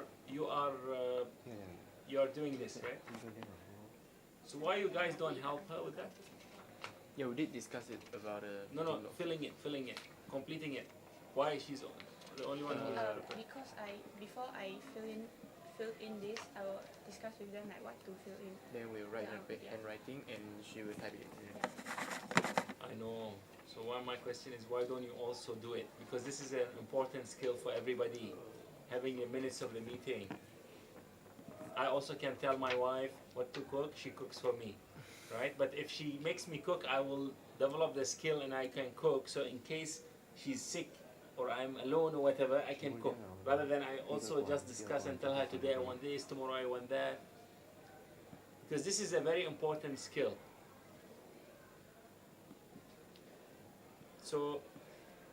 doing this, right? So why you guys don't help her with that? Yeah, we did discuss it about No, filling it, completing it. Why she's the only one who? Because before I fill in this, I will discuss with them like what to fill in. Then we'll write in handwriting and she will type it. I know. So my question is, why don't you also do it? Because this is an important skill for everybody. Having the minutes of the meeting. I also can tell my wife what to cook. She cooks for me, right? But if she makes me cook, I will develop the skill and I can cook. So in case she's sick or I'm alone or whatever, I can cook. Rather than I also just discuss and tell her today I want this, tomorrow I want that. Because this is a very important skill. So,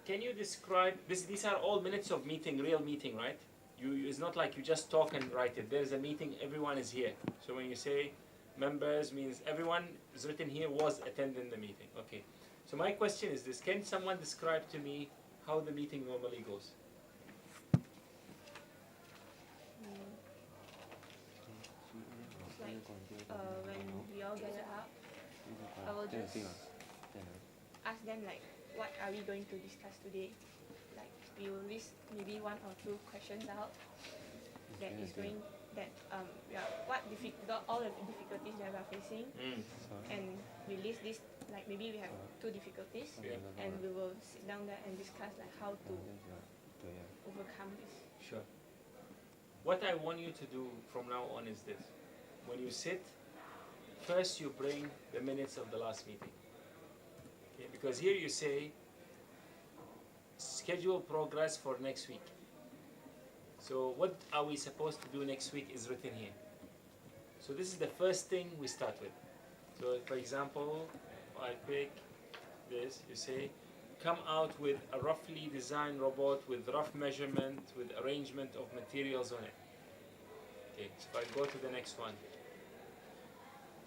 can you describe this? These are all minutes of meeting, real meeting, right? It's not like you just talk and write it. There's a meeting. Everyone is here. So when you say members, means everyone is written here was attending the meeting. Okay. So my question is this: can someone describe to me how the meeting normally goes? It's like when we all gather up, I will just ask them like, what are we going to discuss today? Like we will list maybe one or two questions out that is going all the difficulties that we are facing, and we list this, like maybe we have two difficulties, and we will sit down there and discuss like how to overcome this. Sure. What I want you to do from now on is this: when you sit, first you bring the minutes of the last meeting. Okay? Because here you say schedule progress for next week. So what are we supposed to do next week is written here. So this is the first thing we start with. So for example, I pick this, you say, come out with a roughly designed robot with rough measurement, with arrangement of materials on it. Okay, so if I go to the next one,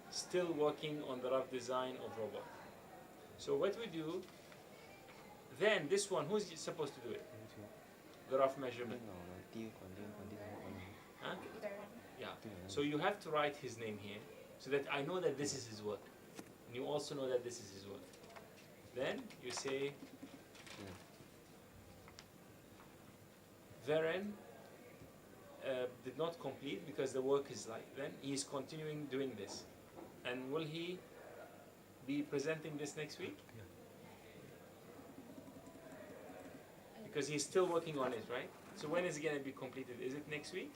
still working on the rough design of robot. So what we do, then this one, who's supposed to do it? The rough measurement. Huh? Yeah. So you have to write his name here, so that I know that this is his work. And you also know that this is his work. Then you say, Varen did not complete because the work is like, then he's continuing doing this. And will he be presenting this next week? Because he's still working on it, right? So when is it going to be completed? Is it next week?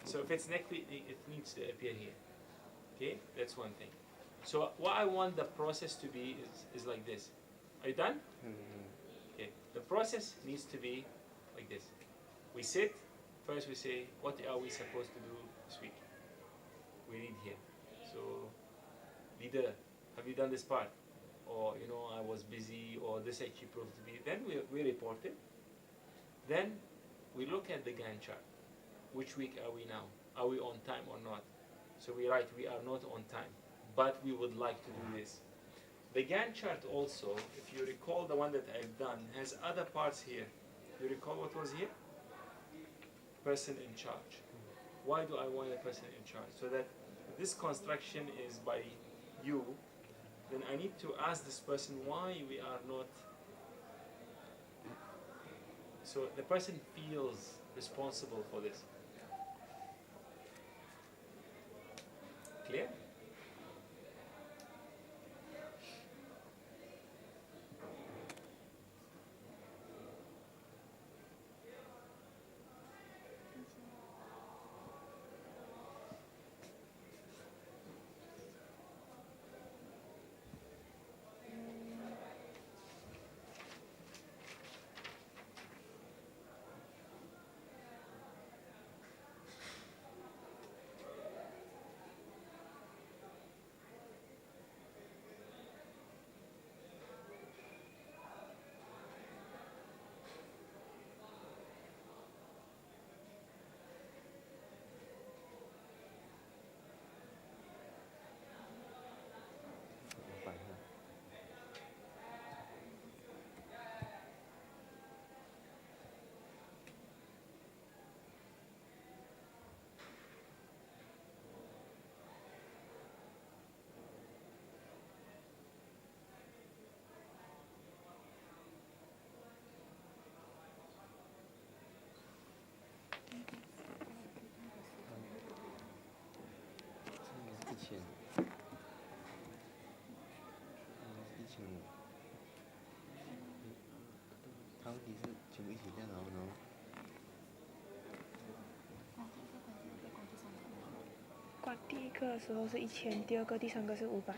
So if it's next week, it needs to appear here. Okay, that's one thing. So what I want the process to be is like this. Are you done? Okay. The process needs to be like this. We sit, first we say, what are we supposed to do this week? We read here. So, leader, have you done this part? Or, I was busy, or this actually proved to be. Then we report it. Then we look at the Gantt chart. Which week are we now? Are we on time or not? So we write, we are not on time, but we would like to do this. The Gantt chart also, if you recall the one that I've done, has other parts here. You recall what was here? Person in charge. Why do I want a person in charge? So that this construction is by you, then I need to ask this person why we are not. So the person feels responsible for this. Clear?挂第一个的时候是1000，第二个、第三个是500。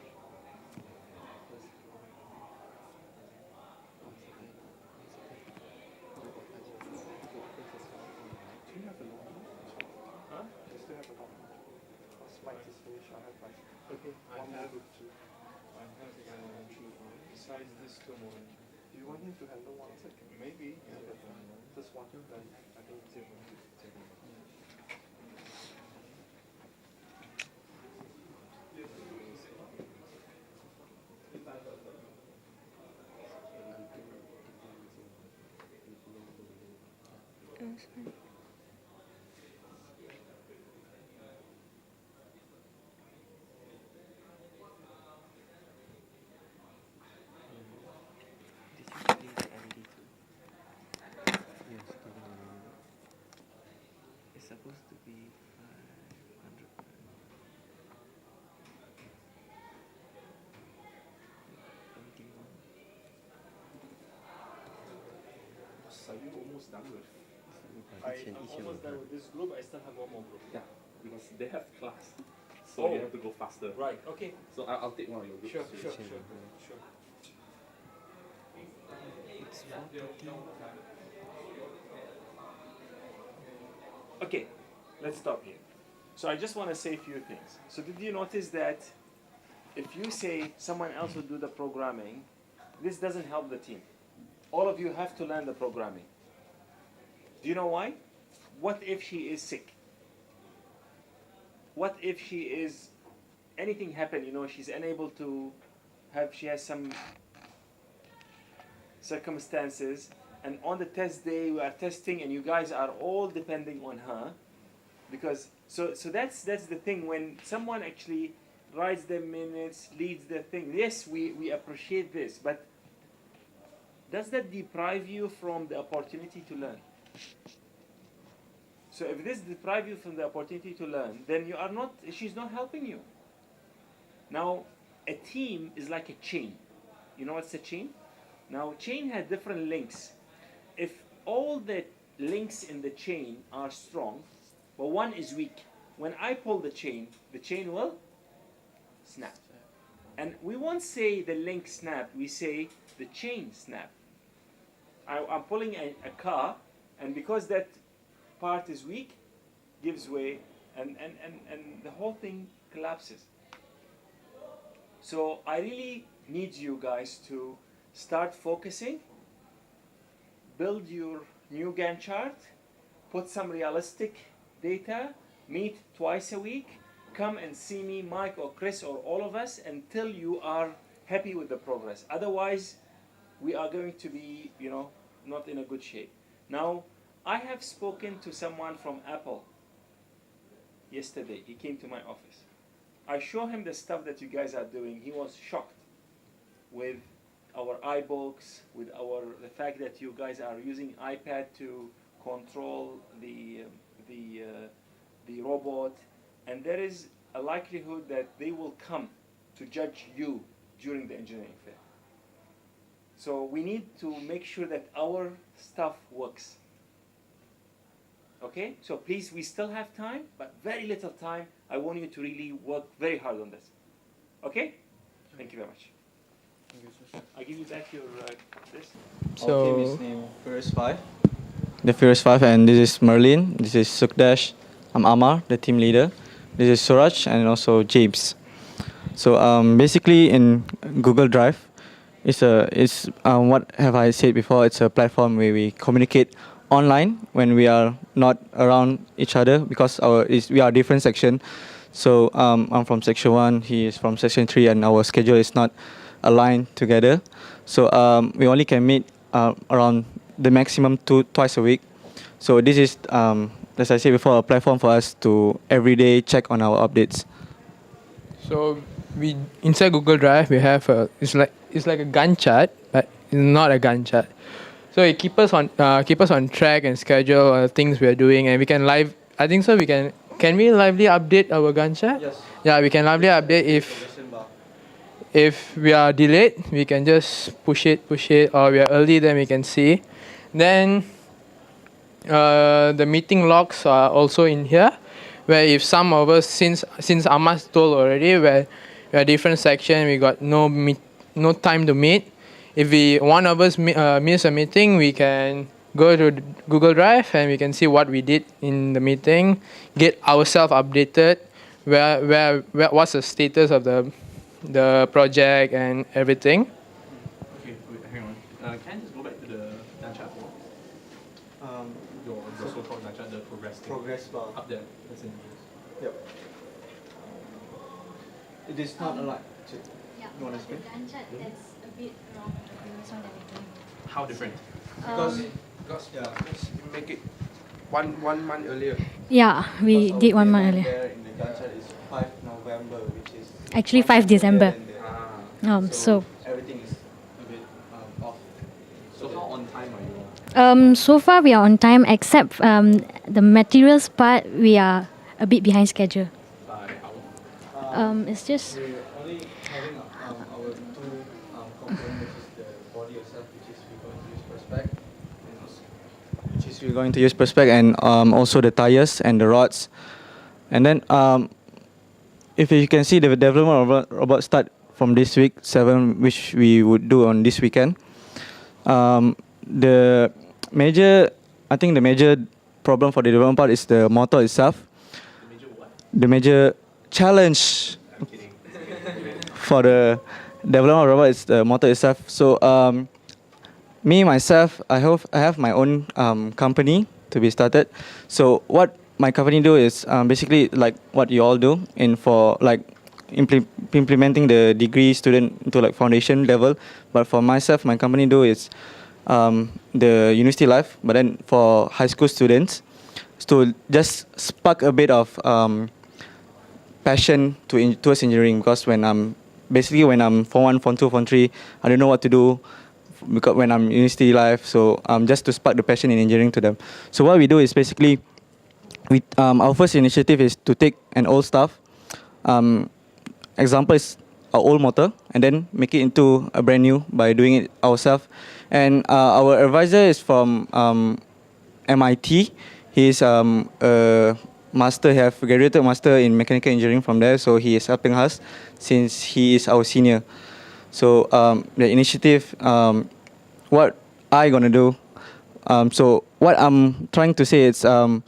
Okay, I have 1 2. I have 2 on. besides this two more? Do you want him to handle one second? Maybe. Yeah, but, Just one, then I think it's different. It's supposed to be 500. So you almost done with. I'm almost done with this group. I still have one more group. Yeah, because they have class, so you have to go faster. Right. Okay. So I'll take one of your groups. Sure. to Sure. change. Sure. Sure. It's 4:30. Okay, let's stop here. So I just want to say a few things. So did you notice that if you say someone else will do the programming, this doesn't help the team. All of you have to learn the programming. Do you know why? What if she is sick? What if she is, anything happen, she's unable to she has some circumstances, and on the test day we are testing and you guys are all depending on her, because so that's the thing. When someone actually writes the minutes, leads the thing, yes, we appreciate this, but does that deprive you from the opportunity to learn? So if this deprives you from the opportunity to learn, then she's not helping you. Now, a team is like a chain. You know what's a chain? Now, chain has different links. If all the links in the chain are strong, but one is weak, when I pull the chain will snap. And we won't say the link snap, we say the chain snap. I'm pulling a car, and because that part is weak, gives way, and the whole thing collapses. So I really need you guys to start focusing, build your new Gantt chart, put some realistic data, meet twice a week, come and see me, Mike or Chris or all of us, until you are happy with the progress. Otherwise, we are going to be, not in a good shape. Now, I have spoken to someone from Apple yesterday. He came to my office. I show him the stuff that you guys are doing. He was shocked with our iBooks, with the fact that you guys are using iPad to control the robot, and there is a likelihood that they will come to judge you during the engineering fair. So we need to make sure that our stuff works. Okay? So please, we still have time, but very little time. I want you to really work very hard on this. Okay? Thank you very much. I'll give you back your this. So, our team is named Furious 5. The Furious 5, and this is Merlin, this is Sukdash, I'm Amar, the team leader. This is Suraj, and also James. So basically in Google Drive, it's what have I said before, it's a platform where we communicate online when we are not around each other, because we are different section. So I'm from section 1, he is from section 3, and our schedule is not aligned together. So we only can meet around the maximum twice a week. So this is, as I said before, a platform for us to everyday check on our updates. So inside Google Drive we have it's like a Gantt chart, but it's not a Gantt chart. So it keep us on track and schedule things we are doing, and we can I think so we can we lively update our Gantt chart? Yes. Yeah, we can lively update if we are delayed, we can just push it, or we are early, then we can see. Then the meeting logs are also in here, where if some of us, since Ahmad told already, where we are different section, we got no time to meet. If one of us miss a meeting, we can go to Google Drive and we can see what we did in the meeting, get ourselves updated, where what's the status of the project and everything. Can I just go back to the Gantt chart for your so-called Gantt chart, the progress thing? Progress bar. Up there, that's in Yep. It is not alike. Yeah, You want to explain? Gantt chart, that's a bit wrong with the previous one that we're doing. How different? Um, Because you make it one month earlier. Yeah, we did 1 month earlier. There in the Gantt chart is 5 November, which is Actually 5 December. So everything is a bit off. So how on time are you? so far we are on time, except the materials part we are a bit behind schedule. It's just We're only having our two components, which is the body itself, which is we're going to use Perspec, which is we're going to use Perspec, and also the tires and the rods. And then if you can see, the development of robot start from this week 7, which we would do on this weekend. The major problem for the development part is the motor itself. The major challenge for the development of robot is the motor itself. So me myself, I have my own company to be started. So what my company do is basically like what you all do for like implementing the degree student into like foundation level. But for myself, my company do is the university life, but then for high school students, to just spark a bit of passion towards engineering. Because when I'm Form 1, Form 2, Form 3, I don't know what to do because when I'm university life. So just to spark the passion in engineering to them. So what we do is basically, our first initiative is to take an old stuff. Example is our old motor, and then make it into a brand new by doing it ourselves. And our advisor is from MIT. He's a master, graduated master in mechanical engineering from there. So he is helping us since he is our senior. So the initiative, what I gonna do? So what I'm trying to say is, I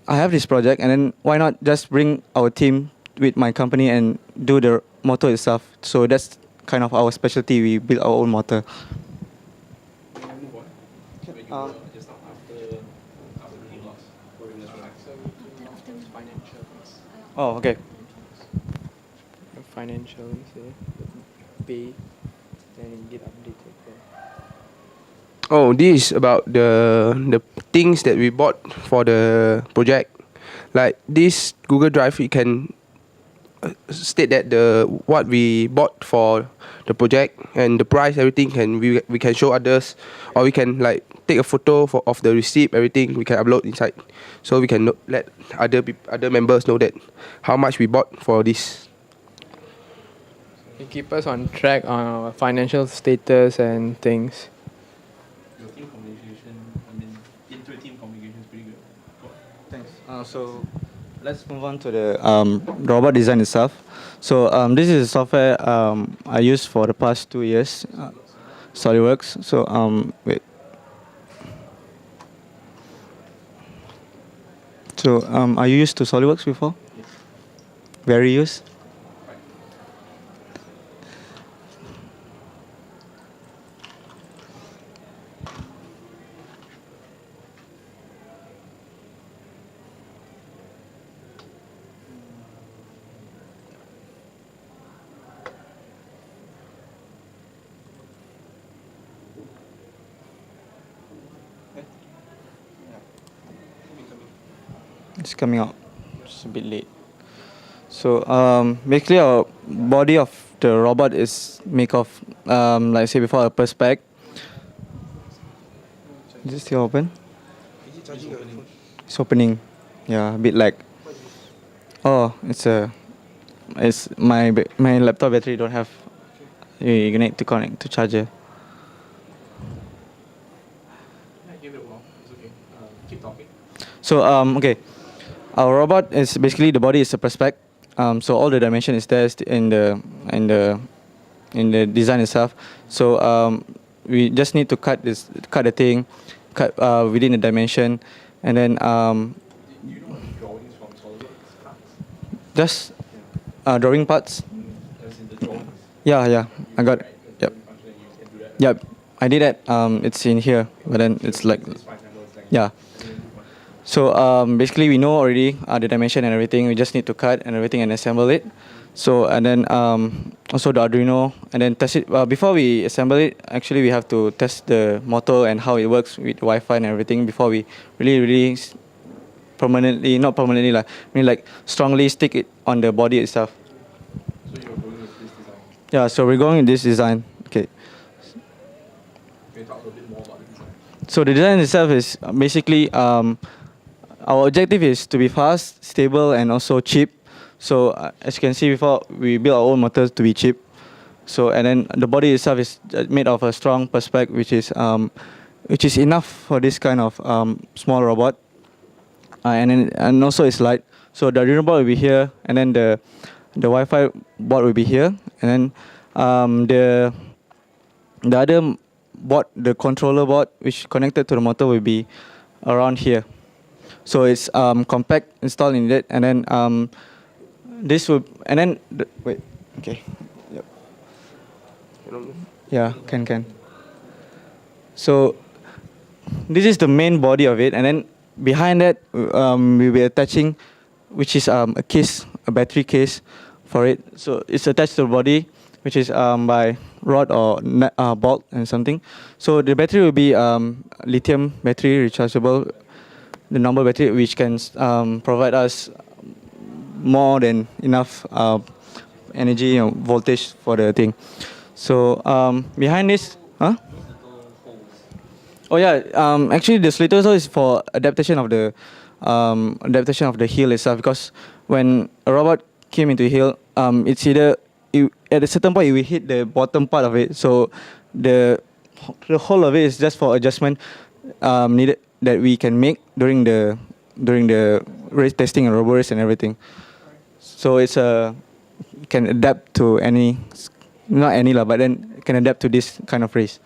have this project, and then why not just bring our team with my company and do the motor itself? So that's kind of our specialty. We build our own motor. Oh, okay. Financial, pay, then get updated. Oh, this is about the things that we bought for the project. Like this Google Drive, we can state that what we bought for the project and the price, everything we can show others, or we can like take a photo of the receipt, everything we can upload inside, so we can let other members know that how much we bought for this. It keep us on track on our financial status and things. Your team communication, inter-team communication is pretty good. Thanks. So let's move on to the robot design itself. So this is a software I used for the past 2 years, SolidWorks. So wait. So are you used to SolidWorks before? Yes. Very used? It's coming out. It's a bit late. So basically, our body of the robot is made of, like I said before, a Perspec. Is it still open? It's opening. Yeah, a bit like. Oh, it's my laptop battery don't have. You need to connect to charger. Give it a while. It's okay. Keep talking. So okay. Our robot is basically, the body is a Perspec. So all the dimension is there in the design itself. So we just need to cut the thing, within the dimension, and then Do you know any drawings from SolidWorks parts? just drawing parts. As in the drawings? Yeah, I got it. Yep. Yep, I did that. It's in here, but then it's like, yeah. So basically we know already the dimension and everything. We just need to cut and everything and assemble it. So and then also the Arduino and then test it. Before we assemble it, actually we have to test the motor and how it works with Wi-Fi and everything before we really permanently, not permanently like, I mean like strongly stick it on the body itself. So you're going with this design? Yeah, so we're going with this design. Okay. Can you talk a bit more about the design? So the design itself is basically our objective is to be fast, stable, and also cheap. So as you can see before, we built our own motors to be cheap. So and then the body itself is made of a strong perspex, which is enough for this kind of small robot. And also it's light. So the Arduino board will be here, and then the Wi-Fi board will be here, and then the other board, the controller board, which connected to the motor, will be around here. So it's compact, installed in it, and then this will, and then wait, okay, yep, yeah, can. So this is the main body of it, and then behind that we'll be attaching, which is a case, a battery case for it. So it's attached to the body, which is by rod or bolt and something. So the battery will be lithium battery, rechargeable, the normal battery, which can provide us more than enough energy, voltage for the thing. So behind this, huh? Oh yeah, actually the slither hole is for adaptation of the heel itself, because when a robot came into heel, it's either at a certain point it will hit the bottom part of it. So the whole of it is just for adjustment needed that we can make during the race testing and robo race and everything. So it's can adapt to any, not any lah, but then can adapt to this kind of race.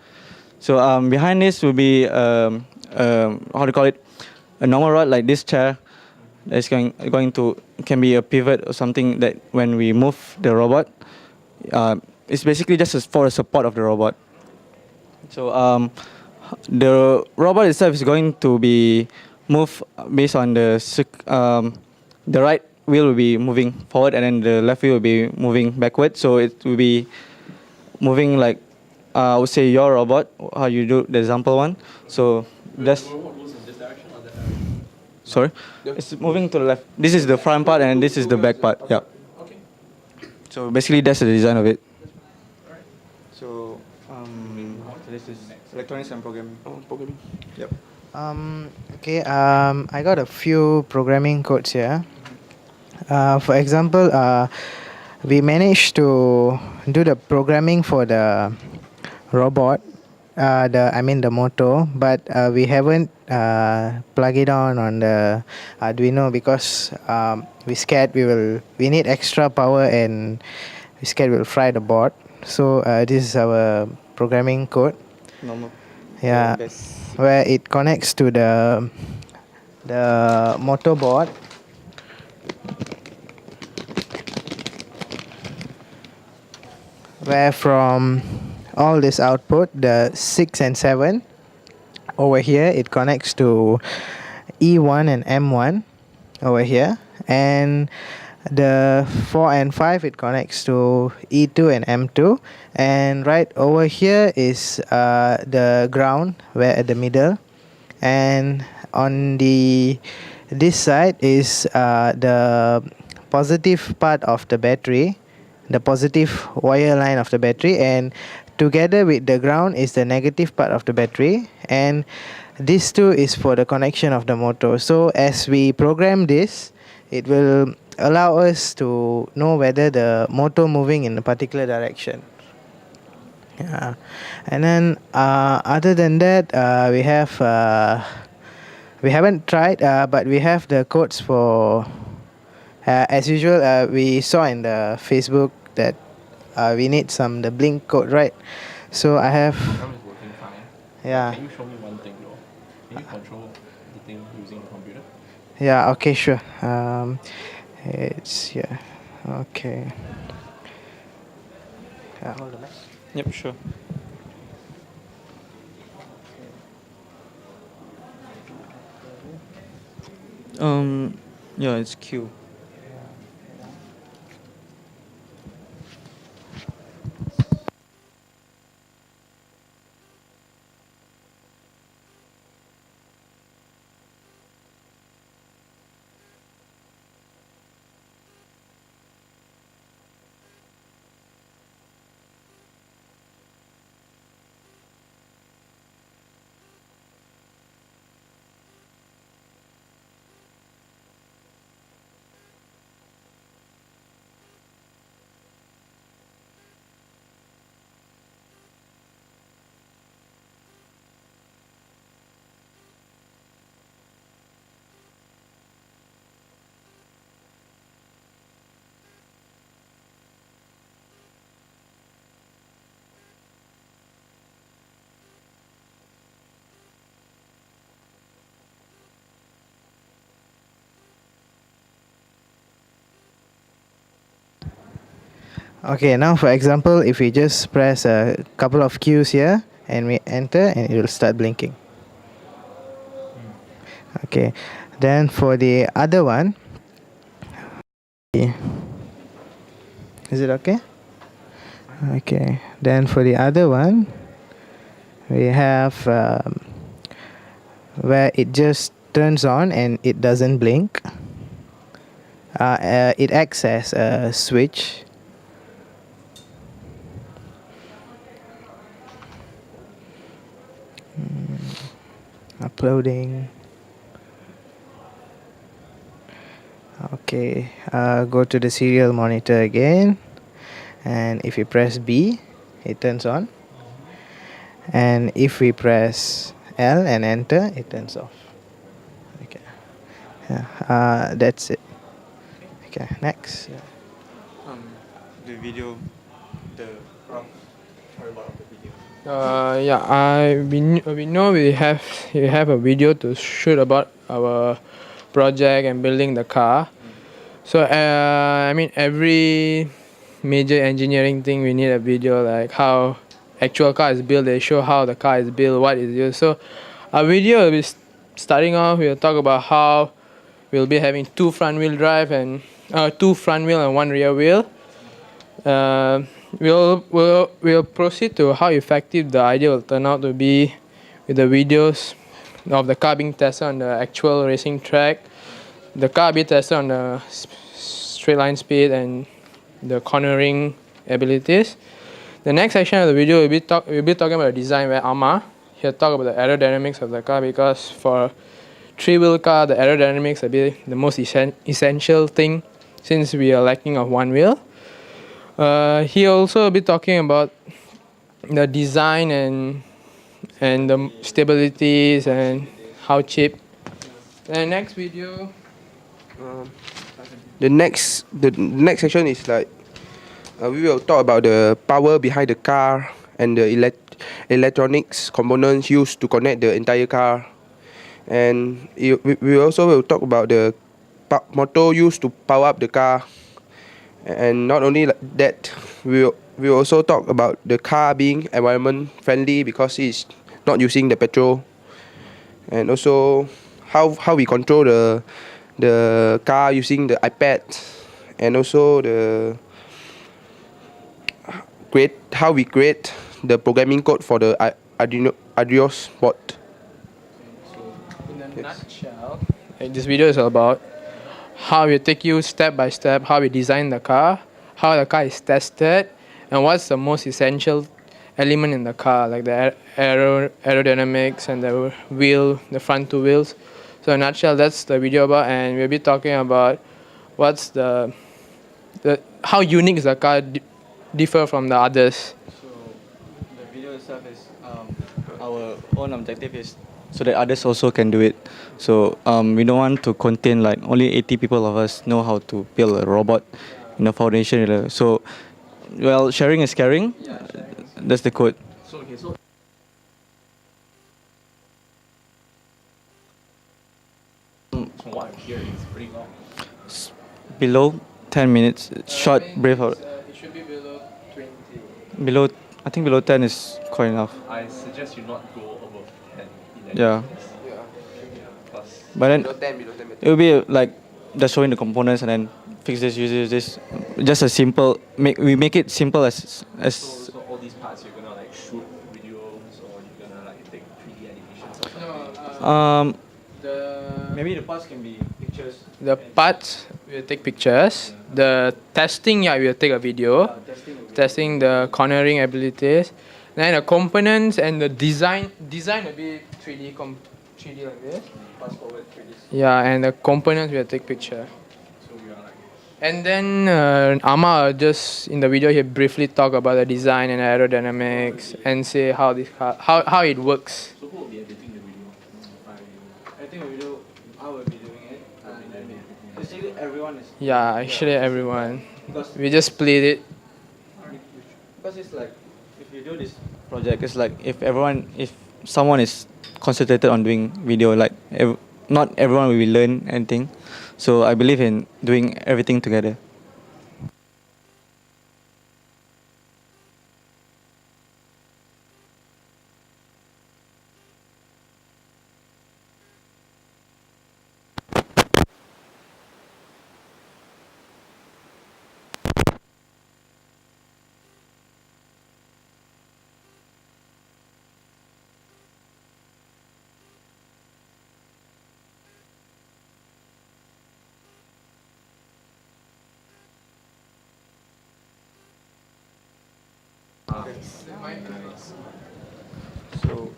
So behind this will be how to call it, a normal rod like this chair that's going to, can be a pivot or something that when we move the robot, it's basically just for a support of the robot. So the robot itself is going to be moved based on the right wheel will be moving forward, and then the left wheel will be moving backward. So it will be moving like I would say your robot, how you do the example one. So that's. Sorry, it's moving to the left. This is the front part, and this is the back part. Yeah. Okay. So basically, that's the design of it. So this is electronics and programming. Oh, programming. Yep. Okay. I got a few programming codes here. For example, we managed to do the programming for the robot, the motor, but we haven't plug it on the Arduino because we scared we need extra power, and we scared we'll fry the board. So this is our programming code. Normal. Yeah, where it connects to the motor board. Where from all this output, the 6 and 7 over here, it connects to E1 and M1 over here, and the 4 and 5, it connects to E2 and M2, and right over here is the ground, where at the middle, and on this side is the positive part of the battery, the positive wire line of the battery, and together with the ground is the negative part of the battery, and this too is for the connection of the motor. So as we program this, it will allow us to know whether the motor moving in a particular direction. Yeah. And then other than that, we haven't tried, but we have the codes for as usual. We saw in the Facebook that we need the blink code, right? So I have. Program is working fine. Yeah. Can you show me one thing though? Can you control the thing using the computer? Yeah. Okay. Sure. It's here. Okay. Hold on. Yep. Sure. Yeah, it's Q. Okay, now for example, if we just press a couple of cues here and we enter, and it will start blinking. Okay, then for the other one, is it okay? Okay, then for the other one, we have where it just turns on and it doesn't blink. It acts as a switch. Uploading. Okay, go to the serial monitor again, and if you press B, it turns on, and if we press L and enter, it turns off. Okay, yeah, that's it. Okay, next. The video, the rough robot of the video. We know we have a video to shoot about our project and building the car. So I mean, every major engineering thing we need a video, like how actual car is built. They show how the car is built, what is used. So our video will be starting off. We'll talk about how we'll be having two front wheel and one rear wheel. We'll proceed to how effective the idea will turn out to be with the videos of the car being tested on the actual racing track, the car being tested on the straight line speed and the cornering abilities. The next section of the video we'll be talking about the design, where Amar he'll talk about the aerodynamics of the car, because for three-wheel car the aerodynamics will be the most essential thing, since we are lacking of one wheel. He also will be talking about the design and the stabilities and how cheap. The next video. The next section is like we will talk about the power behind the car and the electronics components used to connect the entire car, and we also will talk about the motor used to power up the car. And not only that, we'll also talk about the car being environment friendly because it's not using the petrol, and also how we control the car using the iPad, and also how we create the programming code for the Arduino board. In a nutshell, this video is about how we take you step by step, how we design the car, how the car is tested, and what's the most essential element in the car, like the aerodynamics and the front two wheels. So in a nutshell, that's the video about, and we'll be talking about what's how unique is the car differ from the others. So the video itself is our own objective is so that others also can do it. So we don't want to contain like only 80 people of us know how to build a robot in a foundation. So, well, sharing is caring. That's the quote. So from what I'm hearing, it's pretty long. Below 10 minutes. Short, brief. It should be below 20. I think below 10 is quite enough. I suggest you not go above 10, 11 Yeah. minutes. Plus But then Below 10, below 10 better. it will be like just showing the components and then fix this, use this. Just a simple. We make it simple as. So all these parts you're gonna like shoot videos or you're gonna like take 3D animations or something? Maybe the parts can be pictures. The parts we'll take pictures. The testing, yeah, we'll take a video. Testing the cornering abilities. Then the components and the design will be 3D 3D like this. Fast forward 3D. Yeah, and the components we'll take picture. So we are like. And then Amma just in the video he briefly talk about the design and aerodynamics and say how it works. So who will be editing the video? I think I will be doing it. Actually, everyone is. Yeah, actually everyone. Because We just split it. Because it's like, if you do this project, it's like if someone is concentrated on doing video, like not everyone will learn anything. So I believe in doing everything together. So,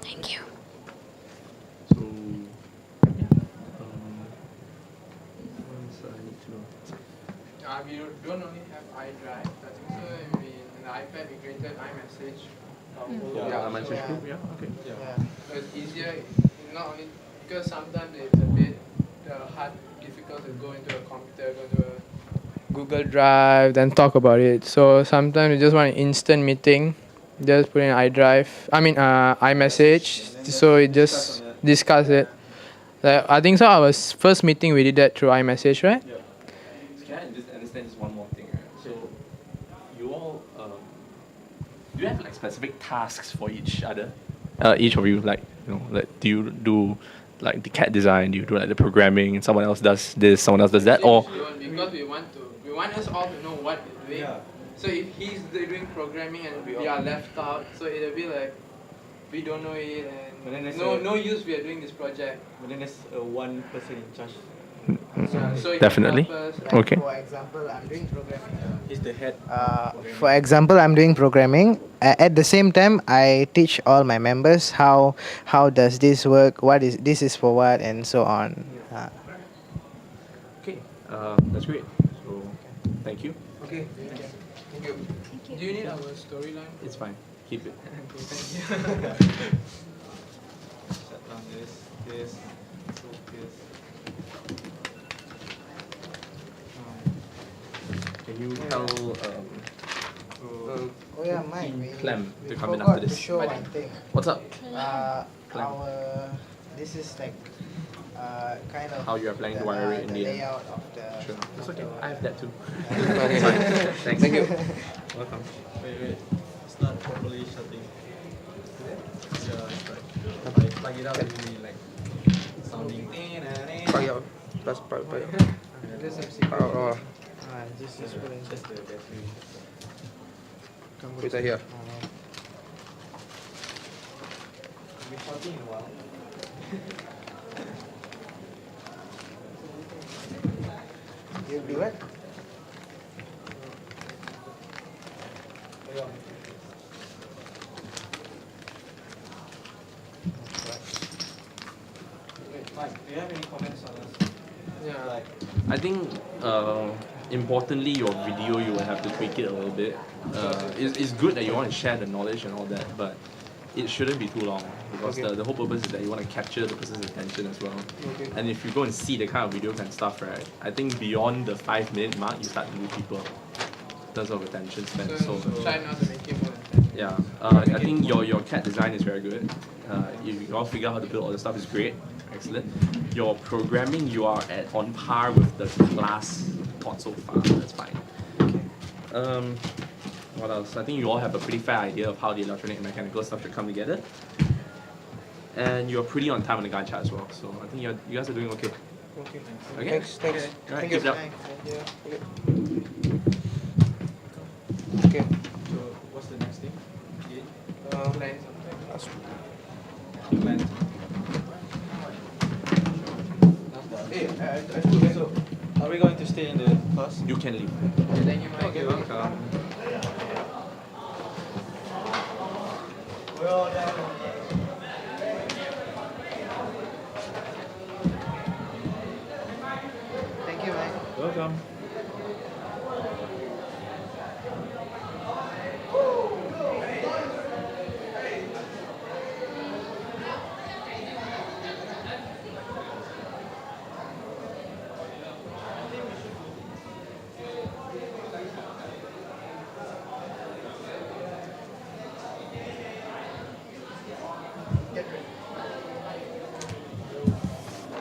Thank you. So I need to know. We don't only have iDrive. I think so. In the iPad we created iMessage. Yeah, iMessage group. Yeah. Okay. So it's easier, not only because sometimes it's a bit hard, difficult to go into a computer, go to a Google Drive, then talk about it. So sometimes you just want an instant meeting, just put in iMessage, so it just discuss it. I think so. Our first meeting we did that through iMessage, right? Yeah. So can I just understand just one more thing? Right? So you all do you have like specific tasks for each other? Each of you, like do you do like the CAD design? Do you do like the programming, and someone else does this, someone else does that, or? Because we want us all to know what we're doing. Yeah. So if he's doing programming and we are left out, so it'll be like we don't know it and no use we are doing this project. But then there's one person in charge. So Definitely. Okay. For example, I'm doing programming. He's the head. For example, I'm doing programming. At the same time, I teach all my members how does this work, this is for what, and so on. Okay, that's great. So, thank you. Okay. Thank you. Do you need our storyline? It's fine. Keep it. Okay, thank you. Set down this, focus. Can you tell Oh yeah, Mike. Clem we to come in forgot after this? to show one thing. What's up? Clem. This is like kind of How you are planning to wire it in the end. layout of the. Sure. That's okay. I have that too. Okay. Fine. Thank you. Welcome. Wait. It's not properly shutting. Yeah, it's like if I plug it out, it will be like sounding. Plug it out. Plus plug it out. There's some secret. Just put in. Just the battery. Put it here. We've been talking in a while. You'll be what? Mike, do you have any comments on this? Yeah. I think importantly, your video you will have to tweak it a little bit. It's good that you want to share the knowledge and all that, but it shouldn't be too long because the whole purpose is that you want to capture the person's attention as well. Okay. And if you go and see the kind of videos and stuff, right, I think beyond the 5-minute mark, you start to lose people in terms of attention span. So try not to make it more. yeah, I think your CAD design is very good. You all figure out how to build all the stuff is great, excellent. Your programming, you are on par with the class taught so far. That's fine. What else? I think you all have a pretty fair idea of how the electronic and mechanical stuff should come together. And you're pretty on time on the Gantt chart as well. So I think you guys are doing okay. Okay. Okay? Thanks. Okay. All right, keep it up. Okay. So what's the next thing? Plans. Plans. Hey, I forgot. So, are we going to stay in the class? You can leave. Thank you, Mike. Okay, welcome. Thank you, Mike. Welcome.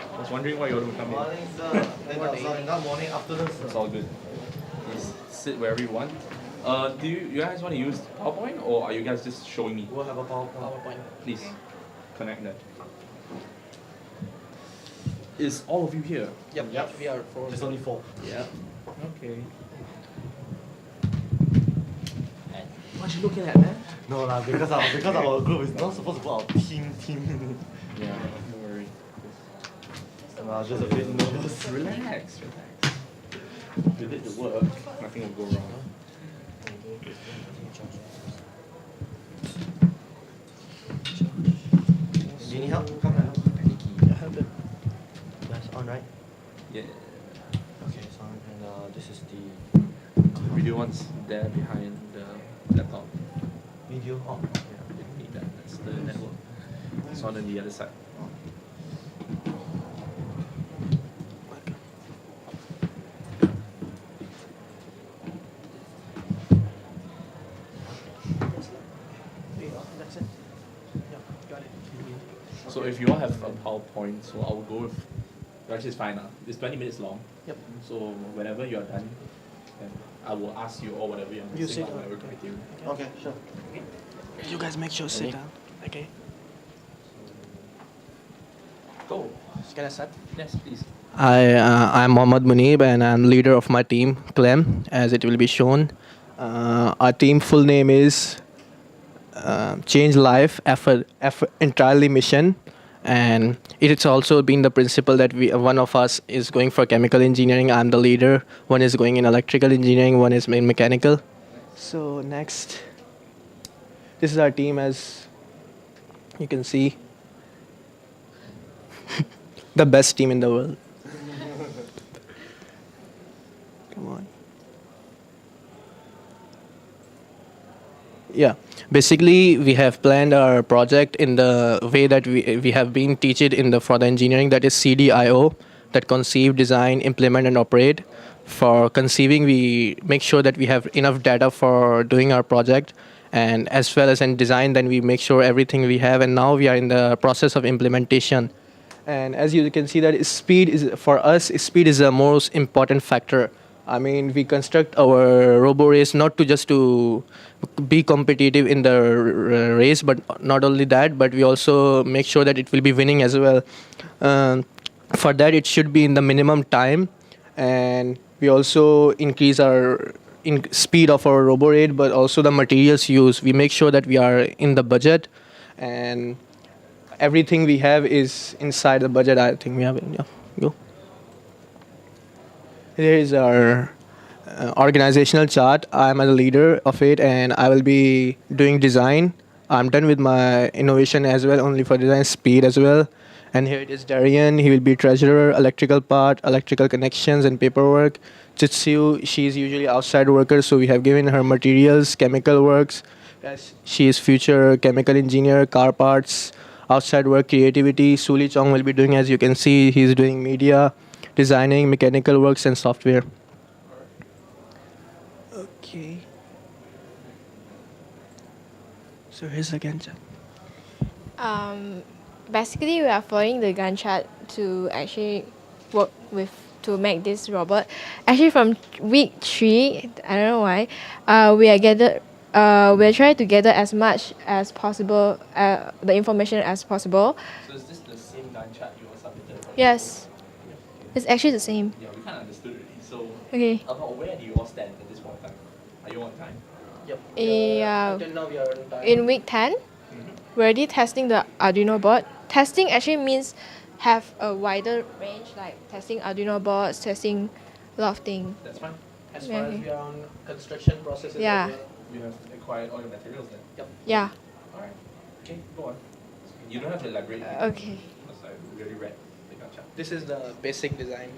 I was wondering why you want to come in. Morning, sir. Not morning, afternoon, sir. It's all good. Please sit wherever you want. Do you guys want to use PowerPoint or are you guys just showing me? We'll have a PowerPoint. Please connect that. Is all of you here? Yep. We are four. There's only 4. Yeah. Okay. What you looking at, man? No lah, because our group is not supposed to put our team. Yeah, don't worry. I was just a bit nervous. Relax. If you did the work, nothing will go wrong. Do you need help? Come now. That's on, right? Yeah. Okay, it's on. And this is the Video one's there behind the laptop. video. Oh. Yeah, we didn't need that. That's the network. It's on the other side. That's it. Yeah, got it. So if you all have a PowerPoint, so I'll go with. Actually, it's fine. It's 20 minutes long. Yep. So whenever you're done, then I will ask you all whatever you're You missing sit or whatever down. criteria. Okay, sure. You guys make sure sit down. Okay. Go. Can I start? Yes, please. I'm Mohammad Munib and I'm leader of my team, Clem, as it will be shown. Our team full name is Change Life Effort Entirely Mission, and it has also been the principle that one of us is going for chemical engineering. I'm the leader. One is going in electrical engineering. One is in mechanical. So next, this is our team, as you can see. The best team in the world. Come on. Yeah, basically we have planned our project in the way that we have been teach it in the for the engineering, that is CDIO, that conceive, design, implement and operate. For conceiving, we make sure that we have enough data for doing our project, and as well as in design, then we make sure everything we have, and now we are in the process of implementation. And as you can see that speed is, for us, speed is the most important factor. I mean, we construct our robo race not to just to be competitive in the race, but not only that, but we also make sure that it will be winning as well. For that, it should be in the minimum time, and we also increase our speed of our robo race, but also the materials used. We make sure that we are in the budget, and everything we have is inside the budget. I think we have it. Yeah, go. Here is our organizational chart. I'm a leader of it, and I will be doing design. I'm done with my innovation as well, only for design speed as well. And here it is Darian. He will be treasurer, electrical part, electrical connections and paperwork. Chitsu, she's usually outside worker, so we have given her materials, chemical works. As she is future chemical engineer, car parts, outside work, creativity. Suli Chong will be doing, as you can see, he's doing media, designing, mechanical works and software. Okay. So here's the Gantt chart. Basically, we are following the Gantt chart to actually work with to make this robot. Actually, from week 3, I don't know why, we are gathered. We're trying to gather as much as possible, the information as possible. So is this the same Gantt chart you all submitted? Yes, it's actually the same. Yeah, we kind of understood already. So Okay. about where do you all stand at this point in time? Are you on time? Yep. Yeah, Until now we are on time. in week 10, we're already testing the Arduino board. Testing actually means have a wider range, like testing Arduino boards, testing a lot of things. That's fine. As Yeah, far as okay. we are on construction processes, Yeah. You have acquired all your materials then? Yep. Yeah. Alright. Okay, go on. You don't have to elaborate. Okay. Because I really read the Gantt chart. This is the basic design.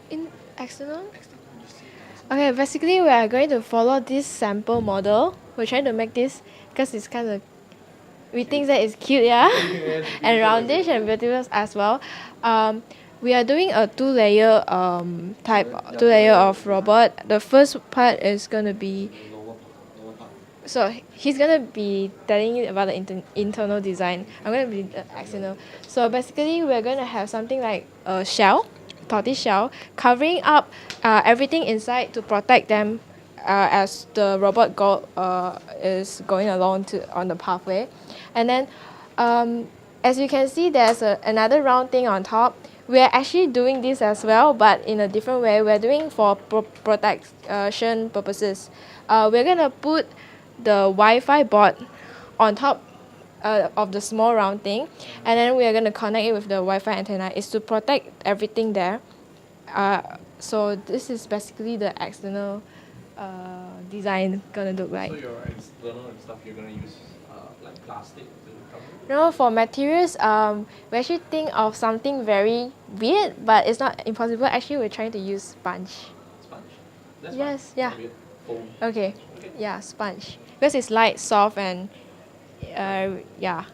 In external? Okay, basically we are going to follow this sample model. We're trying to make this because it's kind of, we think that it's cute, yeah, and roundish and beautiful as well. We are doing a two-layer two-layer of robot. The first part is gonna be, so he's gonna be telling you about the internal design. I'm gonna be the external. So basically, we're gonna have something like a shell, tortoise shell, covering up everything inside to protect them as the robot is going along on the pathway. And then, as you can see, there's another round thing on top. We're actually doing this as well, but in a different way. We're doing for protection purposes. We're gonna put the Wi-Fi board on top of the small round thing, and then we are going to connect it with the Wi-Fi antenna. It's to protect everything there. So this is basically the external design gonna look like. So your external and stuff, you're going to use like plastic to cover it? No, for materials, we actually think of something very weird, but it's not impossible. Actually, we're trying to use sponge. Sponge? That's Yes, fine. yeah. Not weird. Foam. Okay, yeah, sponge. Because it's light, soft, and yeah.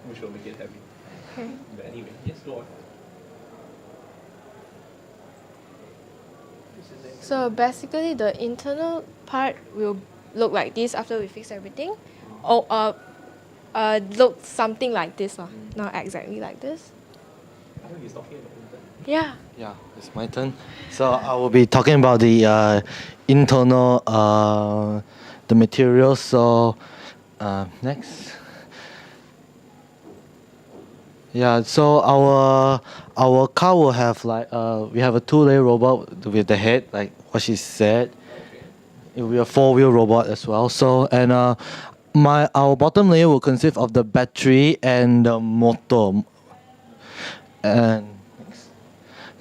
Which will make it heavy. Okay. But anyway, yes, go on. So basically, the internal part will look like this after we fix everything, or look something like this, not exactly like this. I think he's talking about that. Yeah. Yeah, it's my turn. So I will be talking about the internal, the materials. So next. Yeah, so our car will have like we have a two-layer robot with the head, like what she said. It will be a four-wheel robot as well. So and our bottom layer will consist of the battery and the motor. And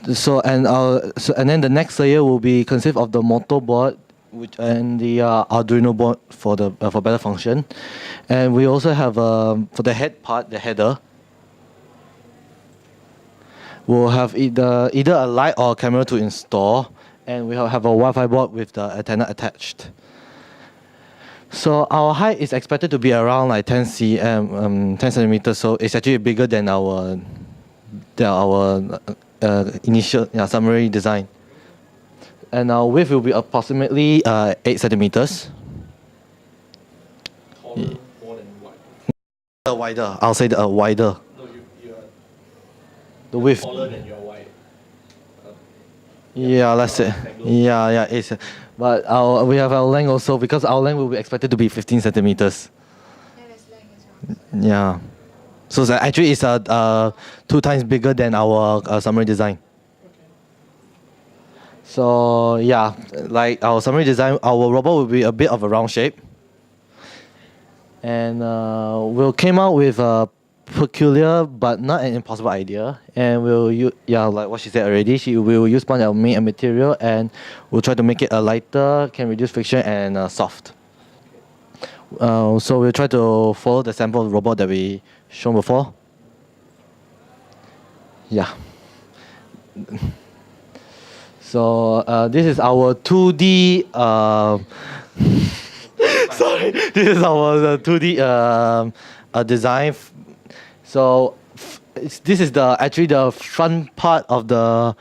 and then the next layer will be consist of the motor board, and the Arduino board for better function. And we also have for the head part, the header. We'll have either a light or a camera to install, and we have a Wi-Fi board with the antenna attached. So our height is expected to be around like 10 centimeters. So it's actually bigger than our initial summary design. And our width will be approximately 8 centimeters. Taller, more than wide. Wider. I'll say wider. No, you're The width. taller than your wide. Yeah, let's say. Yeah, it's. But we have our length also, because our length will be expected to be 15 centimeters. Yeah. So actually it's 2 times bigger than our summary design. So yeah, like our summary design, our robot will be a bit of a round shape. And we came out with a peculiar but not an impossible idea. And we'll use, like what she said already, we will use sponge as main material, and we'll try to make it a lighter, can reduce friction, and soft. So we'll try to follow the sample of the robot that we shown before. Yeah. So this is our 2D. Sorry, this is our 2D design. So this is actually the front part of the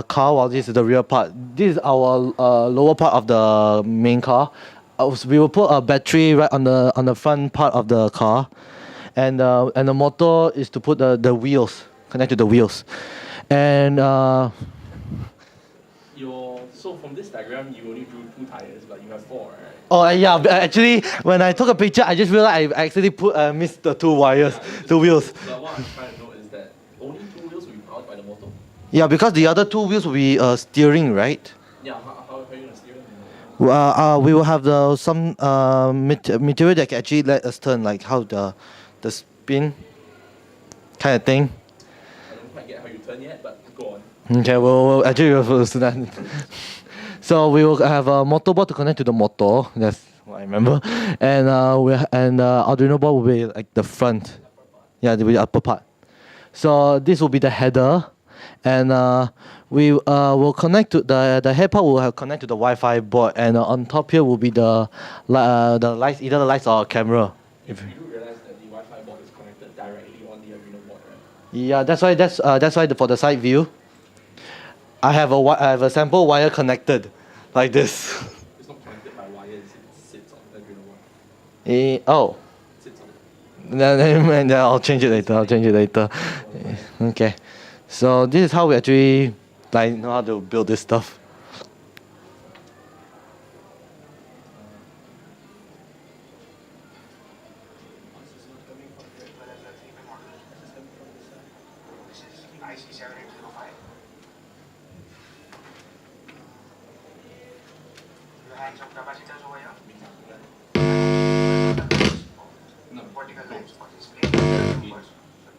car, while this is the rear part. This is our lower part of the main car. We will put a battery right on the front part of the car, and the motor is to put the wheels connect to the wheels. And so from this diagram, you only drew 2 tires, but you have 4, right? oh yeah, but actually, when I took a picture, I just realized I actually missed the 2 wires, 2 wheels. But what I'm trying to know is that only 2 wheels will be powered by the motor? Yeah, because the other 2 wheels will be steering, right? Yeah, how are you going to steer them? We will have some material that can actually let us turn, like how the spin kind of thing. I don't quite get how you turn yet, but go on. Okay, well actually we'll do that. So we will have a motorboard to connect to the motor. That's what I remember. And Arduino board will be like the front. Yeah, the upper part. So this will be the header, and we will connect to the head part will have connect to the Wi-Fi board, and on top here will be the lights, either the lights or a camera. You do realize that the Wi-Fi board is connected directly on the Arduino board, right? Yeah, that's why for the side view, I have a sample wire connected, like this. It's not connected by wires, it sits on the Arduino board. Oh. It sits on it. Then I'll change it later. Okay. So this is how we actually know how to build this stuff.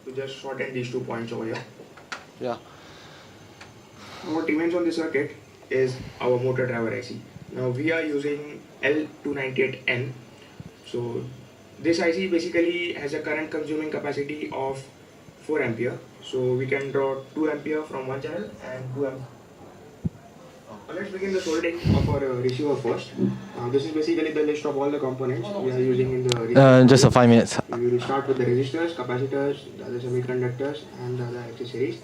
To just shorten these 2 points over here. Yeah. What remains on the circuit is our motor driver IC. Now we are using L298N. So this IC basically has a current consuming capacity of 4 ampere. So we can draw 2 ampere from one channel and 2 ampere. Let's begin the soldering of our receiver first. This is basically the list of all the components we are using in the receiver. Just 5 minutes. We will start with the resistors, capacitors, the other semiconductors, and the other accessories.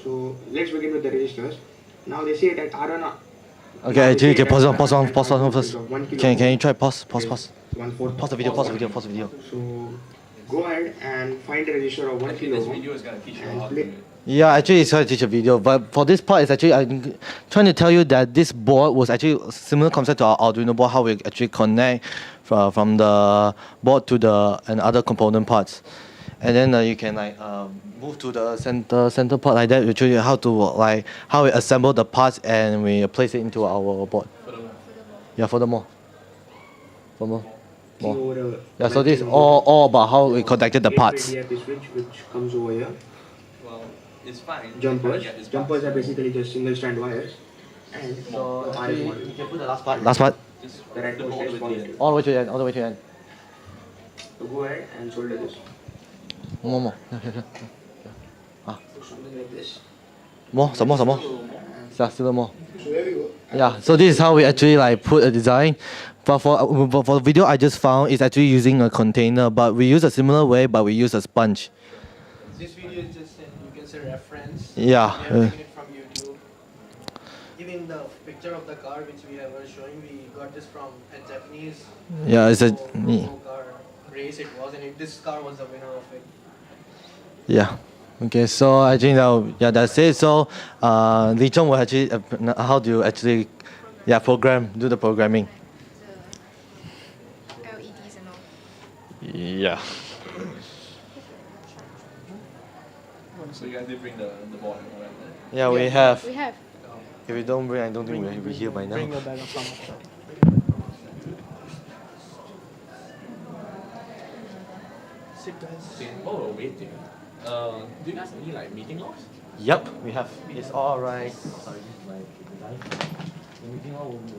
So let's begin with the resistors. Now they say that R1. Okay, actually, pause on first. Can you try pause? Pause the video. So go ahead and find the resistor of 1 kilo. This video is going to teach you how to do it. Yeah, actually it's going to teach a video, but for this part, it's actually I'm trying to tell you that this board was actually a similar concept to our Arduino board, how we actually connect from the board to and other component parts, and then you can move to the center part like that. We show you how we assemble the parts and we place it into our board. Yeah, furthermore. More. Yeah, so this is all about how we connected the parts. The switch which comes over here. Well, it's fine. Jumpers are basically just single strand wires. And so actually, you can put the last part. Just the rightmost is positive. All the way to the end. So go ahead and solder this. More. So something like this. Some more. Yeah, still more. So there we go. Yeah, so this is how we actually put a design. But for the video I just found, it's actually using a container, but we use a similar way, but we use a sponge. This video is just you can say reference. Yeah. We have taken it from YouTube. Even the picture of the car which we were showing, we got this from a Japanese. Yeah, it's a car race it was, and this car was the winner of it. Yeah. Okay, so I think that's it. So Li Chong will actually how do you actually do the programming? LEDs and all. Yeah. So you guys did bring the board, right? Yeah, we have. We have. If we don't bring, I don't think we'll be here by now. Bring your bag of some. Sit guys. Oh, we're waiting. Do you guys have any meeting logs? Yep, we have. It's all right. Sorry, the meeting log will be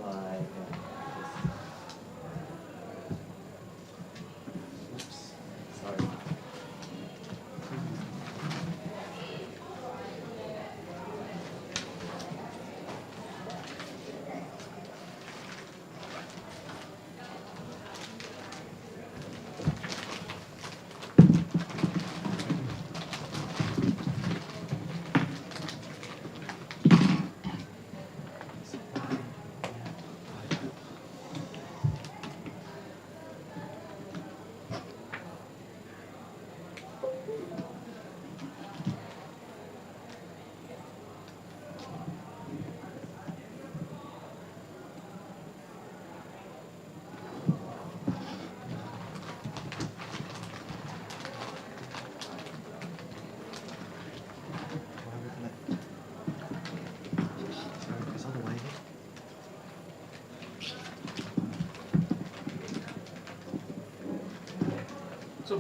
oops, sorry.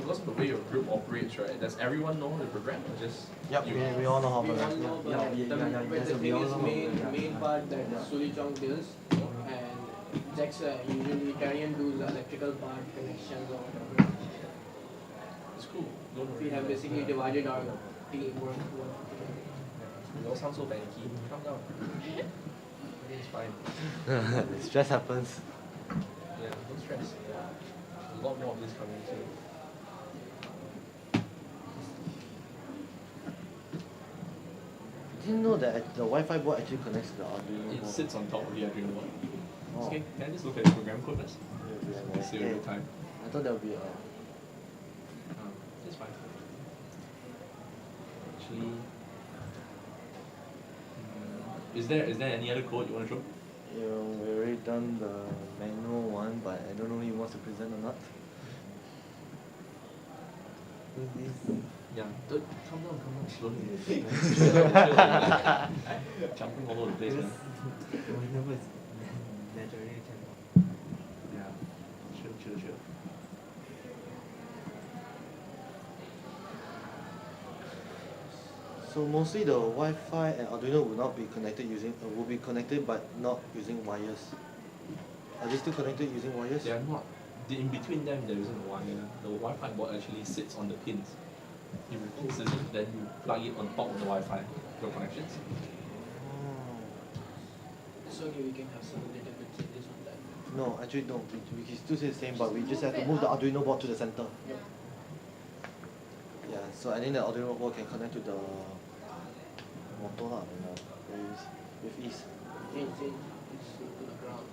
because of the way your group operates, right? Does everyone know the program or just Yep, you? we all know how We to all know, but the thing is main part that Suli Chong deals, and Jax usually Darian do the electrical part, connections or whatever. It's cool. Don't worry. We have basically divided our teamwork. You all sound so panicky. Calm down. It's fine. Stress happens. Yeah, don't stress. There's a lot more of this coming too. Didn't know that the Wi-Fi board actually connects to the Arduino It board. sits on top of the Arduino board. Oh. Okay, can I just look at the program code first? Yeah, Save a bit of time. I thought that would be It's fine. Actually, is there any other code you want to show? we already done the manual one, but I don't know if he wants to present or not. Yeah, calm down, slowly. Jumping all over the place, man. Yeah, chill. So mostly the Wi-Fi and Arduino will not be connected will be connected but not using wires. Are they still connected using wires? They are not. In between them, there isn't a wire. The Wi-Fi board actually sits on the pins. You remove scissors, then you plug it on top of the Wi-Fi. Your connections. So we can have some little bit changes on that. No, actually no. We can still say the same, but we just have to move the Arduino board to the center. Yeah, so I think the Arduino board can connect to the motor with ease. Change to the ground.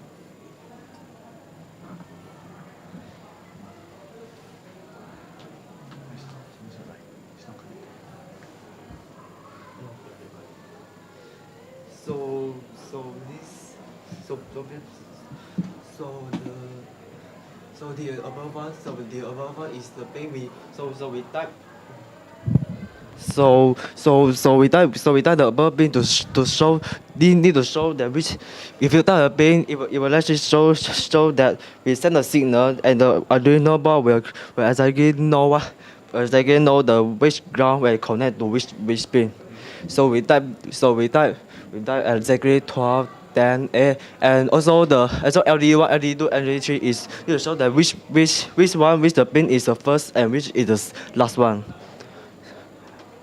The above one is the pin we we type. We type the above pin to show need to show that which if you type a pin it will actually show that we send a signal and the Arduino board will exactly know the which ground will connect to which pin. So we type exactly 12, 10, A, and also LED1, LED2, LED3 is to show that which the pin is the first and which is the last one.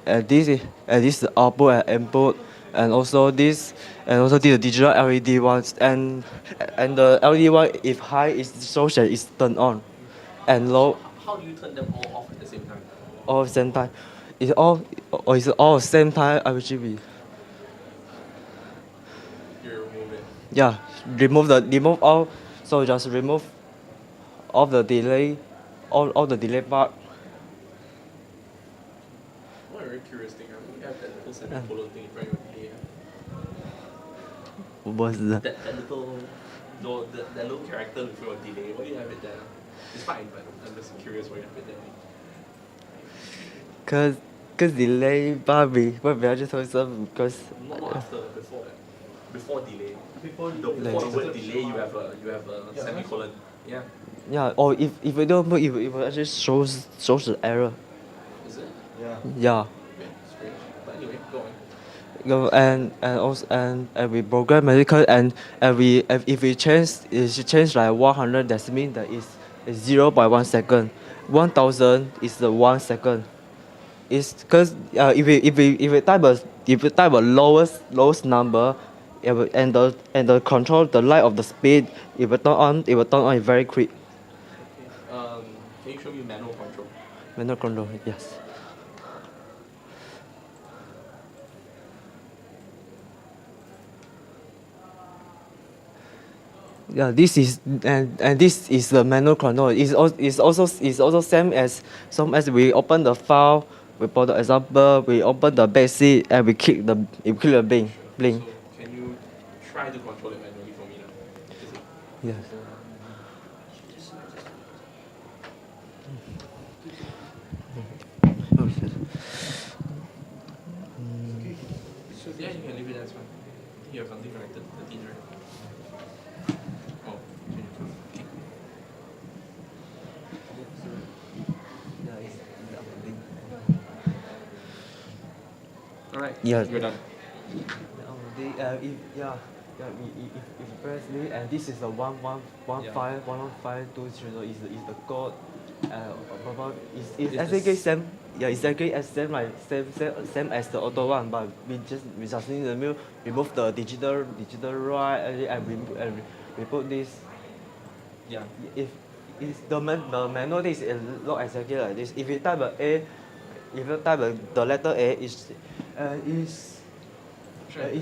And this is the output and input, and also this digital LED ones, and the LED one if high it shows that it's turned on, and low. How do you turn them all off at the same time? All at the same time. It's all at the same time RGB. You remove it. Yeah, remove all. So just remove all the delay, all the delay part. One very curious thing, you have that little semicolon thing in front of your delay. What's that? That little, no, that little character with your delay. Why do you have it there? It's fine, but I'm just curious why you have it there. Cause delay bar we just also because. Not after, before that. Before delay. Before the word delay, you have a semicolon. Yeah. Yeah, or if we don't put, it will actually shows the error. Is it? Yeah. Okay, strange. But anyway, go on. And we program medical and we if we change like 100, that means that is 0.1 second. 1000 is the 1 second. It's because if we type a lowest number, and the control the light of the speed, it will turn on very quick. Can you show me manual control? Manual control, yes. Yeah, this is this is the manual control. It's also same as we open the file, we put the example, we open the basic and we click the blink. So can you try to control it manually for me now? Yes. Oh shit. So yeah, you can leave it as well. You have something connected to the tin, right? Oh, okay. Yeah, Alright. Yeah. You're done. If firstly, and this is the 115.115.230 is the code. It's exactly same. Yeah, it's exactly as same same as the auto one, but we just need to remove the digital right and we put this. Yeah. If the manual is not exactly like this. If you type A, if you type the letter A it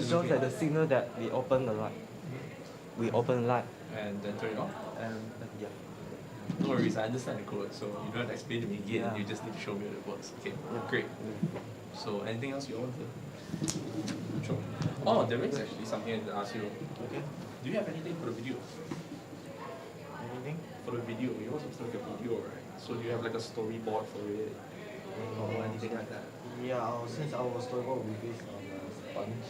shows that the signal that we open the light. We open the light. And then turn it off? Yeah. No worries, I understand the code, so you don't have to explain to me again, Yeah. you just need to show me how it works. Okay, great. So anything else you want to show? Oh, there is actually something I need to ask you. Okay. Do you have anything for the video? Anything? For the video, you're supposed to make a video, right? So do you have like a storyboard for it? Or anything like that? Yeah, since our storyboard will be based on a sponge,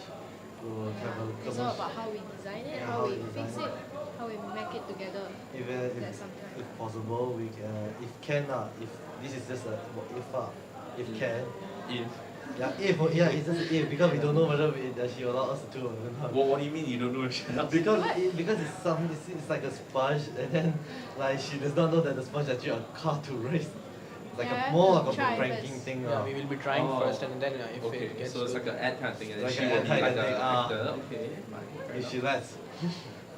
we'll have a It's all about how we design it, how we fix it, how we make it together. If possible, we can, if this is just a if can. If. Yeah, it's just if because we don't know whether she will allow us to do or not. What do you mean you don't know if she allows? Because it's like a sponge, and then like she does not know that the sponge is actually a car to race. It's like more like a pranking thing. Yeah, we will be trying first, and then if it gets so it's like an ad kind of thing, and then like she an will ad be kind like of an thing, actor. Okay, fair If she enough. lets.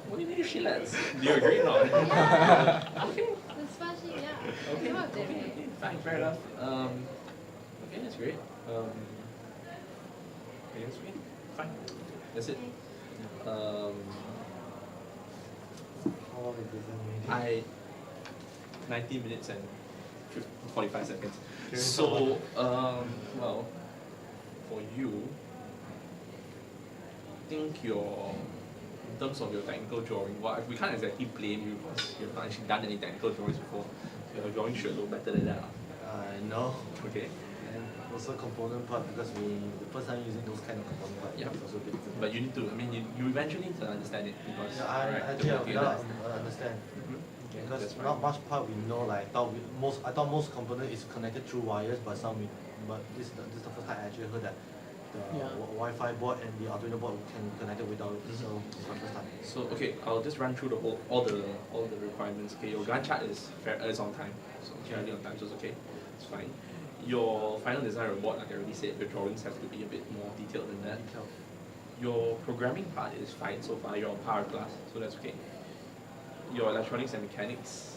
What do you mean if she lets? Do you agree or not? Okay. The sponge, yeah. Okay, Come up there. okay, fine, fair enough. Okay, that's great. Okay, that's great. Fine. That's it. I 19 minutes and 45 seconds. So, well, for you, I think in terms of your technical drawing, we can't exactly blame you because you've not actually done any technical drawings before. Your drawing should look better than that. No. Okay. And also component part because the first time using those kind of component part Yeah. is also a bit different. But you need to, you eventually need to understand it because I understand. Because that's not much part we know. Like I thought most component is connected through wires, but this is the first time I actually heard that the Wi-Fi board and the Arduino board can be connected without it. So it's my first time. So okay, I'll just run through all the requirements. Okay, your Gantt chart is on time, so generally on time, so it's okay. It's fine. Your final design report, like I already said, your drawings have to be a bit more detailed than that. Your programming part is fine so far. You're on par class, so that's okay. Your electronics and mechanics,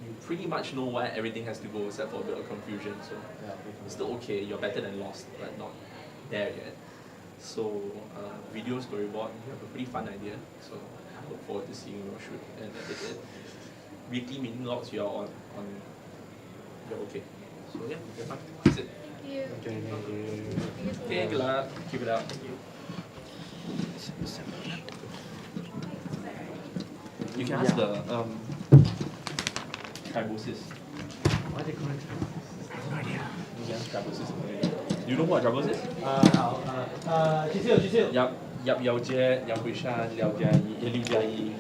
you pretty much know where everything has to go except for a bit of confusion. So it's still okay. You're better than lost, but not there yet. So video storyboard, you have a pretty fun idea. So I look forward to seeing your shoot and edit it. Weekly meeting logs, you're on. You're okay. So yeah, you're fine. That's it. Thank you. Okay, good luck. Keep it up. You can ask the tribosis. Why they call it No idea. You can ask tribosis. Do you know what tribosis? 入右者右回山右加一六加一。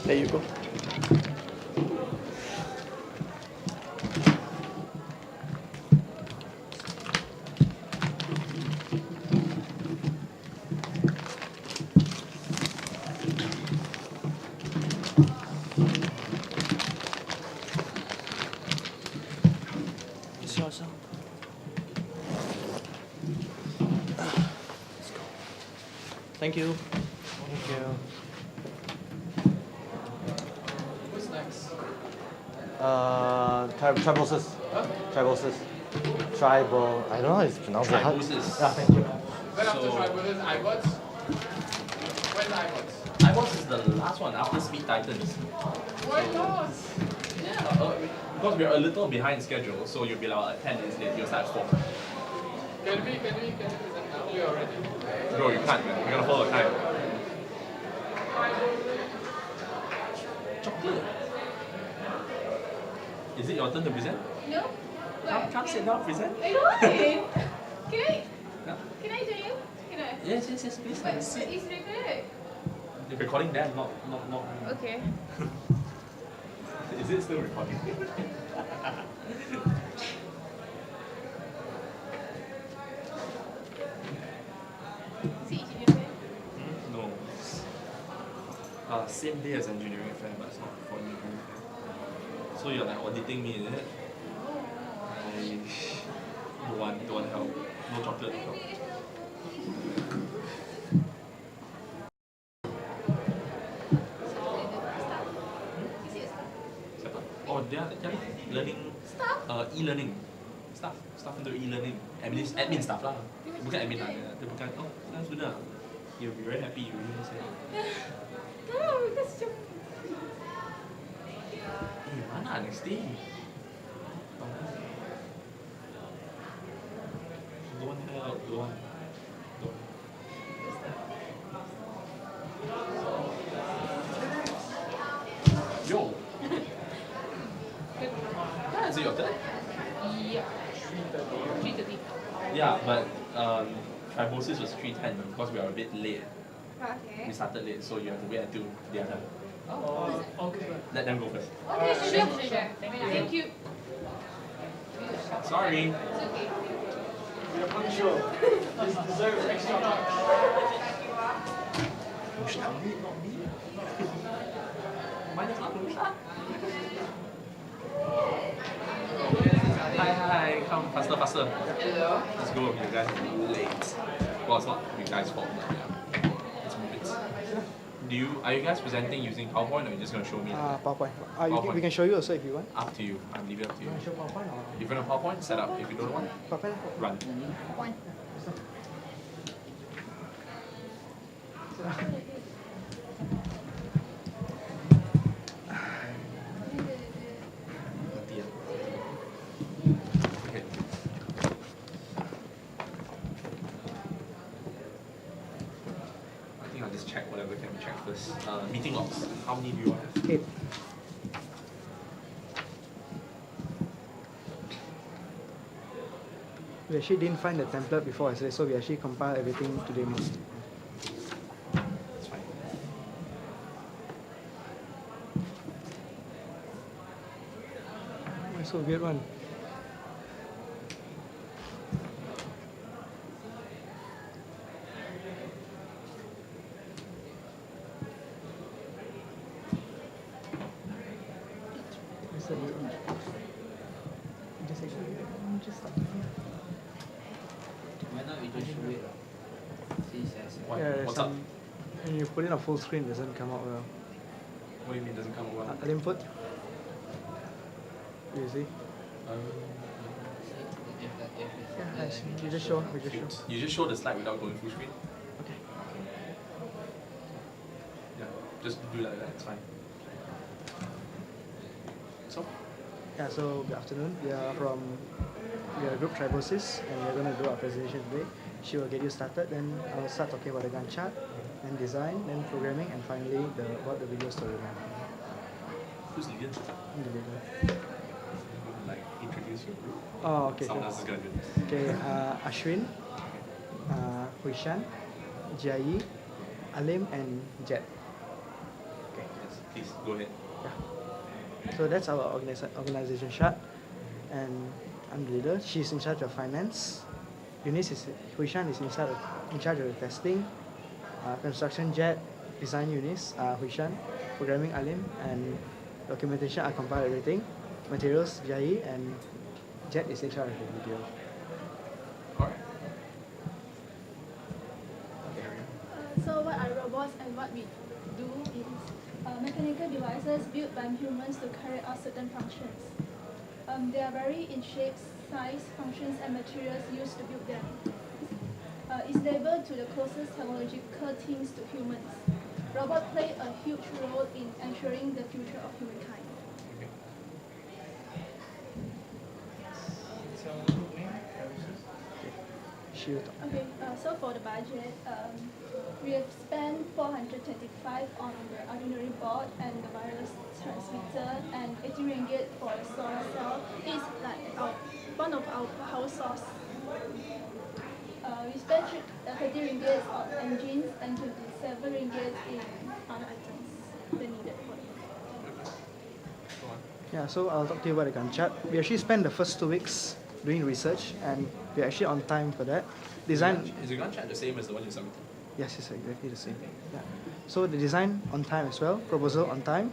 There you go. Thank you. Thank you. What's next? Tribosis. Tribosis. Tribal. I don't know how it's pronounced. Tribosis. Yeah, thank you. When after tribosis, iBots? When's iBots? iBots is the last one after Speed Titans. Why not? Yeah, because we're a little behind schedule, so you'll be like 10 minutes late. You'll start at 4. Can we present now? We are ready. Bro, you can't, man. We're gonna follow the time. Chocolate. Is it your turn to present? No. Come sit down, present. I don't. Can I? No? Can I join you? Can I? Yes, please. But it's recorded. You're recording them, not. Okay. Is it still recording? No. Same day as engineering fair, but it's not for engineering fair. So you're like auditing me, is it? I don't want help. No chocolate help. Oh, they're learning e-learning stuff into e-learning admin stuff lah. Bukan admin lah, dia bukan sekarang sudah. You'll be very happy you really say. Mana next day? Don't help, don't. Yo. Is it your turn? Yeah. 3:30. Yeah, but thrombosis was 3:10 because we are a bit late. Okay. We started late, so you have to wait until they are done. Okay. Let them go first. Okay, sure. Thank you. Sorry. It's okay. You're punctual. You deserve extra marks. Push not me. Mine is not push up. Hi, come faster. Hello. Let's go, you guys are late. Well, it's not you guys' fault, but yeah. Let's move it. Are you guys presenting using PowerPoint or are you just going to show me? PowerPoint. PowerPoint. We can show you also if you want. Up to you. I'll leave it up to you. You want to show PowerPoint or? If you want a PowerPoint, set up. If you don't want, PowerPoint? run. PowerPoint. Okay. I think I'll just check whatever can be checked first. Meeting logs. How many do you have? 8. We actually didn't find the template before yesterday, so we actually compiled everything today morning. That's fine. Why so weird one? What's that weird one? Just stop. Why not we just show it? Why? Yeah, there's What's some, up? when you put in a full screen, it doesn't come out well. What do you mean doesn't come well? Input. You see? Yeah, I see. You just show. We just show. You just show the slide without going full screen? Okay. Yeah, just do it like that, it's fine. So? Yeah, so good afternoon. We are group Tribosis and we're going to do our presentation today. She will get you started, then I'll start talking about the Gantt chart, then design, then programming, and finally about the video storyline. Who's the leader? I'm the leader. Like, introduce your group. Oh, okay. Someone else is going to do this. Okay, Ashwin, Huishan, Jai, Alim, and Jet. Okay. Yes, please, go ahead. Yeah. So that's our organization chart, and I'm the leader. She's in charge of finance. Huishan is in charge of the testing, construction Jet, design Eunice, Huishan, programming Alim, and documentation. I compile everything. Materials Jai, and Jet is in charge of the video. So what are robots and what we do is mechanical devices built by humans to carry out certain functions. They are vary in shapes, size, functions, and materials used to build them. It's labeled to the closest technological things to humans. Robots play a huge role in ensuring the future of humankind. Okay, so for the budget, we have spent 425 on the ordinary board and the wireless transmitter, and 80 ringgit for the solar cell. It's like one of our power source. We spent 30 ringgit on engines and 27 ringgit in other items that needed for the Yeah, so I'll talk to you about the Gantt chart. We actually spent the first 2 weeks doing research, and we're actually on time for that. Design. Is the Gantt chart the same as the one you submitted? Yes, it's exactly the same. Yeah. So the design on time as well, proposal on time.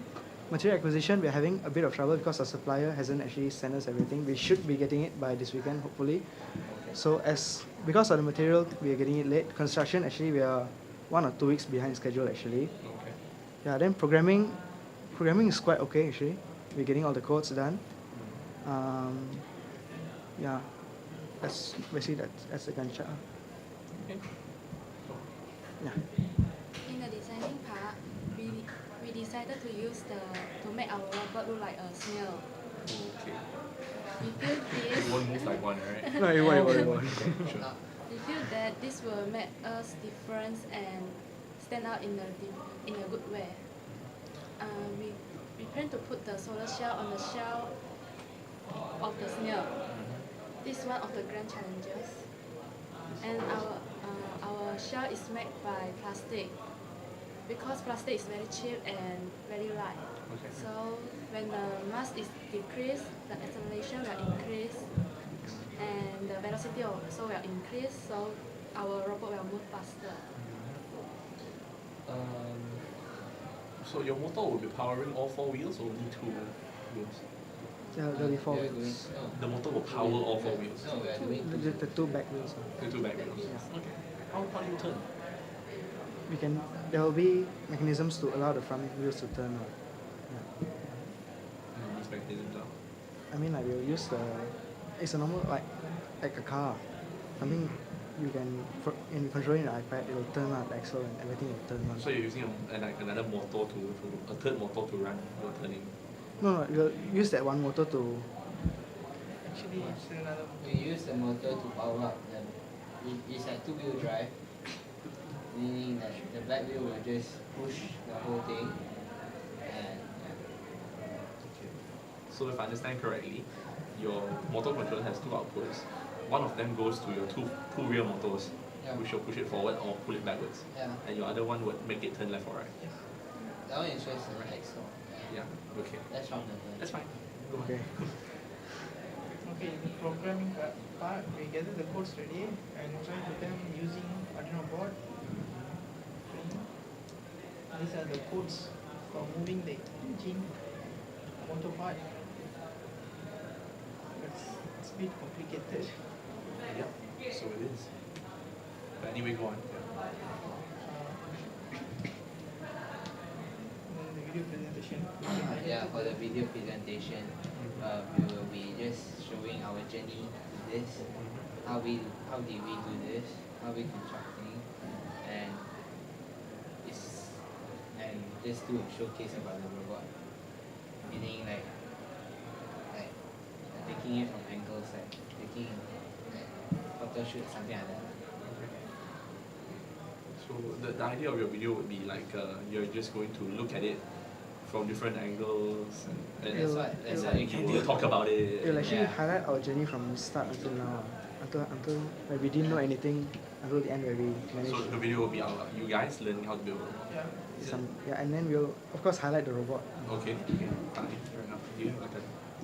Material acquisition, we're having a bit of trouble because our supplier hasn't actually sent us everything. We should be getting it by this weekend, hopefully. So because of the material, we are getting it late. Construction, actually, we are 1 or 2 weeks behind schedule, actually. Okay. Yeah, then programming is quite okay, actually. We're getting all the codes done. Yeah, that's basically that's the Gantt chart. Okay. Yeah. In the designing part, we decided to make our robot look like a snail. Okay. We feel this. It won't move like one, right? No, it won't. Sure. We feel that this will make us different and stand out in a good way. We plan to put the solar shell on the shell of the snail. This is one of the grand challenges. And our shell is made by plastic. Because plastic is very cheap and very light. Okay. So when the mass is decreased, the acceleration will increase and the velocity also will increase, so our robot will move faster. So your motor will be powering all 4 wheels or only 2 wheels? Yeah, there'll be 4 wheels. The motor will power all 4 wheels? The 2 back wheels. The 2 back wheels? Yeah. Okay. How do you turn? There will be mechanisms to allow the front wheels to turn on. Yeah. And these mechanisms are? I mean, like we'll use it's a normal, like a car. I mean, you can, in controlling the iPad, it will turn on the axle and everything will turn on. So you're using another motor a third motor to run your turning? No, we'll use that one motor to. Actually, we use the motor to power up them. It's like 2-wheel drive, meaning that the back wheel will just push the whole thing. And Okay. So if I understand correctly, your motor controller has 2 outputs. One of them goes to your two rear motors, which will push it forward or pull it backwards. Yeah. And your other one would make it turn left or right. Yes. That one is just the axle. Yeah. Okay. That's from the. That's fine. Okay. Okay, in the programming part, we gather the codes ready and try to them using Arduino board. These are the codes for moving the engine motor part. It's a bit complicated. Yeah, so it is. But anyway, go on. The video presentation. Yeah, for the video presentation, we will be just showing our journey to this, how did we do this, how we constructing, and just do a showcase about the robot, meaning like taking it from angles, like taking photo shoot, something like that. So the idea of your video would be like you're just going to look at it from different angles and you will talk about it. It will actually highlight our journey from start until now. Until like we didn't know anything until the end where we managed. So the video will be you guys learning how to build a robot. And then we'll of course highlight the robot. Okay, fine, fair enough.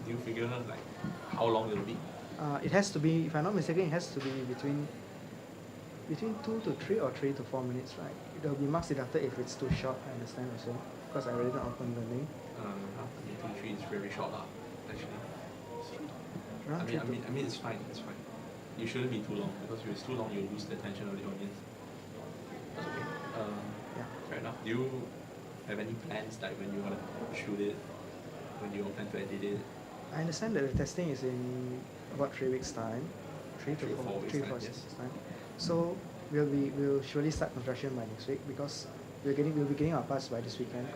Do you figure like how long it'll be? It has to be, if I'm not mistaken, it has to be between 2 to 3 or 3 to 4 minutes, right? It will be marks deducted if it's too short, I understand also, because I already done open learning. 2 to 3 is very short actually. I mean it's fine, You shouldn't be too long, because if it's too long you'll lose the attention of the audience. That's okay. Fair enough. Do you have any plans like when you want to shoot it, when you plan to edit it? I understand that the testing is in about 3 weeks' time. 3 to 4 weeks time. So we'll surely start construction by next week, because we'll be getting our parts by this weekend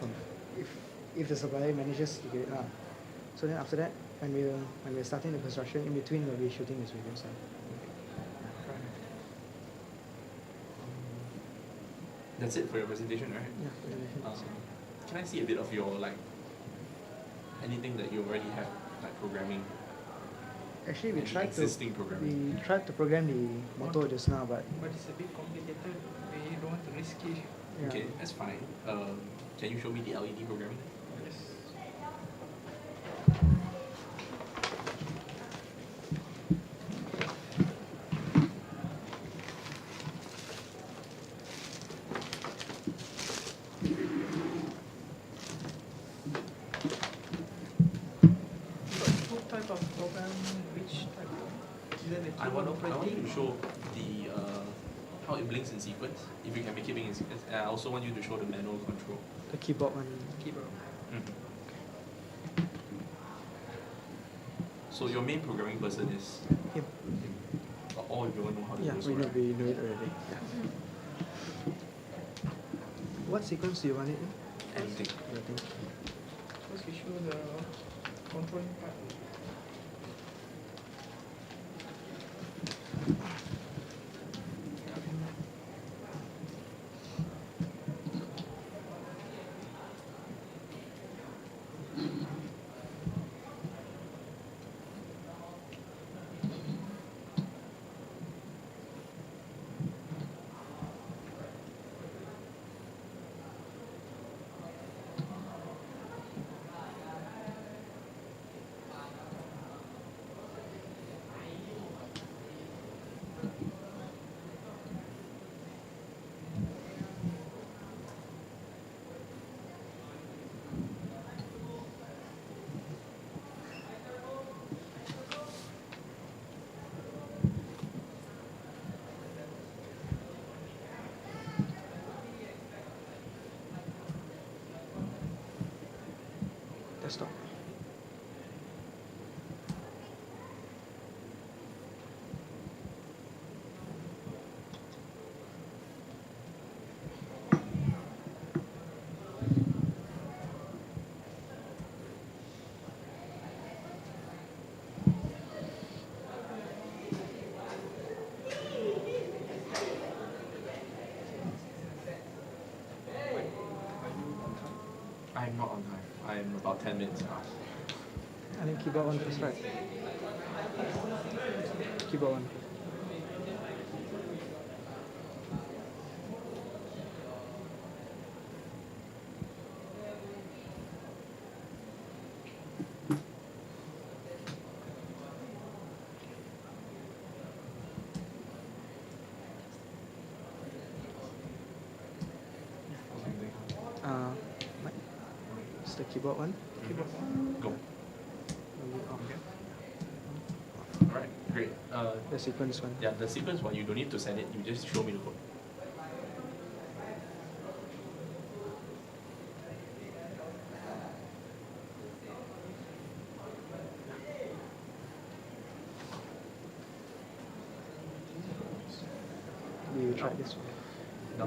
if the supplier manages to get it now. So then after that, when we're starting the construction, in between we'll be shooting this video. So. That's it for your presentation, right? Yeah, presentation. Can I see a bit of your anything that you already have programming? Actually, we tried programming. to program the motor just now, but it's a bit complicated. We don't want to risk it. Yeah. Okay, that's fine. Can you show me the LED programming? Yes. type of program? Which type? Is that the I keyboard want you operating? to show the how it blinks in sequence, if you can make it blink in sequence. And I also want you to show the manual control. The keyboard one. Keyboard. So your main programming person is him. All of you know how to Yeah, do we so, know, right? we know it already. Yeah. What sequence do you want it in? Anything. Everything. First we show the controlling part. Desktop. I'm not on time. I'm about 10 minutes past. I think keyboard one first, right? Keyboard one. Right. It's the keyboard one. Keyboard. Go. Okay. Alright, great. The sequence one. Yeah, the sequence one, you don't need to send it, you just show me the code. We will try this one.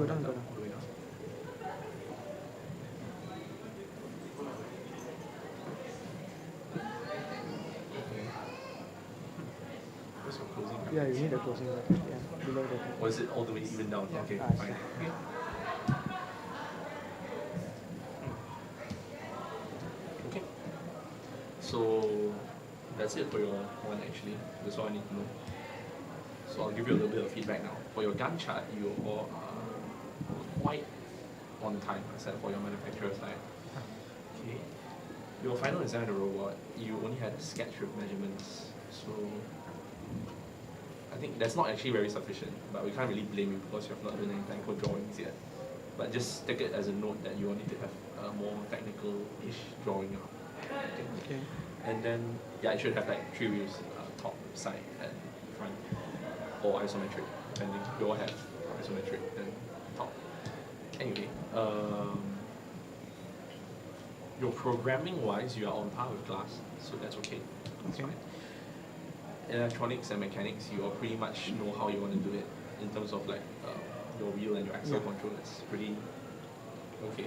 Go down, go down. All the way down. Where's your closing bracket? Yeah, you need a closing bracket. Yeah, below the. Or is it all the way even down? Yeah. Okay, Ah, fine. yeah. Okay. So that's it for your one actually. That's all I need to know. So I'll give you a little bit of feedback now. For your Gantt chart, you all are quite on time, except for your manufacturer side. Okay. Your final design of the robot, you only had a sketch with measurements. So I think that's not actually very sufficient, but we can't really blame you because you have not done any technical drawings yet. But just take it as a note that you will need to have a more technical-ish drawing up. Okay. And then, yeah, it should have like 3 wheels, top, side, and front, or isometric, depending. We all have isometric and top. Anyway, your programming-wise, you are on par with glass, so that's okay. That's fine. Electronics and mechanics, you all pretty much know how you want to do it in terms of like your wheel and your axle control. It's pretty okay.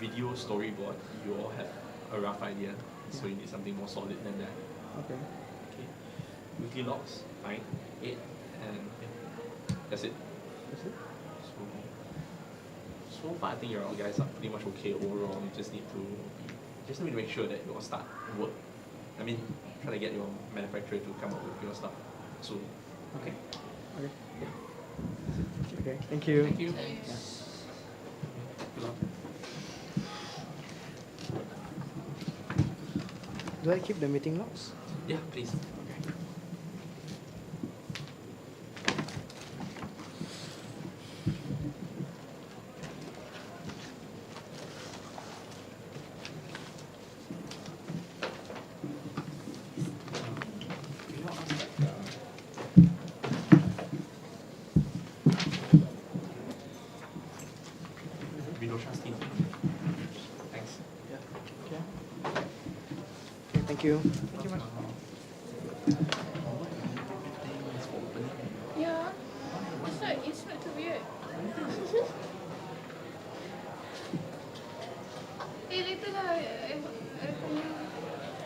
Video storyboard, you all have a rough idea, so you need something more solid than that. Okay. Okay. Weekly logs, fine, 8, and yeah, that's it. That's it. So far, I think your guys are pretty much okay overall. You just need to make sure that you all start work. I mean, try to get your manufacturer to come up with your stuff soon. Okay. Okay. Yeah. Okay. Thank you. Thank you. Yeah. Good luck. Do I keep the meeting logs? Yeah, please. 16. Thanks. Okay. Okay, thank you. Thank you much. Yeah. It's not too weird. Later lah.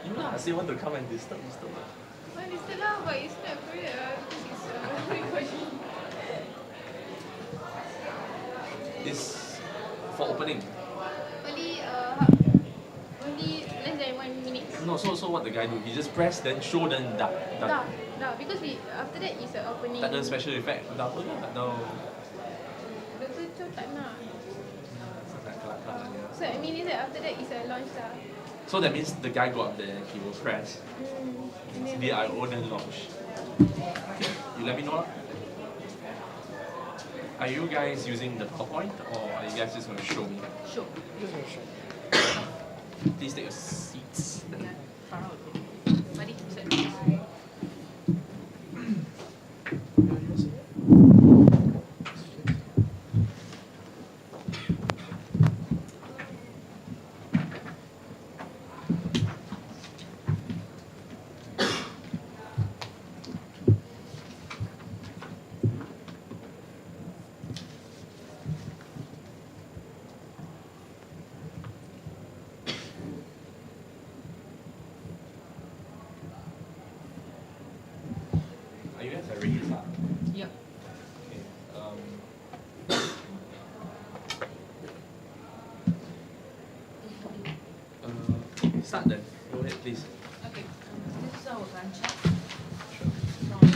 You lah, say want to come and disturb. Well, it's lah, but it's not weird. Because it's recording. It's for opening. Only less than 1 minute. No, so what the guy do? He just press, then show, then done. Dah. Because after that is an opening. Tak ada special effect. Dah apa lah? No. Betul tu tak nak. Sangat kelakar ya. So I mean is that after that is a launch lah. So that means the guy go up there, he will press. And then DIO then launch. Okay, you let me know lah. Are you guys using the PowerPoint or are you guys just going to show me? Show. Please take your seats. Mari, set. Are you guys ready to start? Yep. Okay. Start then. Go ahead, please. Okay. This is our gun chart. Sure. From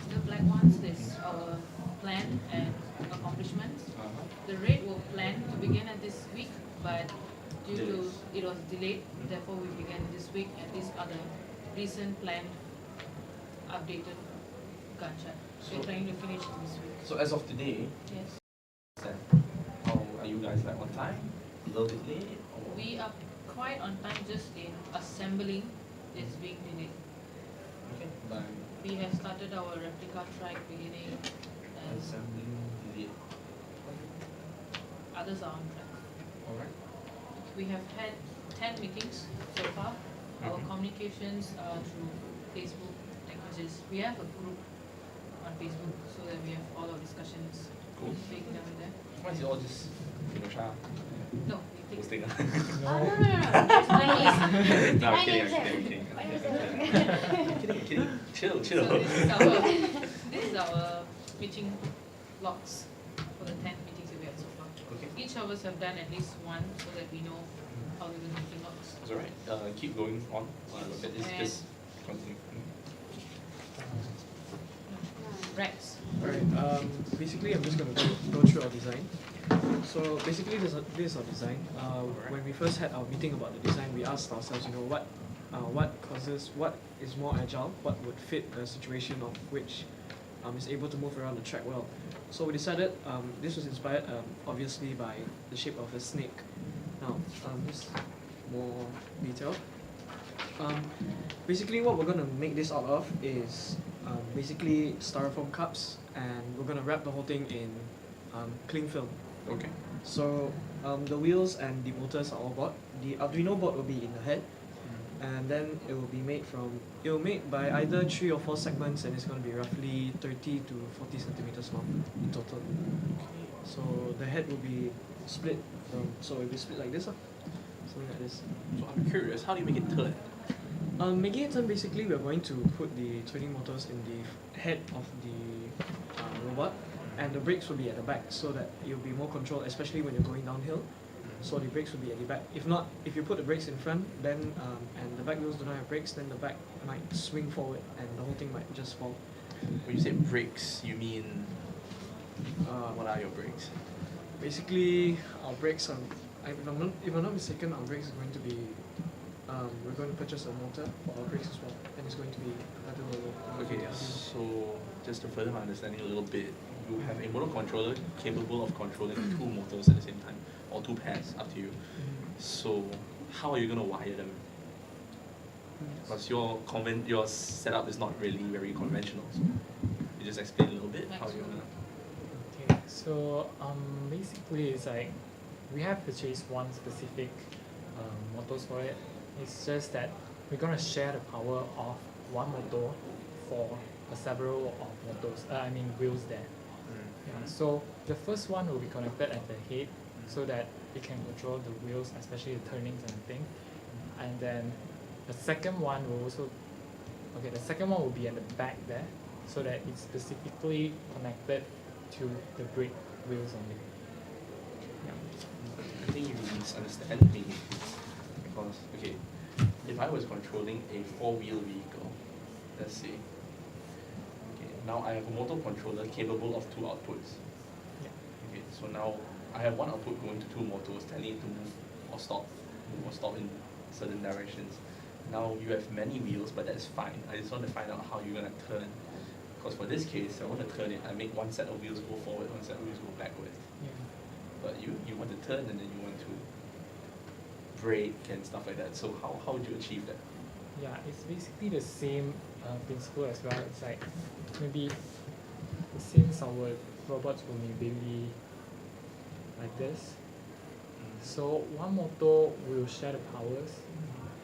the black ones, this our plan and accomplishments. The red will plan to begin at this week, but due to it was delayed, therefore we began this week, and these are the recent planned updated gun chart. We're trying to finish this week. So as of today, Yes. how are you guys like on time? A little bit late? Or? We are quite on time, just in assembling is being delayed. Okay, bye. We have started our replica track beginning, and Assembling delayed. others are on track. Alright. We have had 10 meetings so far. Our communications are through Facebook, languages. We have a group on Facebook so that we have all our discussions Cool. taken down there. Why is it all just Photoshop? No, we take Posting. No. No, Mine is- I'm mine kidding, is I'm kidding. Mine is Kidding. Chill. So this is our meeting logs for the 10 meetings that we had so far. Okay. Each of us have done at least one so that we know how to do meeting logs. It's alright. Keep going on. Look at this. And- Just continue. Rex. Alright, basically I'm just going to go through our design. So basically this is our design. When we first had our meeting about the design, we asked ourselves, what is more agile, what would fit the situation of which is able to move around the track well. So we decided, this was inspired obviously by the shape of a snake. Now, just more detailed. Basically what we're going to make this out of is basically styrofoam cups, and we're going to wrap the whole thing in cling film. Okay. So the wheels and the motors are all bought. The Arduino board will be in the head, and then it will be made by either 3 or 4 segments, and it's going to be roughly 30 to 40 centimeters long in total. So the head will be split so it will be split like this, something like this. So I'm curious, how do you make it turn? Making it turn, basically we are going to put the turning motors in the head of the robot, and the brakes will be at the back so that you'll be more controlled, especially when you're going downhill. So the brakes will be at the back. If you put the brakes in front, then and the back wheels do not have brakes, then the back might swing forward and the whole thing might just fall. When you say brakes, you mean what are your brakes? Basically, our brakes are. If I'm not mistaken, our brakes are going to be. We're going to purchase a motor for our brakes as well, and it's going to be another logo. Okay, so just to further my understanding a little bit, you have a motor controller capable of controlling 2 motors at the same time, or 2 pairs, up to you. So how are you going to wire them? Because your setup is not really very conventional. So you just explain a little bit how you're going to. So basically it's like we have purchased one specific motors for it. It's just that we're gonna share the power of one motor for several of motors. I mean wheels there. Yeah, so the first one will be connected at the head so that it can control the wheels, especially the turnings and everything. And then the second one will also, okay, the second one will be at the back there so that it's specifically connected to the brake wheels only. I think you misunderstand me. Because, okay, if I was controlling a four-wheel vehicle, let's say, okay, now I have a motor controller capable of two outputs. Yeah. Okay, so now I have one output going to two motors telling it to move or stop in certain directions. Now you have many wheels, but that's fine. I just want to find out how you're going to turn. Because for this case, I want to turn it. I make one set of wheels go forward, one set of wheels go backward. Yeah. But you want to turn and then you want to brake and stuff like that. So how would you achieve that? Yeah, it's basically the same principle as well. It's like maybe since our robots will be maybe like this, so one motor will share the powers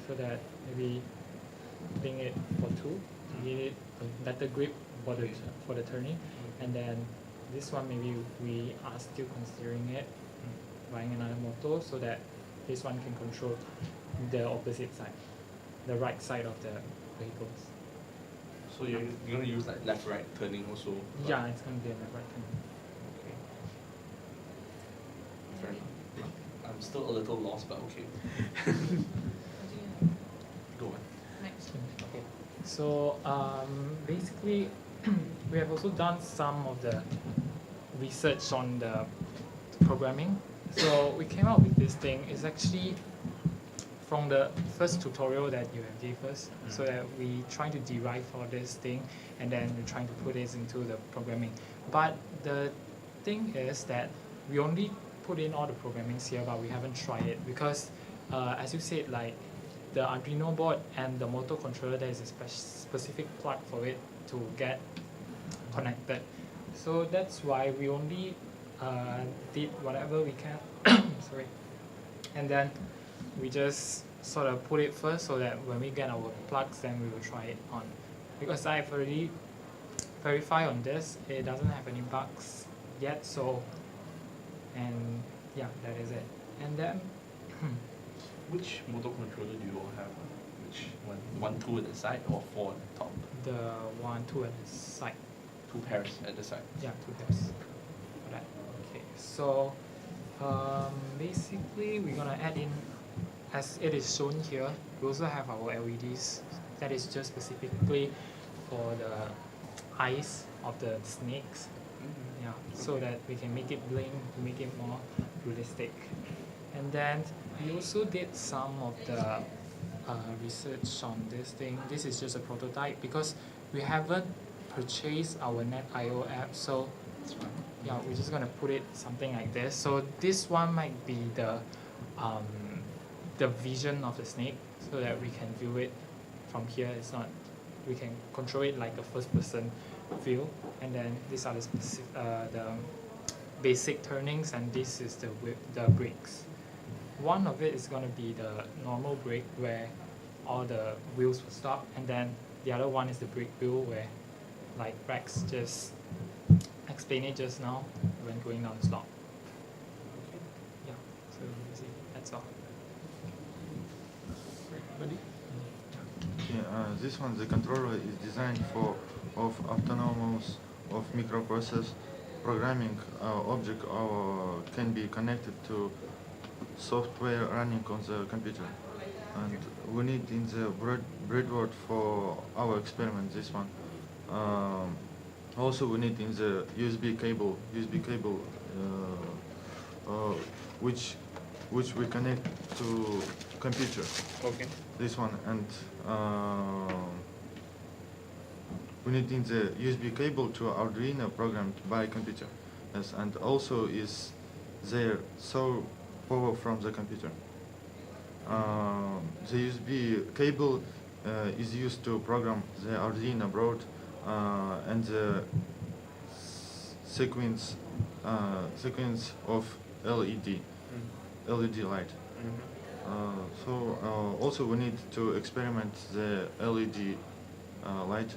so that maybe putting it for two to give it a better grip for the turning, and then this one maybe we are still considering it buying another motor so that this one can control the opposite side, the right side of the vehicles. So you're going to use like left-right turning also? Yeah, it's going to be a left-right turning. Okay. Fair enough. I'm still a little lost, but okay. Go on. Next. Okay. So basically, we have also done some of the research on the programming. So we came up with this thing. It's actually from the first tutorial that you have gave us, so that we try to derive for this thing, and then we're trying to put this into the programming. But the thing is that we only put in all the programmings here, but we haven't tried it because, as you said, like the Arduino board and the motor controller, there is a specific plug for it to get connected. So that's why we only did whatever we can. Sorry, and then we just sort of put it first so that when we get our plugs, then we will try it on. Because I've already verified on this, it doesn't have any bugs yet. So, and yeah, that is it. And then, which motor controller do you all have? Which one, two at the side or four at the top? The 1, 2 at the side. Two pairs at the side. Yeah, two pairs. For that. Okay. So basically, we're gonna add in, as it is shown here, we also have our LEDs that is just specifically for the eyes of the snakes. Yeah, so that we can make it blink to make it more realistic. And then we also did some of the research on this thing. This is just a prototype because we haven't purchased our NetIO app, so yeah, we're just gonna put it something like this. So this one might be the vision of the snake, so that we can view it from here. It's not, we can control it like a first-person view. And then these are the basic turnings, and this is the brakes. One of it is going to be the normal brake where all the wheels will stop, and then the other one is the brake wheel where, like Rex just explained it just now, when going down the slope. Yeah, so you see, that's all. Ready? This one, the controller is designed of autonomous of microprocess programming object can be connected to software running on the computer, and we need in the breadboard for our experiment this one. Also we need in the USB cable which we connect to computer. Okay. This one, and we need in the USB cable to Arduino programmed by computer. Yes, and also is there so power from the computer. The USB cable is used to program the Arduino board and the sequence sequence of LED, LED light. So also we need to experiment the LED light,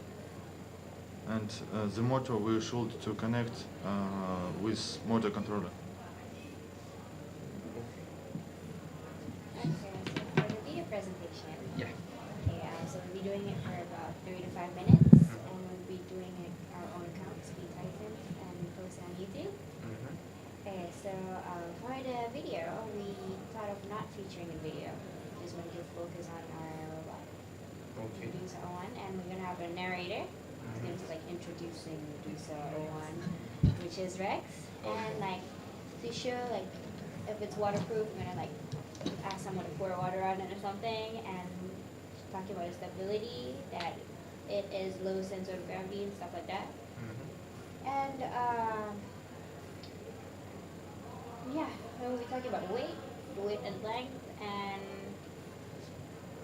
and the motor we should to connect with motor controller. Okay, so for the video presentation, Yeah. okay, so we'll be doing it for about 3 to 5 minutes, and we'll be doing it our own accounts, be Tyson, and post on YouTube. Okay, so for the video, we thought of not featuring a video, just want to focus on our robot. Okay. Medusa 01, and we're gonna have a narrator. He's gonna be like introducing Medusa 01, which is Rex, and like to show like if it's waterproof, we're gonna like ask someone to pour water on it or something, and talking about its stability, that it is low center of gravity and stuff like that. And yeah, we'll be talking about weight and length, and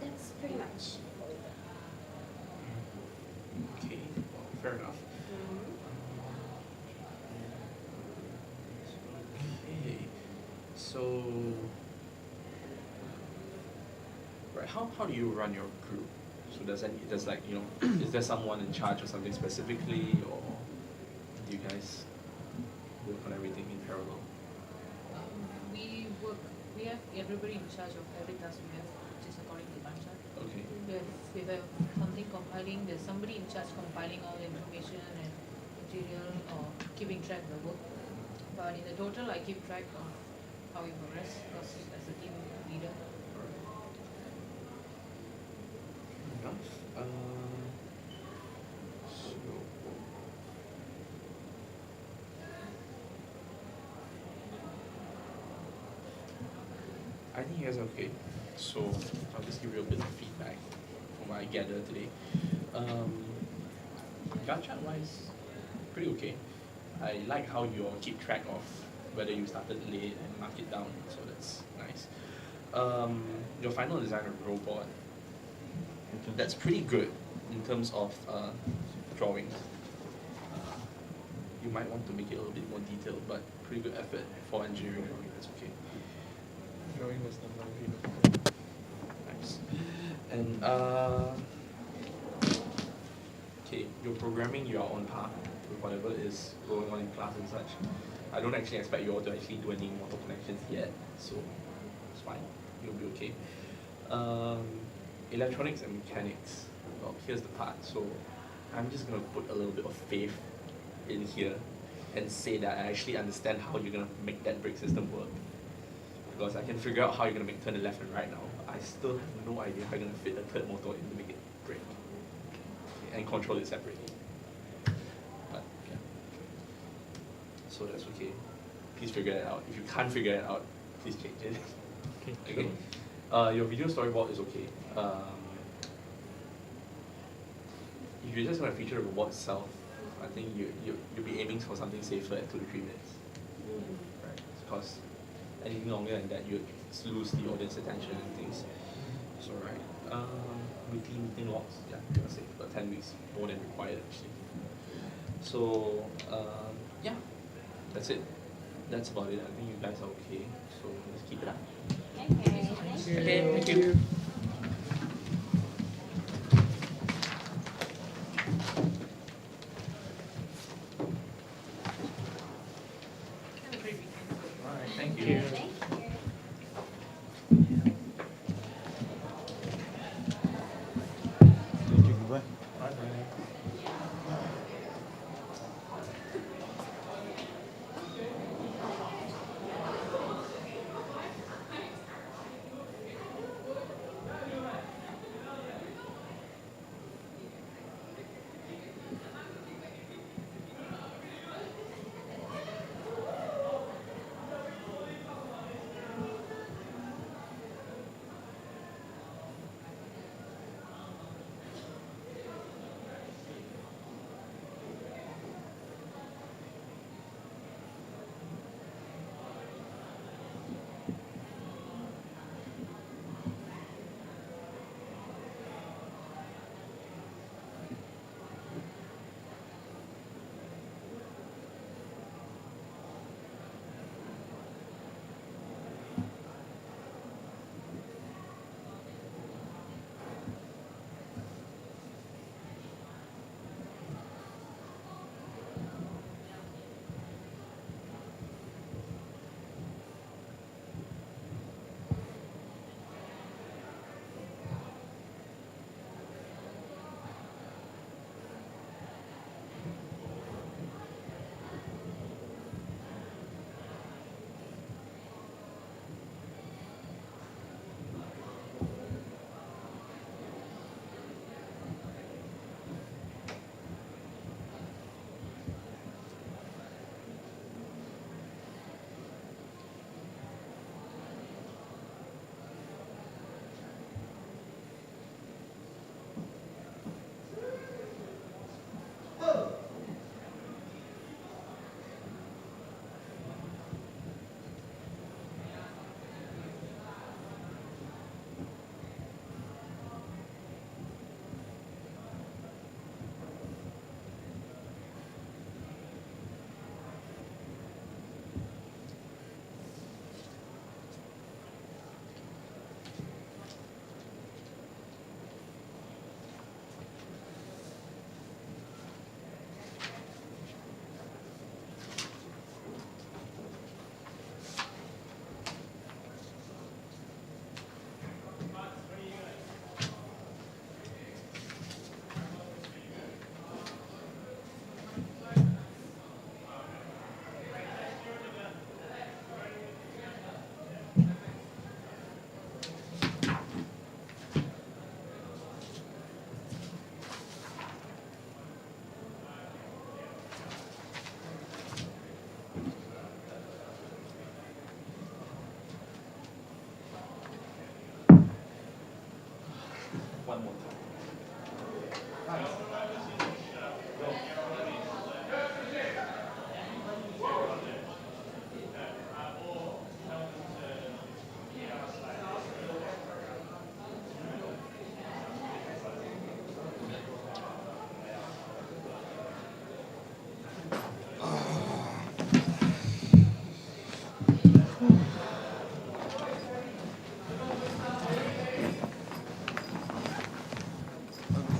that's pretty much. Okay, fair enough. Okay, so right, how do you run your group? So does like, you know, is there someone in charge of something specifically, or do you guys work on everything in parallel? We have everybody in charge of every task we have, which is according to Gantt chart. Okay. If have something compiling, there's somebody in charge compiling all the information and material or keeping track of the work. But in the total, I keep track of how we progress because as a team leader. Enough. I think you guys are okay. So I'll just give you a bit of feedback from what I gathered today. Gantt chart wise, pretty okay. I like how you all keep track of whether you started late and mark it down, so that's nice. Your final design of robot, that's pretty good in terms of drawings. You might want to make it a little bit more detailed, but pretty good effort for engineering drawing, that's okay. Drawing was not very nice. And okay, your programming, you are on par with whatever is going on in class and such. I don't actually expect you all to actually do any motor connections yet, so it's fine, you'll be okay. Electronics and mechanics, well, here's the part. So I'm just going to put a little bit of faith in here and say that I actually understand how you're going to make that brake system work. Because I can figure out how you're going to make turn left and right now. I still have no idea how you're going to fit a third motor in to make it brake and control it separately. But yeah. So that's okay. Please figure it out. If you can't figure it out, please change it. Okay. Your video storyboard is okay. If you're just going to feature the robot itself, I think you'll be aiming for something safer at 2 to 3 minutes. Right? Because anything longer than that, you lose the audience attention and things. It's alright. Weekly meeting logs, yeah, I'm gonna say about 10 weeks, more than required actually. So yeah, that's it. That's about it. I think you guys are okay. So let's keep it up. Okay, thank you. Alright, thank you. Thank you, goodbye.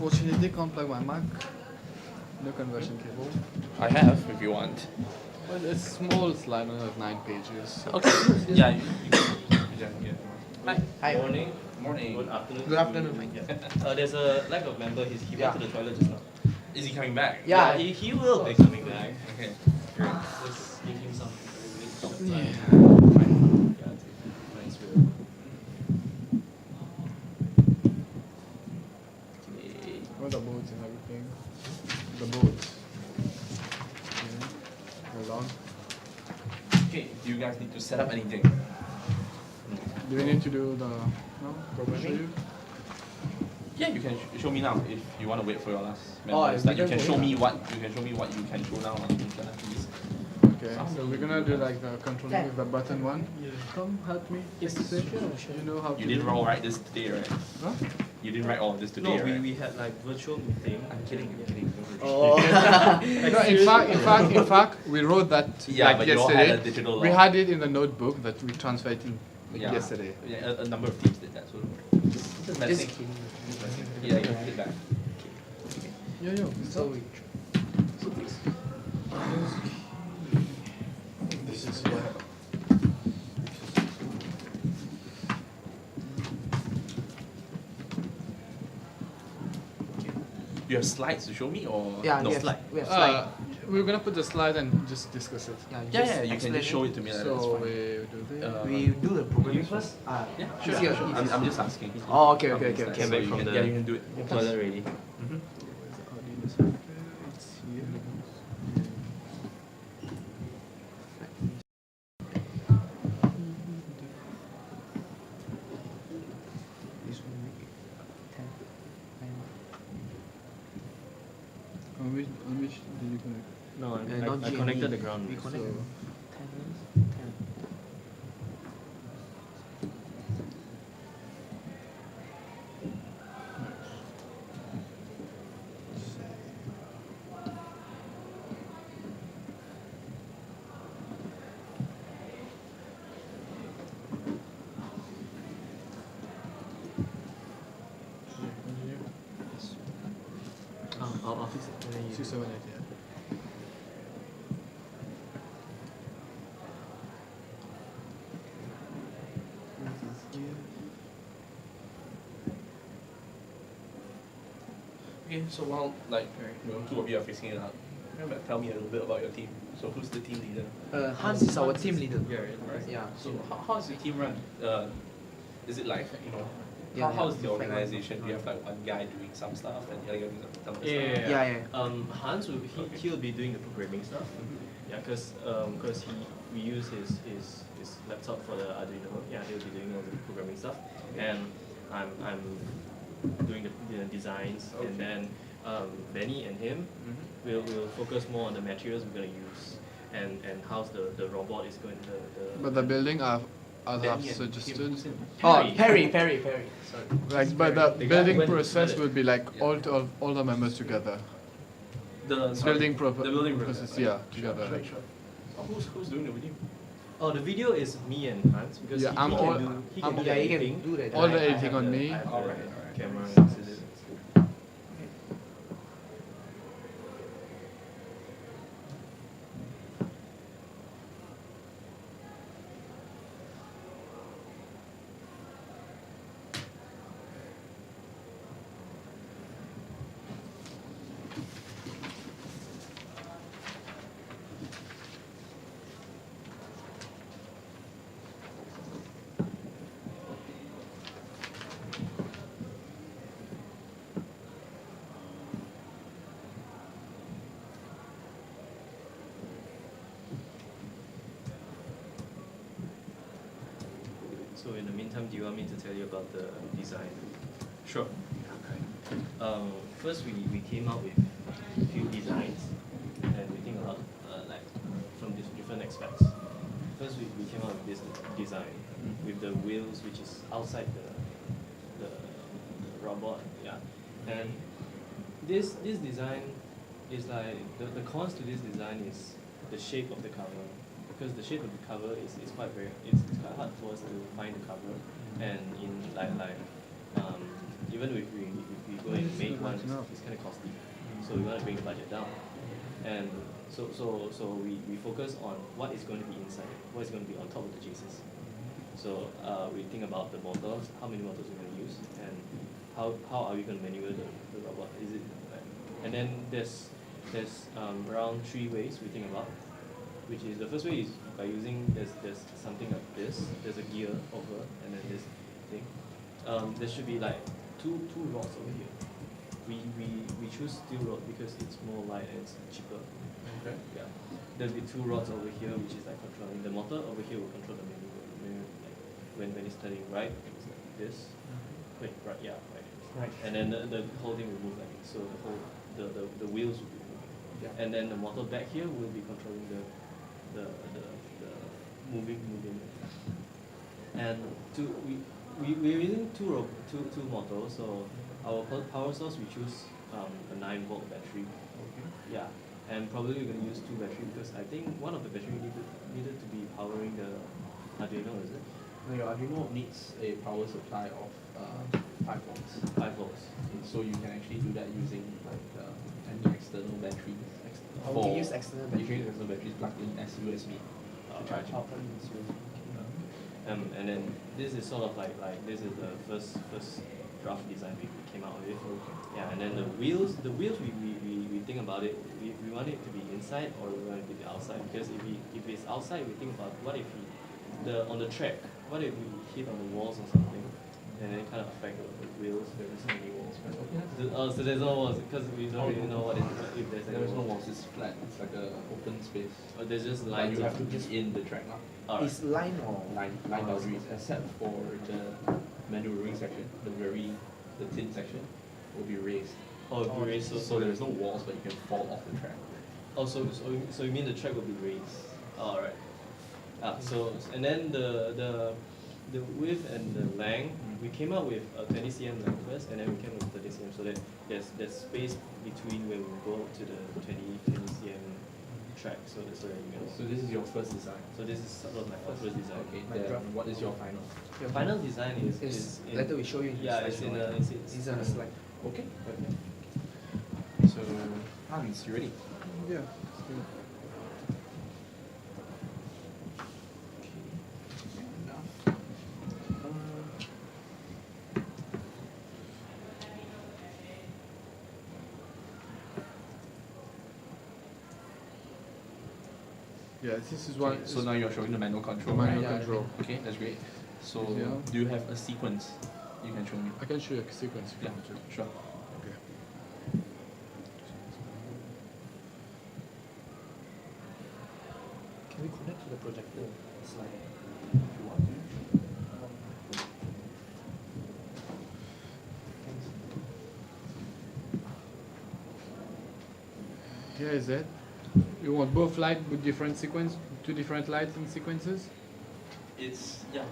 Unfortunately, can't plug my mic. No conversion cable. I have, if you want. Well, it's small slide, only like 9 pages. Okay. Yeah, you can. Hi. Hi. Morning. Morning. Good afternoon. Good afternoon. Yeah. There's a lack of member. He went to the toilet just now. Is he coming back? Yeah, he will be coming back. Okay. Great. Just give him some short time. Yeah. Nice will. What are the boards and everything? The boards. Okay. Hold on. Okay. Do you guys need to set up anything? Do we need to do the programming? Show you? Yeah, you can show me now if you want to wait for your last Oh, member. Like you can for show him me now. what you can show now. Please. Okay, so we're gonna do like the controlling with the button one. Come help me. Yes, fix this. sure. You know how to You didn't do all write this today, right? Huh? You didn't write all of this today, No, right? we had like virtual meeting. I'm kidding. I'm kidding. Oh. No, in fact, we wrote that Yeah, like but you all yesterday. had a digital We log. had it in the notebook that we transferred in Yeah. yesterday. Yeah, a number of teams did that. So just messing. Yeah, you put it back. Yo, so This is what. You have slides to show me or Yeah, no we have slide? we have slide. we're gonna put the slide and just discuss it. Yeah, you can just show it to me. That's So fine. we do this. We do the programming first. Yeah, sure. sure. I'm just asking. Oh, okay. So you can, yeah, you can do it. Toilet ready. Mm-hmm. On which did you connect? No, not I GNE. connected the ground. We connected. So, I'll fix it. And then you 678, yeah. Okay, so while like two of you are fixing it out, tell me a little bit about your team. So who's the team leader? Hans is our team leader. Yeah, right. Yeah. So how is your team run? Is it like Yeah, how is yeah. the organization? Do you have like one guy doing some stuff and the other guy doing some other stuff? Yeah. Hans will he'll be doing the programming stuff. Yeah, because we use his laptop for the Arduino. Yeah, he'll be doing all the programming stuff, and I'm doing the designs, and then Benny and him will focus more on the materials we're gonna use, and how's the robot is going to But the building I've Benny and suggested. him. Oh, Perry. Sorry. Like, but the building process will be like all the members together. The building building process, right. yeah, together. Sure. Oh, who's doing the video? Oh, the video is me and Hans because Yeah, he I'm all- can do he I'm- can do yeah, he the can editing. do the and all the I editing have on the- me. I have Alright, the alright. camera and scissors. So in the meantime, do you want me to tell you about the design? Sure. First, we came up with a few designs, and we think a lot like from different aspects. First, we came up with this design with the wheels, which is outside the robot. Yeah, and this design is like the cons to this design is the shape of the cover, because the shape of the cover is quite it's quite hard for us to find the cover, and in even even if we go and make one, it's kind of costly. So we want to bring the budget down. And so we focus on what is going to be inside, what is going to be on top of the chassis. So we think about the motors, how many motors we're going to use, and how are we going to maneuver the robot? Is it and then there's around 3 ways we think about, which is the first way is by using there's something like this. There's a gear over, and then this thing. There should be like two rods over here. We choose steel rod because it's more light and it's cheaper. Okay. Yeah. There'll be 2 rods over here, which is like controlling the motor. Over here will control the menu, like when it's turning right, it's like this. Wait, right? Yeah, right. Right. And then the whole thing will move like this. So the wheels will be moving. Yeah. And then the motor back here will be controlling the moving. And we're using two motors. So our power source we choose a 9-volt battery. Okay. Yeah. And probably we're going to use 2 batteries because I think one of the battery needed to be powering the Arduino, is it? Now your Arduino needs a power supply of 5 volts. 5 volts. So you can actually do that using like any external batteries. You can use external batteries. You can use external batteries plugged in as USB to charge it. And then this is sort of like this is the first draft design we came out with. Okay. Yeah, and then the wheels we think about it. We want it to be inside or we want it to be outside, because if it's outside, we think about what if on the track, what if we hit on the walls or something, and it kind of affect the wheels. There is no walls, right? So there's no walls because we don't really know if there's any. There is no walls. It's flat. It's like a open space. Oh, there's just lines. But you have to be in the track. Is line or line boundaries, except for the maneuvering section, the thin section will be raised. Oh, it'll be raised. So there's no walls, but you can fall off the track. Oh, so you mean the track will be raised? Oh, right. So and then the width and the length, we came up with a 20 cm length first, and then we came up with 30 cm, so that there's space between when we go to the 20 cm track. So that's what you know. So this is your first design. So this is sort of my first design. Okay. Then what is your final? Your final design is in, later we show you. Yeah, it's in a it's on a slide. Okay. So Hans, you ready? Yeah. Yeah, this is what. Okay, so now you're showing the manual control. The manual right? control. Okay, that's great. So Yeah. do you have a sequence you can show me? I can show you a sequence if you Yeah, want to. sure. Okay. Can we connect to the projector slide if you want to? Here is it. You want both lights with different sequence, 2 different lights and sequences? It's yeah.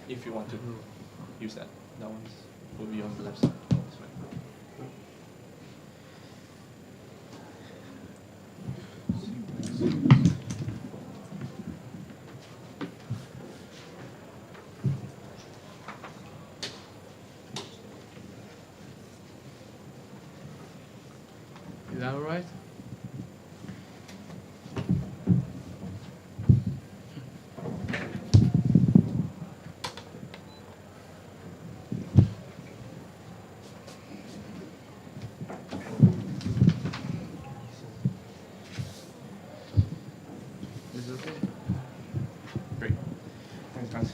If you want to use that one will be on the left side. This way. Is that alright? Is it okay? Great. Thanks, guys.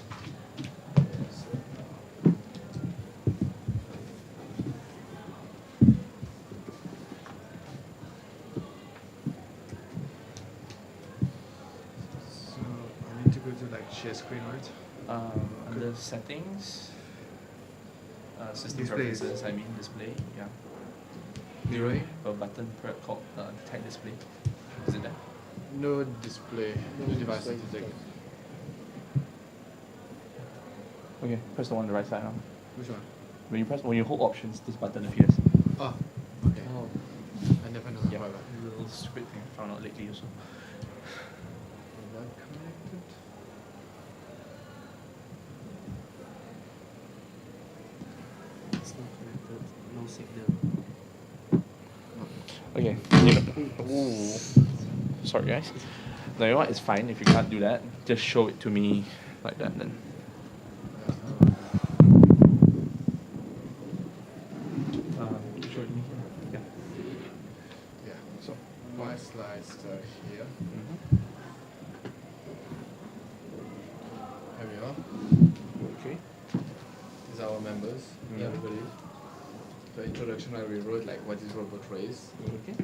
So I need to go to like share screen, right? Under settings, system Displays. preferences, I mean display, yeah. Display? A button called detect display. Is it there? No display. No device to take. Okay, press the one on the right side now. Which one? When you hold options, this button appears. Oh, okay. I never know. Yeah, Whatever. a little stupid thing I found out lately also. that connected? It's not connected. No signal. Okay. You know, ooh. Sorry, guys. No, you know what? It's fine if you can't do that. Just show it to me like that then. Show it me here. Yeah. Yeah. So my slides are here. Here we are. Okay. These are our members. Yeah. Everybody. The introduction where we wrote like what is robot race. Okay.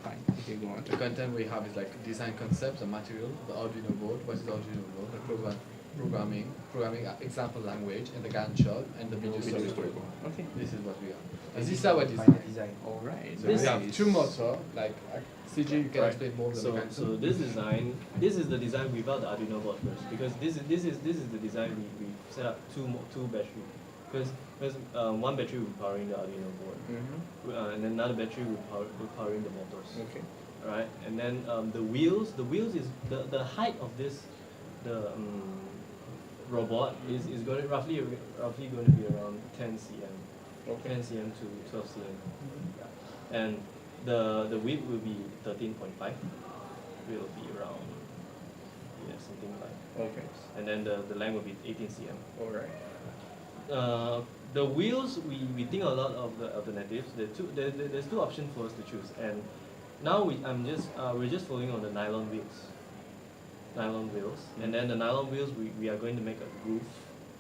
Fine. Okay, go on. The content we have is like design concepts, the material, the Arduino board, what is the Arduino board, the programming example language, and the Gantt chart, and the video storyboard. Okay. This is what we are. And this is our design. All right. So we have two motors, like CJ, you can explain more than the So this design, this is the design without the Arduino board first, because this is the design we set up two battery, because one battery will be powering the Arduino board, and then another battery will powering the motors. Okay. Right, and then the wheels is the height of this robot is going to roughly going to be around 10 cm. Okay. 10 cm to 12 cm. Yeah. And the width will be 13.5. Will be around something like. Okay. And then the length will be 18 cm. All right. The wheels we think a lot of the alternatives. There's two options for us to choose, and now we're just following on the nylon wheels. And then the nylon wheels we are going to make a groove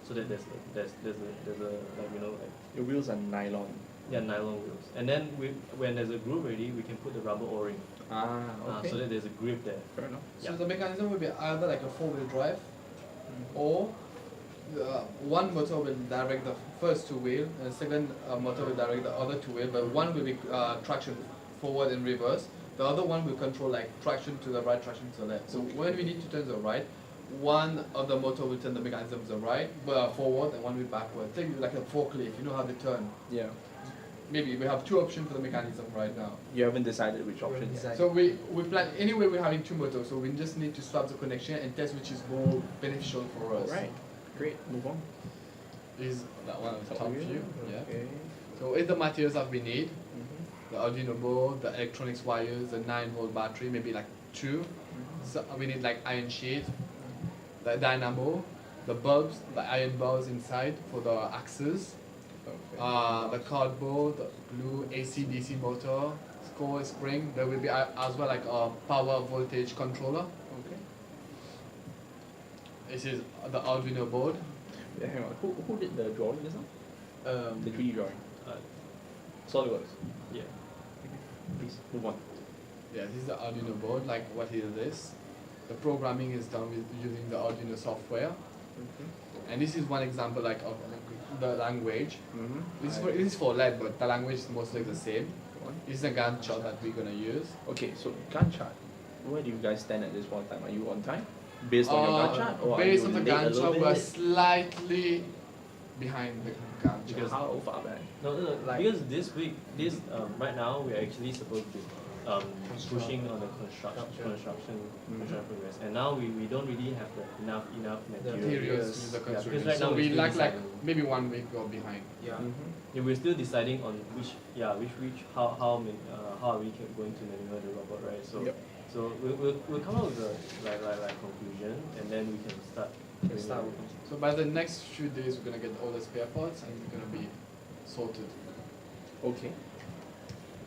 so that there's a like, you know, like your wheels are nylon. Yeah, nylon wheels. And then when there's a groove ready, we can put the rubber o-ring. Okay. So that there's a grip there. Fair enough. So the mechanism will be either like a four-wheel drive, or one motor will direct the first two wheel, and the second motor will direct the other two wheel. But one will be traction forward and reverse. The other one will control like traction to the right, traction to the left. So when we need to turn to the right, one of the motor will turn the mechanism to the right, forward, and one will backward. Think like a forklift. You know how they turn. Yeah. Maybe we have two options for the mechanism right now. You haven't decided which option yet. So we plan, anyway we're having two motors, so we just need to swap the connection and test which is more beneficial for us. Right. Great. Move on. Is that one on the top view? view? Yeah. Okay. So it's the materials that we need. The Arduino board, the electronics wires, the 9-volt battery, maybe like two. So we need like iron sheet, the dynamo, the bulbs, the iron bars inside for the axes. The cardboard, the blue AC/DC motor, coil spring. There will be as well like a power voltage controller. Okay. This is the Arduino board. Yeah, hang on. Who did the drawing just now? The 3D drawing. SolidWorks. Yeah. Please move on. Yeah, this is the Arduino board. Like what is this? The programming is done with using the Arduino software. Okay. And this is one example like of the language. This is for LED, but the language is mostly the same. This is a Gantt chart that we're gonna use. Okay, so Gantt chart. Where do you guys stand at this point in time? Are you on time? Based on your Gantt chart? Or based are on you the late a Gantt little chart, bit? we're slightly behind the Gantt chart. Because how far back? No, because this week, right now we're actually supposed to be pushing on the construction progress, and now we don't really have enough materials. Because right now so we we're lack still like deciding. maybe 1 week or behind. Yeah. Yeah, we're still deciding on how are we going to maneuver the robot, right? So so we'll come up with a like conclusion, and then we can start. So by the next few days, we're gonna get all the spare parts and we're gonna be sorted. Okay.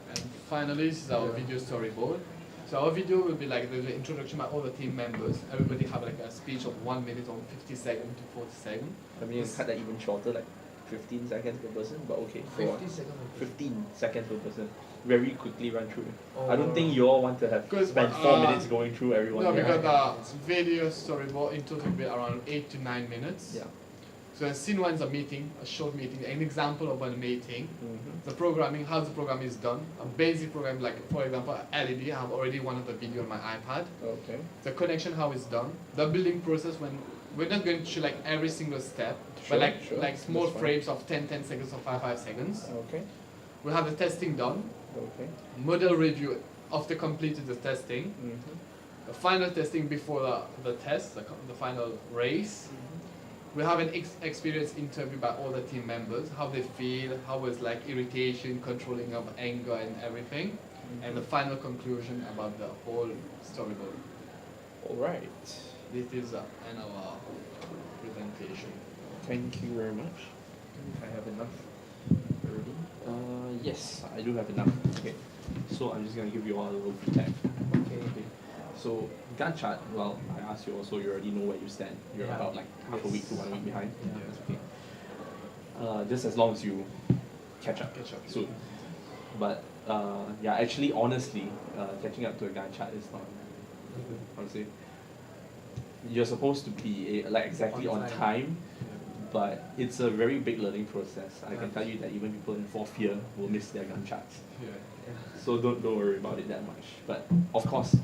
And finally, this is our video storyboard. So our video will be like the introduction by all the team members. Everybody have like a speech of 1 minute or 50 seconds to 40 seconds. I mean, you cut that even shorter, like 15 seconds per person, but okay. 50 seconds per 15 seconds per person. Very quickly run through. Oh. I don't think you all want to have spend 4 minutes going through everyone. No, because the video storyboard in total will be around 8 to 9 minutes. Yeah. So scene 1 is a meeting, a short meeting, an example of a meeting. The programming, how the program is done. A basic program, like for example, LED. I have already one of the video on my iPad. Okay. The connection, how it's done. The building process, when we're not going to show like every single step, Sure, but sure. like small That's fine. frames of 10 seconds or 5 seconds. Okay. We have the testing done. Okay. Model review after completed the testing. the final testing before the test, the final race. We have an experience interview by all the team members, how they feel, how was like irritation, controlling of anger and everything, and the final conclusion about the whole storyboard. All right. This is an our presentation. Thank you very much. I have enough already. Yes, I do have enough. Okay. So I'm just gonna give you all a little feedback. Okay. So Gantt chart, well, I asked you also, you already know where you stand. You're about like half a week to 1 week behind. Yeah. That's okay. Just as long as you catch up soon. But yeah, actually, honestly, catching up to a Gantt chart is not, how to say, you're supposed to be like exactly on time, but it's a very big learning process. I can tell you that even people in 4th year will miss their Gantt charts. So don't worry about it that much. But of course,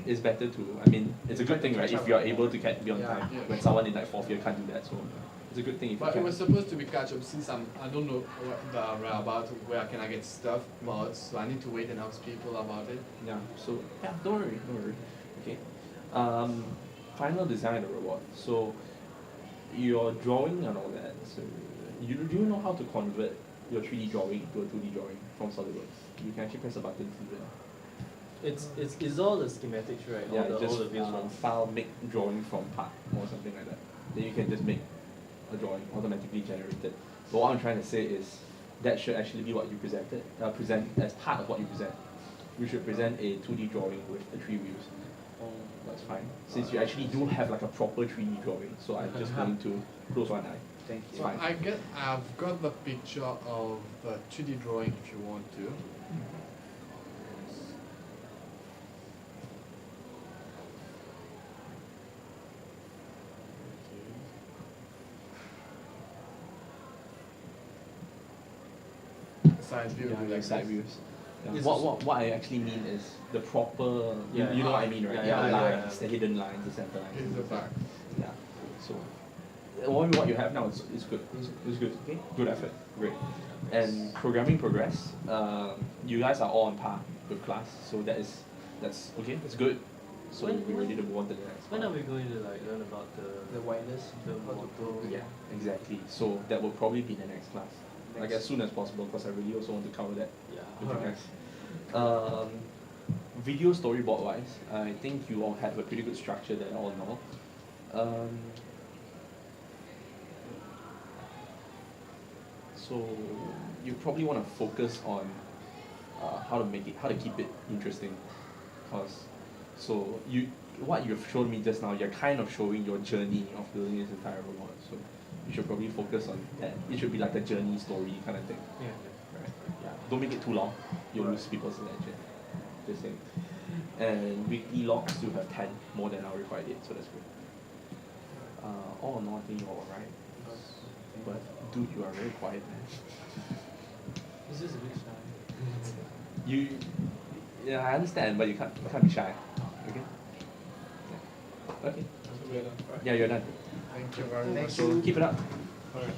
it's better to, I mean, it's a good thing, right, if you're able to be on time when someone in like 4th year can't do that. So it's a good thing if you can. But it was supposed to be catch up since I don't know what the about where can I get stuff about, so I need to wait and ask people about it. Yeah, so yeah, don't worry. Okay. Final design of the robot. So your drawing and all that, so do you know how to convert your 3D drawing into a 2D drawing from SolidWorks? You can actually press a button to do that. It's all the schematics, right? Yeah, all just the views from file make drawing from part or something like that. Then you can just make a drawing automatically generated. But what I'm trying to say is that should actually be what you present as part of what you present. You should present a 2D drawing with the 3 views. That's fine. Since you actually do have like a proper 3D drawing, so I'm just going to close one eye. Thank you. So I've got the picture of the 2D drawing if you want to. Side view. Yeah, like side views. Yeah. What I actually mean is the proper, you know what I mean, right? Yeah, the lines, the hidden lines, the center lines. In the back. Yeah. So what you have now is good. It's good. Okay. Good effort. Great. And programming progress. You guys are all on par with class, so that's okay. That's good. So we're ready to move on to the next. When are we going to like learn about the wireless, the motor? Yeah, exactly. So that will probably be the next class. Like as soon as possible, because I really also want to cover that with you guys. Video storyboard wise, I think you all have a pretty good structure that I all know. So you probably want to focus on how to keep it interesting, because what you've shown me just now, you're kind of showing your journey of building this entire robot. So you should probably focus on that. It should be like a journey story kind of thing. Yeah. Right. Yeah. Don't make it too long. You'll lose people's attention. Just saying. And weekly logs, you have 10 more than our required 8, so that's good. All in all, I think you're alright. But dude, you are very quiet, man. It's just a bit shy. Yeah, I understand, but you can't be shy. Okay. Yeah. Okay. So we're done. Right. Yeah, you're done. Thank you very much. So keep it up. All right.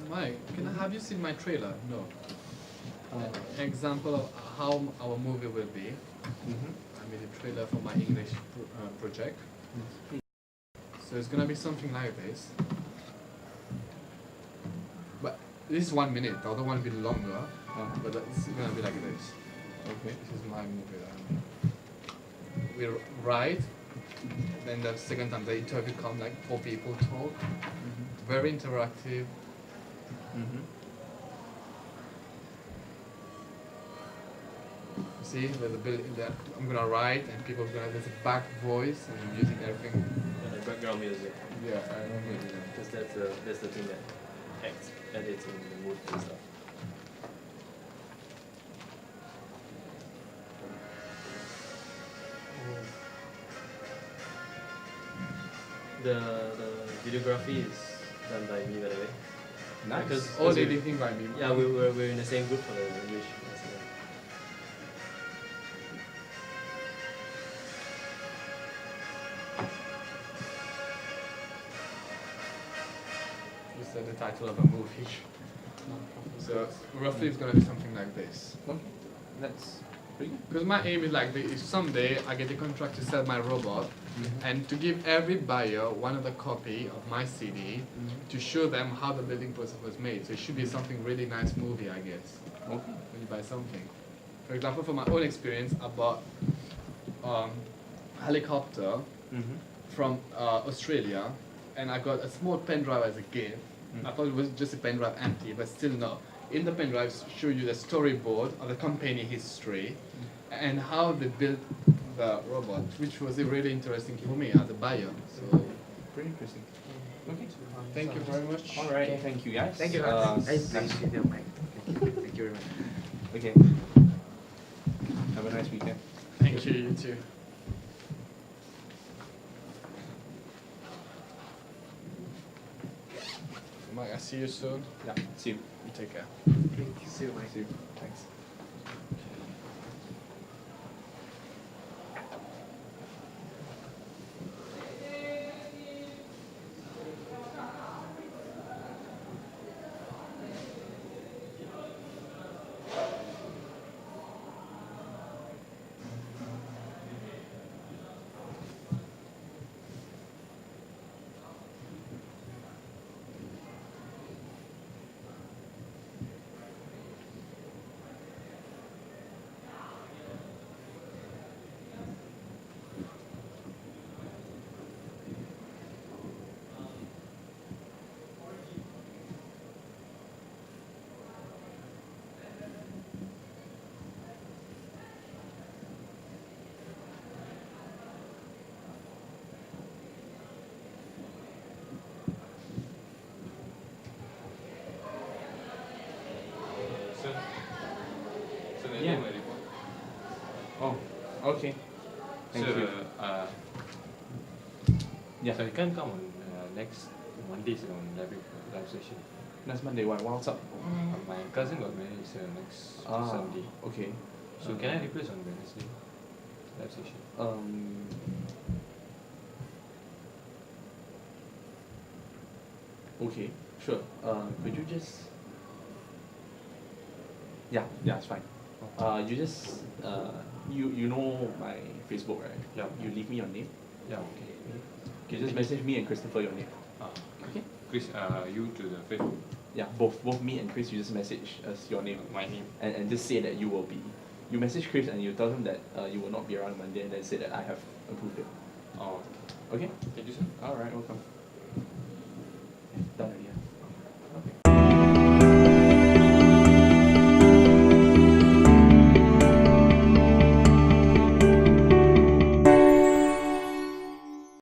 Mike, can I have you seen my trailer? No. Example of how our movie will be. I made a trailer for my English project. So it's gonna be something like this. But this is 1 minute, the other one will be longer. But it's gonna be like this. Okay, this is my movie. We write, then the second time the interview come like 4 people talk. Very interactive. See, there's I'm gonna write and people are gonna, there's a back voice and I'm using everything. And the background music. Yeah, I know music. Because that's the thing that edits in the mood and stuff. The videography is done by me, by the way. Nice. Because All editing by me. Yeah, we're in the same group for the English lesson. You said the title of a movie. So roughly it's gonna be something like this. Okay, that's pretty good. Because my aim is like this, if someday I get a contract to sell my robot and to give every buyer one of the copy of my CD to show them how the building process was made. So it should be something really nice movie, I guess. Okay. When you buy something. For example, from my own experience, I bought helicopter from Australia, and I got a small pen drive as a gift. I thought it was just a pen drive empty, but still no. In the pen drive show you the storyboard of the company history and how they built the robot, which was really interesting for me as a buyer. So pretty interesting. Okay. Thank you very much. All right. Thank you, guys. Thank you. Nice. Thank you, Mike. Thank you very much. Okay. Have a nice weekend. Thank you, you too. Mike, I see you soon. Yeah, see you. You take care. See you, Mike. See you. Thanks. Yeah. Oh, okay. Thank so, you. Yeah. So you can come on next Monday on live session. Next Monday, what's up? My cousin got married next Sunday. Okay. So can I replace on Wednesday live session? Okay, sure. Could you just? Yeah, it's fine. You just you know my Facebook, right? Yeah. You leave me your name. Yeah. Okay. You just message me and Christopher your name. Okay. Chris, you to the Facebook. Yeah, both me and Chris. You just message us your name. My name. And just say that you will be. You message Chris and you tell him that you will not be around Monday, and then say that I have approved it. Oh. Okay. Thank you, sir. All right. Welcome.